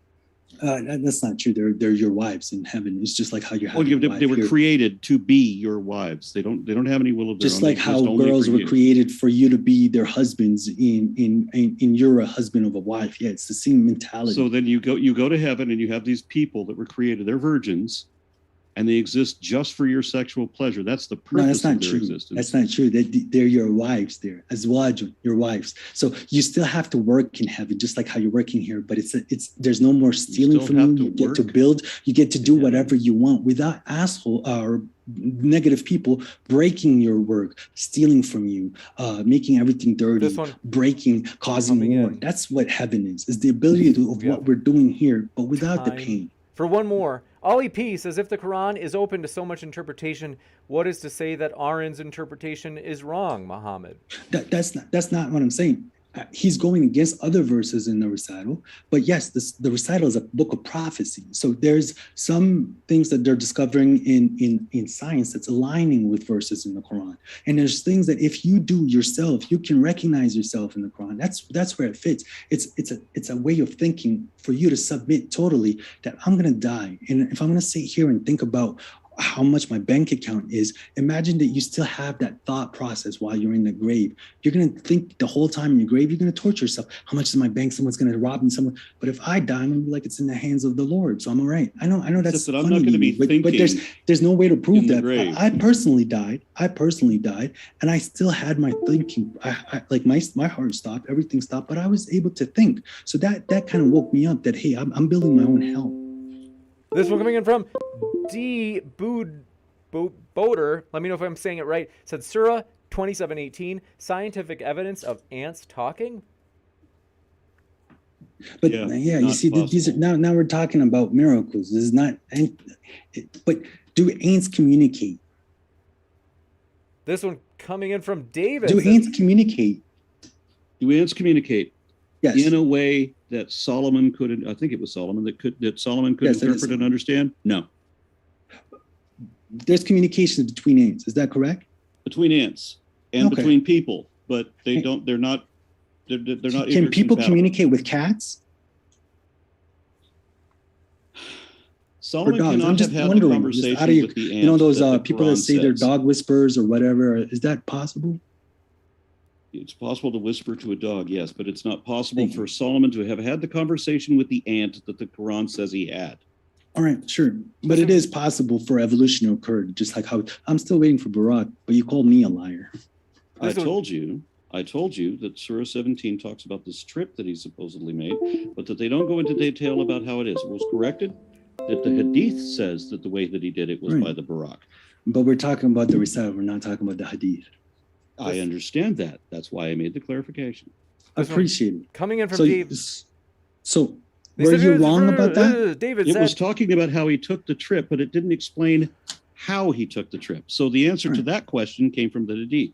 That's not true. They're your wives in heaven. It's just like how you have. They were created to be your wives. They don't have any will of their own. Just like how girls were created for you to be their husbands. In you're a husband of a wife. Yeah, it's the same mentality. So then you go to heaven and you have these people that were created. They're virgins, and they exist just for your sexual pleasure. That's the purpose of their existence. That's not true. They're your wives there, as well, your wives. So you still have to work in heaven, just like how you're working here. But there's no more stealing from you. You get to build. You get to do whatever you want without asshole or negative people breaking your work, stealing from you, making everything dirty, breaking, causing war. That's what heaven is the ability to do what we're doing here, but without the pain. For one more, Ollie P says, if the Quran is open to so much interpretation, what is to say that Aron's interpretation is wrong, Muhammad? That's not what I'm saying. He's going against other verses in the recital, but yes, the recital is a book of prophecy. So there's some things that they're discovering in science that's aligning with verses in the Quran. And there's things that if you do yourself, you can recognize yourself in the Quran. That's where it fits. It's a way of thinking for you to submit totally that I'm going to die. And if I'm going to sit here and think about how much my bank account is, imagine that you still have that thought process while you're in the grave. You're going to think the whole time in your grave, you're going to torture yourself. How much is my bank? Someone's going to rob me. But if I die, I'm going to be like, it's in the hands of the Lord. So I'm all right. I know that's funny. I'm not going to be thinking, but there's no way to prove that. I personally died. And I still had my thinking. My heart stopped, everything stopped, but I was able to think. So that kind of woke me up that, hey, I'm building my own hell. This one coming in from D. Boder, let me know if I'm saying it right, said Surah 27:18, scientific evidence of ants talking? But you see, these are now we're talking about miracles. This is not, but do ants communicate? This one coming in from David. Do ants communicate? Do ants communicate? Yes. In a way that Solomon could, I think it was Solomon that Solomon could interpret and understand? No. There's communication between ants. Is that correct? Between ants and between people, but they're not. Can people communicate with cats? Solomon cannot have had a conversation with the ants. Those people that say they're dog whisperers or whatever. Is that possible? It's possible to whisper to a dog, yes, but it's not possible for Solomon to have had the conversation with the ant that the Quran says he had. All right, sure. But it is possible for evolution to occur, just like how I'm still waiting for Barack, but you called me a liar. I told you that Surah 17 talks about this trip that he supposedly made, but that they don't go into detail about how it is. It was corrected that the Hadith says that the way that he did it was by the Barack. But we're talking about the recital. We're not talking about the Hadith. I understand that. That's why I made the clarification. I appreciate it. Coming in from Dave. So They Were said, you wrong about that? David It said, was talking about how he took the trip, but it didn't explain how he took the trip. So the answer to that question came from the hadith.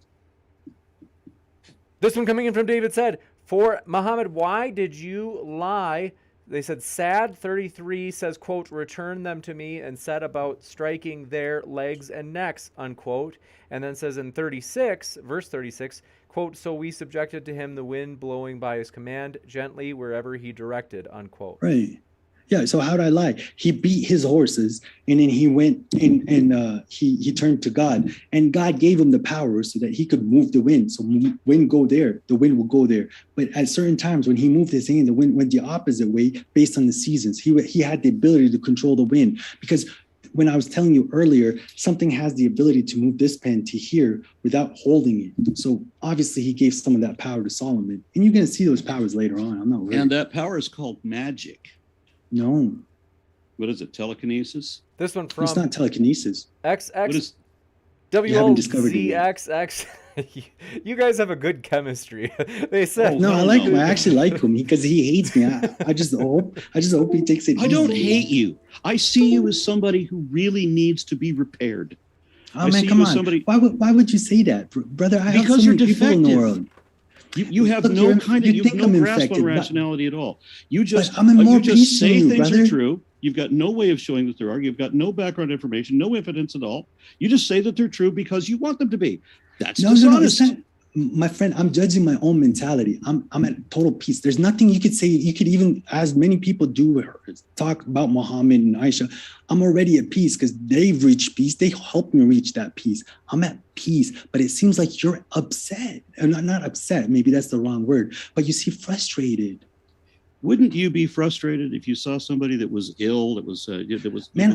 this one coming in from David said, for Muhammad, why did you lie? They said, Sad 33 says, quote, return them to me, and said about striking their legs and necks, unquote. And then says in 36, verse 36, quote, so we subjected to him the wind blowing by his command gently wherever he directed, unquote. Right. Yeah. So how'd I lie? He beat his horses, and then he went and he turned to God, and God gave him the power so that he could move the wind. So wind go there, the wind will go there. But at certain times when he moved his hand, the wind went the opposite way based on the seasons. He had the ability to control the wind, because when I was telling you earlier, something has the ability to move this pen to here without holding it. So obviously he gave some of that power to Solomon, and you're going to see those powers later on. I'm not worried. And that power is called magic. No. What is it? Telekinesis? This one from It's not telekinesis. XX You haven't discovered it yet. WLZXX. You guys have a good chemistry. They said. No, I like him. I actually like him because he hates me. I just hope he takes it. I don't easy. hate you. I see you as somebody who really needs to be repaired. Oh man, come on. Why would you say that, brother? I have so Because you're many people in the defective. world. You have Look, no you kind think of I'm grasp infected, on but- rationality at all. You just I'm in more you just peace than say you, things brother. are true. You've got no way of showing that they are. You've got no background information, no evidence at all. You just say that they're true because you want them to be. That's dishonest. It's not, my friend. I'm judging my own mentality. I'm at total peace. There's nothing you could say. You could even, as many people do, talk about Muhammad and Aisha. I'm already at peace because they've reached peace. They helped me reach that peace. I'm at peace, but it seems like you're upset. And not upset. Maybe that's the wrong word. But you seem frustrated. Wouldn't you be frustrated if you saw somebody that was ill, that was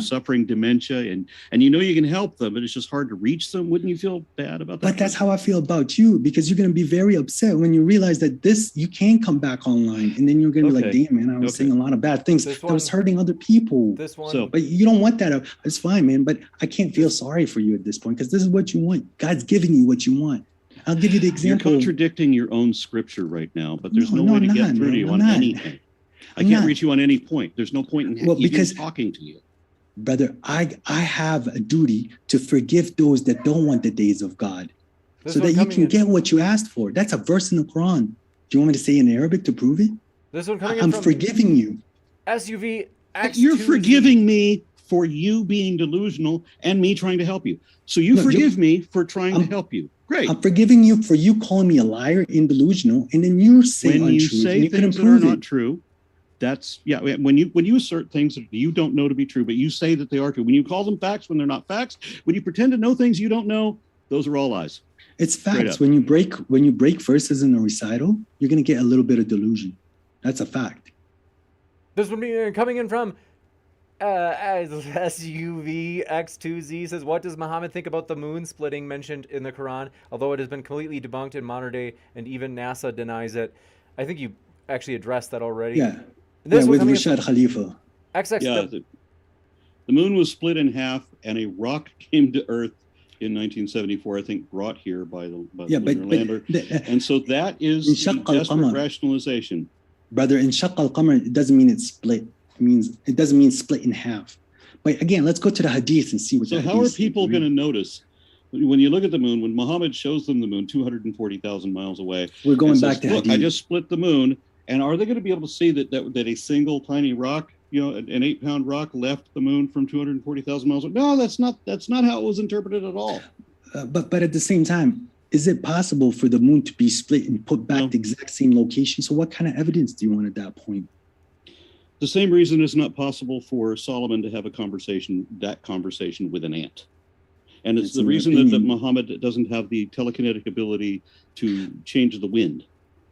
suffering dementia, and you know you can help them, but it's just hard to reach them? Wouldn't you feel bad about that? But that's how I feel about you, because you're going to be very upset when you realize that you can come back online, and then you're going to be like, damn, man, I was saying a lot of bad things that was hurting other people. This one. But you don't want that. It's fine, man. But I can't feel sorry for you at this point, because this is what you want. God's giving you what you want. I'll give you the example. You're contradicting your own scripture right now, but there's no way to get through to you on anything. I can't reach you on any point. There's no point in even talking to you. Brother, I have a duty to forgive those that don't want the days of God, so that you can get what you asked for. That's a verse in the Quran. Do you want me to say in Arabic to prove it? This one coming I'm from forgiving you. SUV X2Z. You're forgiving me for you being delusional and me trying to help you. So you forgive me for trying to help you. Great. I'm forgiving you for you calling me a liar and delusional, and then you're saying when you untruth, say and you things that are not true, that's when you assert things that you don't know to be true, but you say that they are true. When you call them facts when they're not facts, when you pretend to know things you don't know, those are all lies. It's facts. When you break verses in a recital, you're gonna get a little bit of delusion. That's a fact. This would be coming in from SUV X2Z says, what does Muhammad think about the moon splitting mentioned in the Quran, although it has been completely debunked in modern day and even NASA denies it? I think you actually addressed that already. Yeah. This with Rashad Khalifa. XX. The moon was split in half and a rock came to Earth in 1974, I think, brought here by the lunar lander. And so that is desperate rationalization. Brother, in Shaq al-Qamar, it doesn't mean it's split. It doesn't mean split in half. But again, let's go to the hadith and see what. So how are people going to notice when you look at the moon? When Muhammad shows them the moon 240,000 miles away, we're going back to look, hadith. I just split the moon, and are they going to be able to see that a single tiny rock, an 8-pound rock, left the moon from 240,000 miles away? No, that's not how it was interpreted at all. But at the same time, is it possible for the moon to be split and put back the exact same location? So what kind of evidence do you want at that point? The same reason it's not possible for Solomon to have that conversation with an ant. And it's the reason that Muhammad doesn't have the telekinetic ability to change the wind.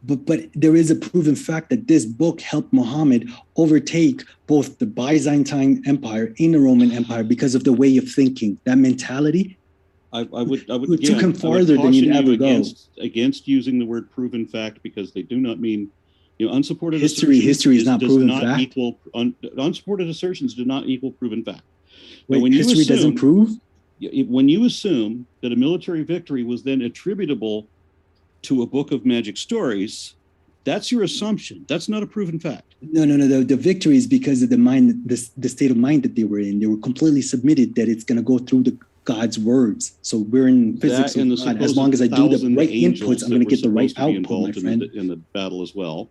But there is a proven fact that this book helped Muhammad overtake both the Byzantine Empire and the Roman Empire because of the way of thinking, that mentality. I would took him farther than you'd ever go. Against using the word proven fact, because they do not mean, unsupported history is not proven fact. Unsupported assertions do not equal proven fact. Wait, when history doesn't prove? When you assume that a military victory was then attributable to a book of magic stories, That's your assumption. That's not a proven fact. No. The victory is because of the mind, the state of mind that they were in. They were completely submitted that it's going to go through God's words. So we're in physics with God. As long as I do the right inputs, I'm going to get the right output, my friend. In the battle as well.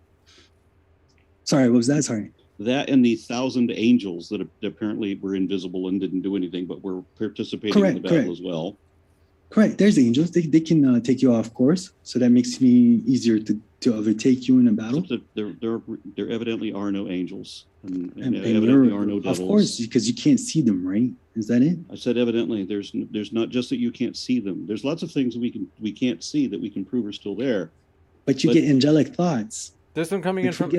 Sorry, what was that? Sorry. That and the 1,000 angels that apparently were invisible and didn't do anything, but were participating in the battle as well. Correct. There's angels. They can take you off course. So that makes me easier to overtake you in a battle. There evidently are no angels. And evidently are no devils. Of course, because you can't see them, right? Is that it? I said evidently. There's not just that you can't see them. There's lots of things we can't see that we can prove are still there. But you get angelic thoughts. This one coming in from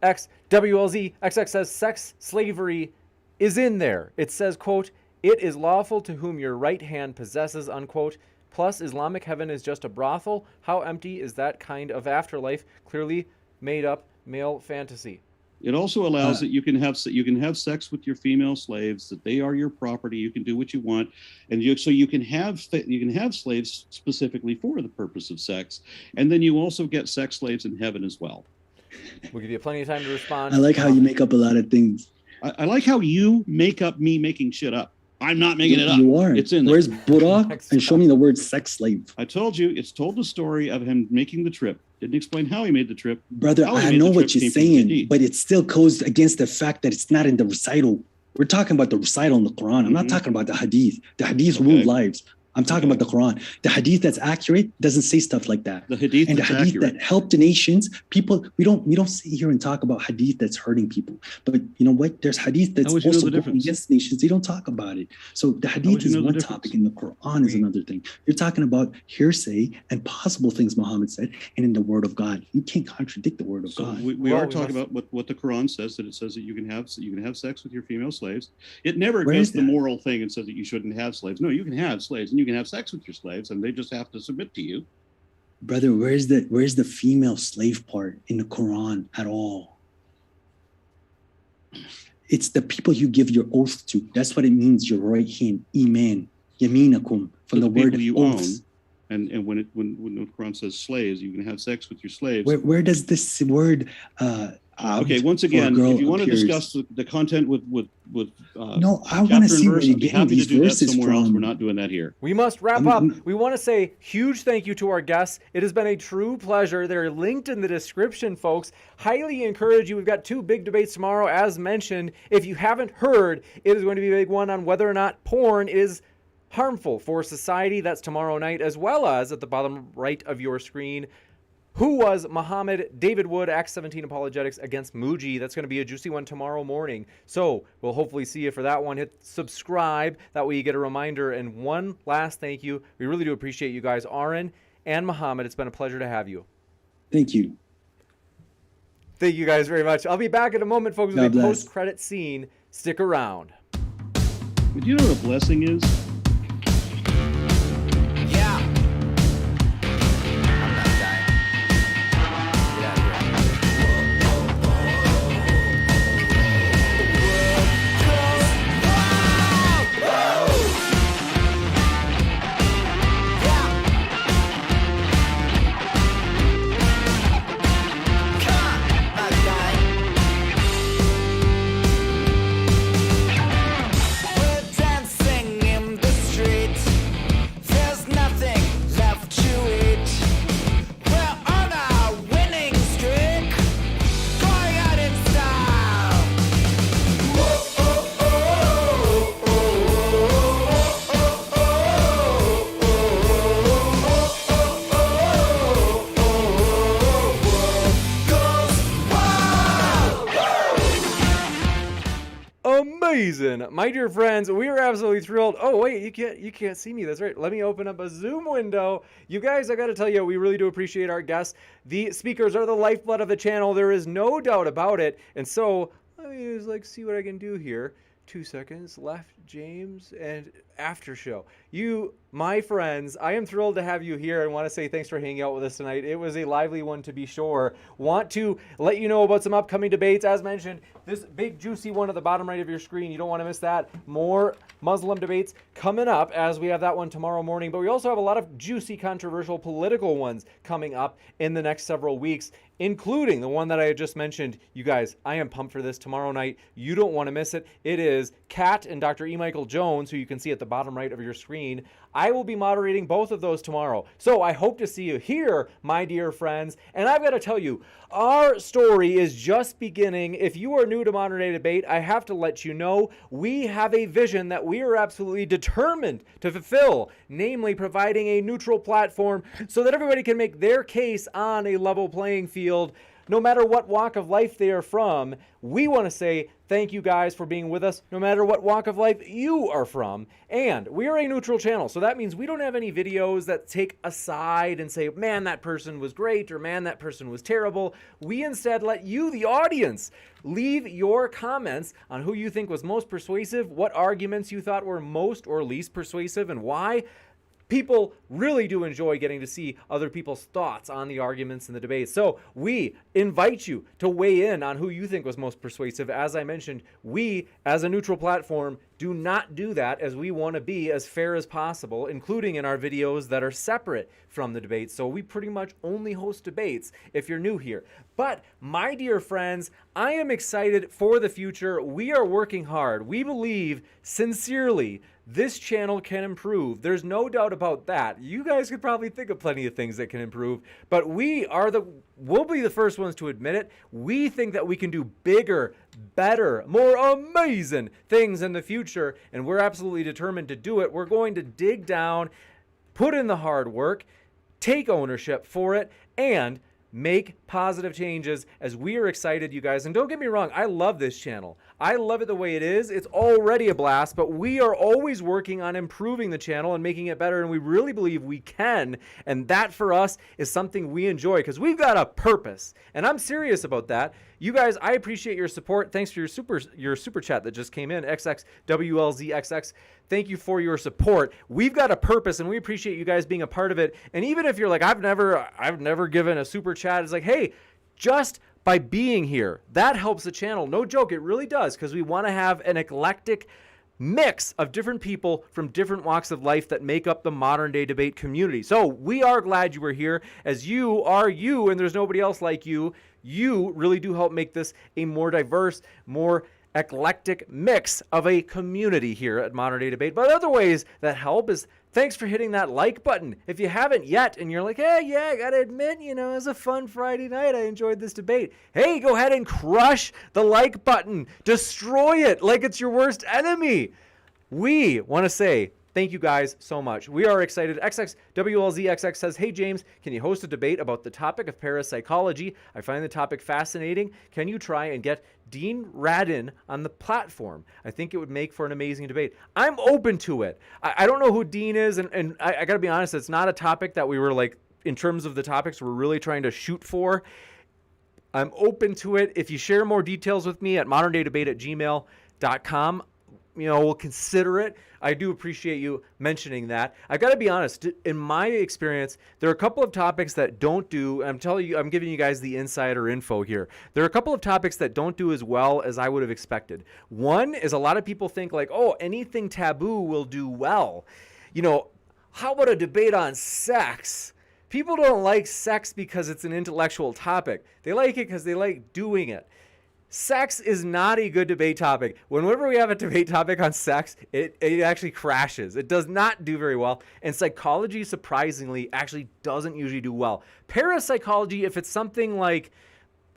XWLZ. XX says sex slavery is in there. It says, quote, "It is lawful to whom your right hand possesses," unquote. Plus, Islamic heaven is just a brothel. How empty is that kind of afterlife? Clearly made up male fantasy. It also allows that you can have sex with your female slaves, that they are your property. You can do what you want, and you can have slaves specifically for the purpose of sex, and then you also get sex slaves in heaven as well. We'll give you plenty of time to respond. I like how you make up a lot of things. I like how you make up me making shit up. I'm not making it up. You are. It's in there. Where's Burak? And show me the word sex slave. I told you, it's told the story of him making the trip. Didn't explain how he made the trip. Brother, I know what you're saying, but it still goes against the fact that it's not in the recital. We're talking about the recital in the Quran. I'm not talking about the hadith. The hadith ruled lives. I'm talking about the Quran. The hadith that's accurate doesn't say stuff like that. The hadith and the that's hadith accurate. that help the nations, people, we don't sit here and talk about hadith that's hurting people. But you know what? There's hadith that's also going against nations. They don't talk about it. So the hadith is one topic and the Quran is another thing. You're talking about hearsay and possible things Muhammad said, and in the word of God. You can't contradict the word of God. We are talking about what the Quran says, that it says that you can have sex with your female slaves. It never does the moral thing and says that you shouldn't have slaves. No, you can have slaves and you can have sex with your slaves, and they just have to submit to you. Brother, where's the female slave part in the Quran at all? It's the people you give your oath to. That's what it means, your right hand. Iman. Yaminakum. From the word you oaths. own. And when the Quran says slaves, you can have sex with your slaves. Where does this word okay, once again, if you want to discuss the content with no, I want to see where you're getting these verses somewhere from. else. We're not doing that here. We must wrap up. We want to say huge thank you to our guests. It has been a true pleasure. They're linked in the description, folks. Highly encourage you. We've got 2 big debates tomorrow, as mentioned. If you haven't heard, it is going to be a big one on whether or not porn is harmful for society. That's tomorrow night, as well as at the bottom right of your screen, who was Muhammad? David Wood, Acts 17 Apologetics against Muji. That's going to be a juicy one tomorrow morning. So we'll hopefully see you for that one. Hit subscribe. That way you get a reminder. And one last thank you. We really do appreciate you guys. Aron and Muhammad, it's been a pleasure to have you. Thank you. Thank you guys very much. I'll be back in a moment, folks, with a post-credit scene. Stick around. Do you know what a blessing is? Amazing, my dear friends, we are absolutely thrilled. Oh wait, you can't see me. That's right. Let me open up a Zoom window. You guys, I got to tell you, we really do appreciate our guests. The speakers are the lifeblood of the channel. There is no doubt about it. And so let me just see what I can do here. 2 seconds left, James, and after show. You, my friends, I am thrilled to have you here and want to say thanks for hanging out with us tonight. It was a lively one to be sure. Want to let you know about some upcoming debates. As mentioned, this big juicy one at the bottom right of your screen, you don't want to miss that. More Muslim debates coming up, as we have that one tomorrow morning. But we also have a lot of juicy, controversial political ones coming up in the next several weeks, including the one that I had just mentioned. You guys, I am pumped for this tomorrow night. You don't want to miss it. It is Kat and Dr. E. Michael Jones, who you can see at the bottom right of your screen. I will be moderating both of those tomorrow. So I hope to see you here, my dear friends. And I've got to tell you, our story is just beginning. If you are new to Modern Day Debate, I have to let you know we have a vision that we are absolutely determined to fulfill, namely providing a neutral platform so that everybody can make their case on a level playing field, no matter what walk of life they are from. We want to say thank you guys for being with us, no matter what walk of life you are from. And we are a neutral channel, so that means we don't have any videos that take a side and say, man, that person was great, or man, that person was terrible. We instead let you, the audience, leave your comments on who you think was most persuasive, what arguments you thought were most or least persuasive, and why. People really do enjoy getting to see other people's thoughts on the arguments and the debates. So we invite you to weigh in on who you think was most persuasive. As I mentioned, we, as a neutral platform, do not do that, as we want to be as fair as possible, including in our videos that are separate from the debates. So we pretty much only host debates if you're new here. But my dear friends, I am excited for the future. We are working hard. We believe sincerely this channel can improve. There's no doubt about that. You guys could probably think of plenty of things that can improve, but we'll be the first ones to admit it. We think that we can do bigger, better, more amazing things in the future, and we're absolutely determined to do it. We're going to dig down, put in the hard work, take ownership for it, and make positive changes, as we are excited, you guys. And don't get me wrong, I love this channel. I love it the way it is. It's already a blast, but we are always working on improving the channel and making it better, and we really believe we can. And that for us is something we enjoy, because we've got a purpose, and I'm serious about that. You guys, I appreciate your support. Thanks for your super chat that just came in, XXWLZXX. Thank you for your support. We've got a purpose, and we appreciate you guys being a part of it. And even if you're like, I've never given a super chat, it's like, hey, just by being here, that helps the channel. No joke, it really does, because we want to have an eclectic mix of different people from different walks of life that make up the Modern Day Debate community. So we are glad you were here, as you are you, and there's nobody else like you. You really do help make this a more diverse, more eclectic mix of a community here at Modern Day Debate. But other ways that help is, thanks for hitting that like button. If you haven't yet and you're like, hey, yeah, I gotta admit, it was a fun Friday night. I enjoyed this debate. Hey, go ahead and crush the like button. Destroy it like it's your worst enemy. We want to say thank you guys so much. We are excited. XXWLZXX says, hey, James, can you host a debate about the topic of parapsychology? I find the topic fascinating. Can you try and get Dean Radin on the platform? I think it would make for an amazing debate. I'm open to it. I don't know who Dean is, and I got to be honest, it's not a topic that we were like, in terms of the topics we're really trying to shoot for. I'm open to it. If you share more details with me at moderndaydebate@gmail.com, we'll consider it. I do appreciate you mentioning that. I've got to be honest, in my experience, there are a couple of topics that don't do, I'm giving you guys the insider info here. There are a couple of topics that don't do as well as I would have expected. One is, a lot of people think like, oh, anything taboo will do well. How about a debate on sex? People don't like sex because it's an intellectual topic. They like it because they like doing it. Sex is not a good debate topic. Whenever we have a debate topic on sex, it actually crashes. It does not do very well. And psychology, surprisingly, actually doesn't usually do well. Parapsychology, if it's something like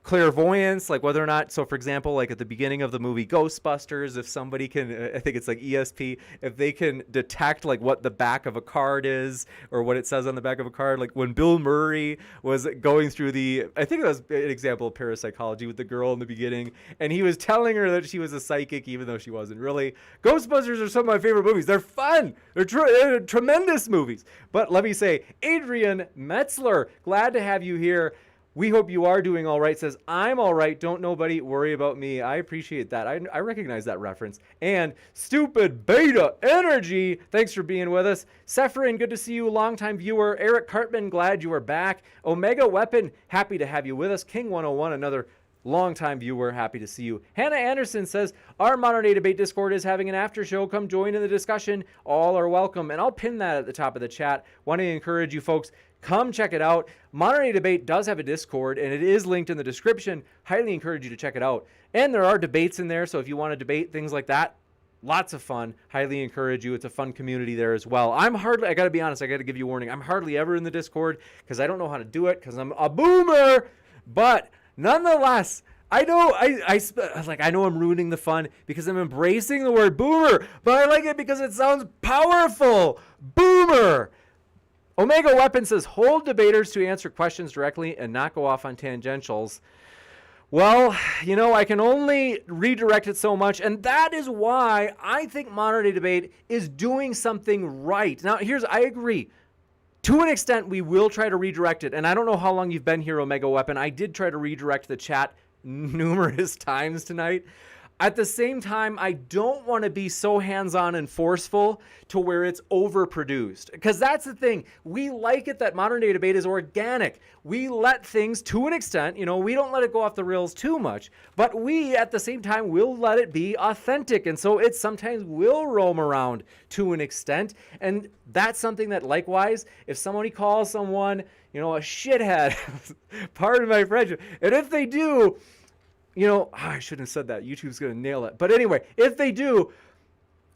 clairvoyance, like whether or not, so for example, like at the beginning of the movie Ghostbusters, if somebody can, I think it's like ESP, if they can detect like what the back of a card is or what it says on the back of a card, like when Bill Murray was going through I think it was an example of parapsychology with the girl in the beginning, and he was telling her that she was a psychic even though she wasn't really. Ghostbusters are some of my favorite movies. They're fun. They're tremendous movies. But let me say, Adrian Metzler, glad to have you here. We hope you are doing all right says, I'm all right. Don't nobody worry about me. I appreciate that. I recognize that reference. And Stupid Beta Energy, thanks for being with us. Sephirin, good to see you. Longtime viewer. Eric Cartman, glad you are back. Omega Weapon, happy to have you with us. King 101, another longtime viewer, happy to see you. Hannah Anderson says, our Modern Day Debate Discord is having an after show. Come join in the discussion. All are welcome. And I'll pin that at the top of the chat. Want to encourage you folks, come check it out. Modern Day Debate does have a Discord, and it is linked in the description. Highly encourage you to check it out. And there are debates in there, so if you want to debate things like that, lots of fun. Highly encourage you. It's a fun community there as well. I got to be honest, I got to give you a warning. I'm hardly ever in the Discord because I don't know how to do it because I'm a boomer. But nonetheless, I know I know I'm ruining the fun because I'm embracing the word boomer, but I like it because it sounds powerful. Boomer. Omega Weapon says, hold debaters to answer questions directly and not go off on tangentials. Well, you know, I can only redirect it so much, and that is why I think Modern Day Debate is doing something right. Now, I agree. To an extent, we will try to redirect it, and I don't know how long you've been here, Omega Weapon. I did try to redirect the chat numerous times tonight. At the same time, I don't want to be so hands-on and forceful to where it's overproduced. Because that's the thing. We like it that Modern Day Debate is organic. We let things, to an extent, you know, we don't let it go off the rails too much. But we, at the same time, will let it be authentic. And so it sometimes will roam around to an extent. And that's something that, likewise, if somebody calls someone, you know, a shithead, pardon my French, and if they do, you know, I shouldn't have said that. YouTube's going to nail it. But anyway, if they do,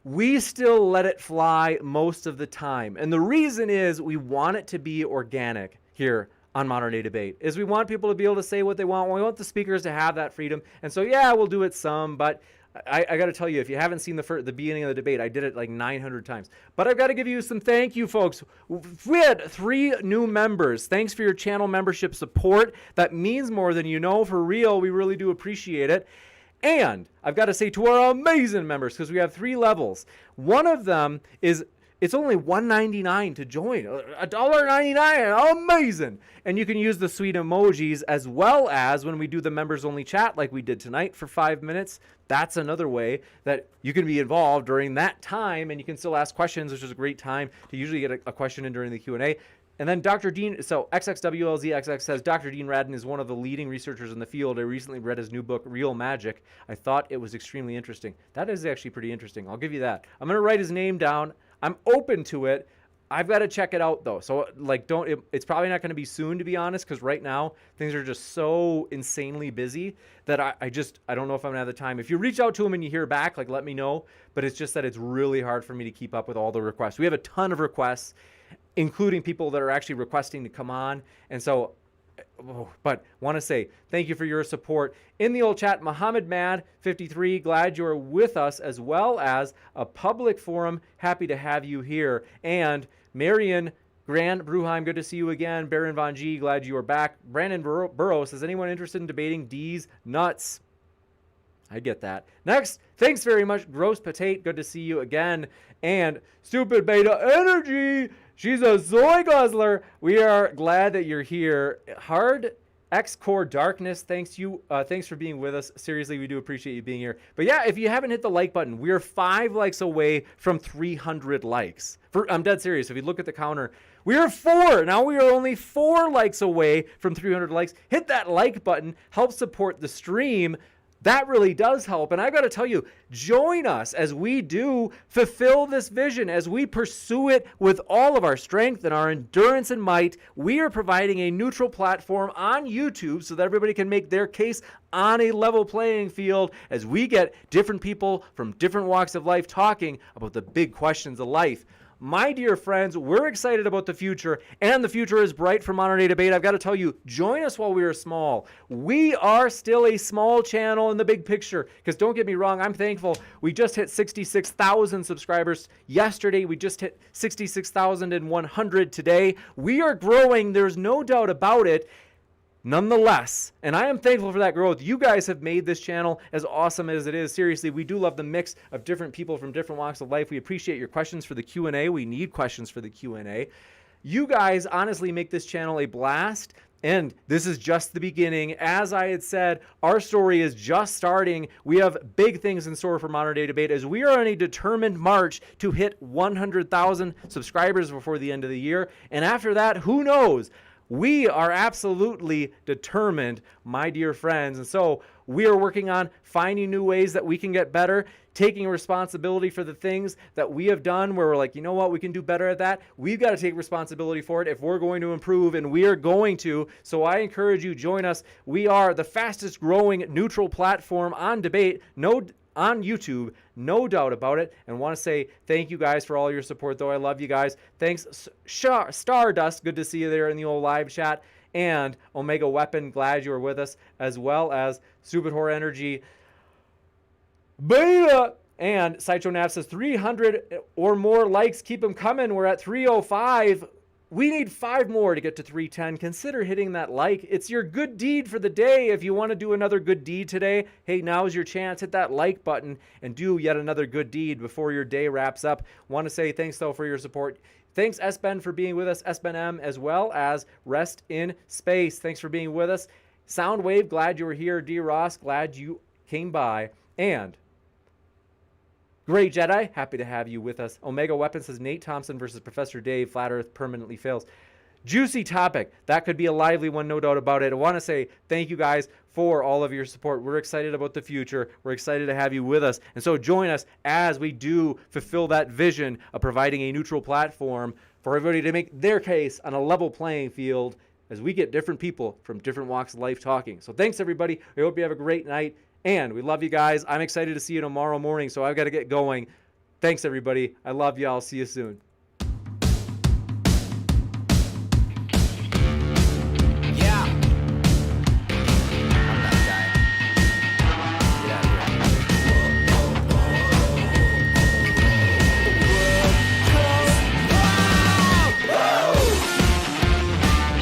we still let it fly most of the time. And the reason is we want it to be organic here on Modern Day Debate, is we want people to be able to say what they want. We want the speakers to have that freedom. And so, yeah, we'll do it some, but I got to tell you, if you haven't seen the beginning of the debate, I did it like 900 times. But I've got to give you some thank you, folks. We had 3 new members. Thanks for your channel membership support. That means more than you know. For real, we really do appreciate it. And I've got to say to our amazing members, because we have 3 levels. One of them is, it's only $1.99 to join. $1.99, amazing. And you can use the sweet emojis, as well as when we do the members only chat like we did tonight for 5 minutes. That's another way that you can be involved during that time, and you can still ask questions, which is a great time to usually get a question in during the Q&A. And then Dr. Dean, so XXWLZXX says, Dr. Dean Radden is one of the leading researchers in the field. I recently read his new book, Real Magic. I thought it was extremely interesting. That is actually pretty interesting. I'll give you that. I'm going to write his name down. I'm open to it. I've got to check it out, though. So, like, it's probably not going to be soon, to be honest, because right now things are just so insanely busy that I don't know if I'm going to have the time. If you reach out to him and you hear back, like, let me know. But it's just that it's really hard for me to keep up with all the requests. We have a ton of requests, including people that are actually requesting to come on. And so, but want to say thank you for your support. In the old chat, Muhammad Mad 53, glad you're with us, as well as a public forum. Happy to have you here. And Marion Grand Bruheim, good to see you again. Baron Von G, glad you are back. Brandon Burrows, is anyone interested in debating D's nuts? I get that. Next, thanks very much, Gross Potate, good to see you again. And Stupid Beta Energy, she's a Zoe Guzzler. We are glad that you're here. Hard X-Core Darkness, thanks for being with us. Seriously, we do appreciate you being here. But yeah, if you haven't hit the like button, we're 5 likes away from 300 likes. I'm dead serious. If you look at the counter, we are 4. Now we are only 4 likes away from 300 likes. Hit that like button. Help support the stream. That really does help. And I got to tell you, join us as we do fulfill this vision, as we pursue it with all of our strength and our endurance and might. We are providing a neutral platform on YouTube so that everybody can make their case on a level playing field as we get different people from different walks of life talking about the big questions of life. My dear friends, we're excited about the future, and the future is bright for Modern Day Debate. I've got to tell you, join us while we are small. We are still a small channel in the big picture, because don't get me wrong, I'm thankful. We just hit 66,000 subscribers yesterday. We just hit 66,100 today. We are growing. There's no doubt about it. Nonetheless, and I am thankful for that growth. You guys have made this channel as awesome as it is. Seriously, we do love the mix of different people from different walks of life. We appreciate your questions for the Q&A. We need questions for the Q&A. You guys honestly make this channel a blast. And this is just the beginning. As I had said, our story is just starting. We have big things in store for Modern Day Debate as we are on a determined march to hit 100,000 subscribers before the end of the year. And after that, who knows? We are absolutely determined, my dear friends. And so we are working on finding new ways that we can get better, taking responsibility for the things that we have done where we're like, you know what, we can do better at that. We've got to take responsibility for it if we're going to improve, and we are going to. So I encourage you, join us. We are the fastest growing neutral platform on debate, on YouTube, no doubt about it. And want to say thank you guys for all your support, though. I love you guys. Thanks, Stardust. Good to see you there in the old live chat. And Omega Weapon, glad you were with us, as well as Stupid Horror Energy, Beta, and Sideshow Nav says 300 or more likes. Keep them coming. We're at 305. We need 5 more to get to 310. Consider hitting that like. It's your good deed for the day. If you want to do another good deed today, hey, now's your chance. Hit that like button and do yet another good deed before your day wraps up. Want to say thanks, though, for your support. Thanks, S-Ben, for being with us. S-Ben M, as well as Rest in Space. Thanks for being with us. Soundwave, glad you were here. D. Ross, glad you came by. And Great Jedi, happy to have you with us. Omega Weapon says Nate Thompson versus Professor Dave, Flat Earth permanently fails. Juicy topic. That could be a lively one, no doubt about it. I want to say thank you guys for all of your support. We're excited about the future. We're excited to have you with us. And so join us as we do fulfill that vision of providing a neutral platform for everybody to make their case on a level playing field as we get different people from different walks of life talking. So thanks, everybody. I hope you have a great night. And we love you guys. I'm excited to see you tomorrow morning, so I've got to get going. Thanks, everybody. I love you. I'll see you soon.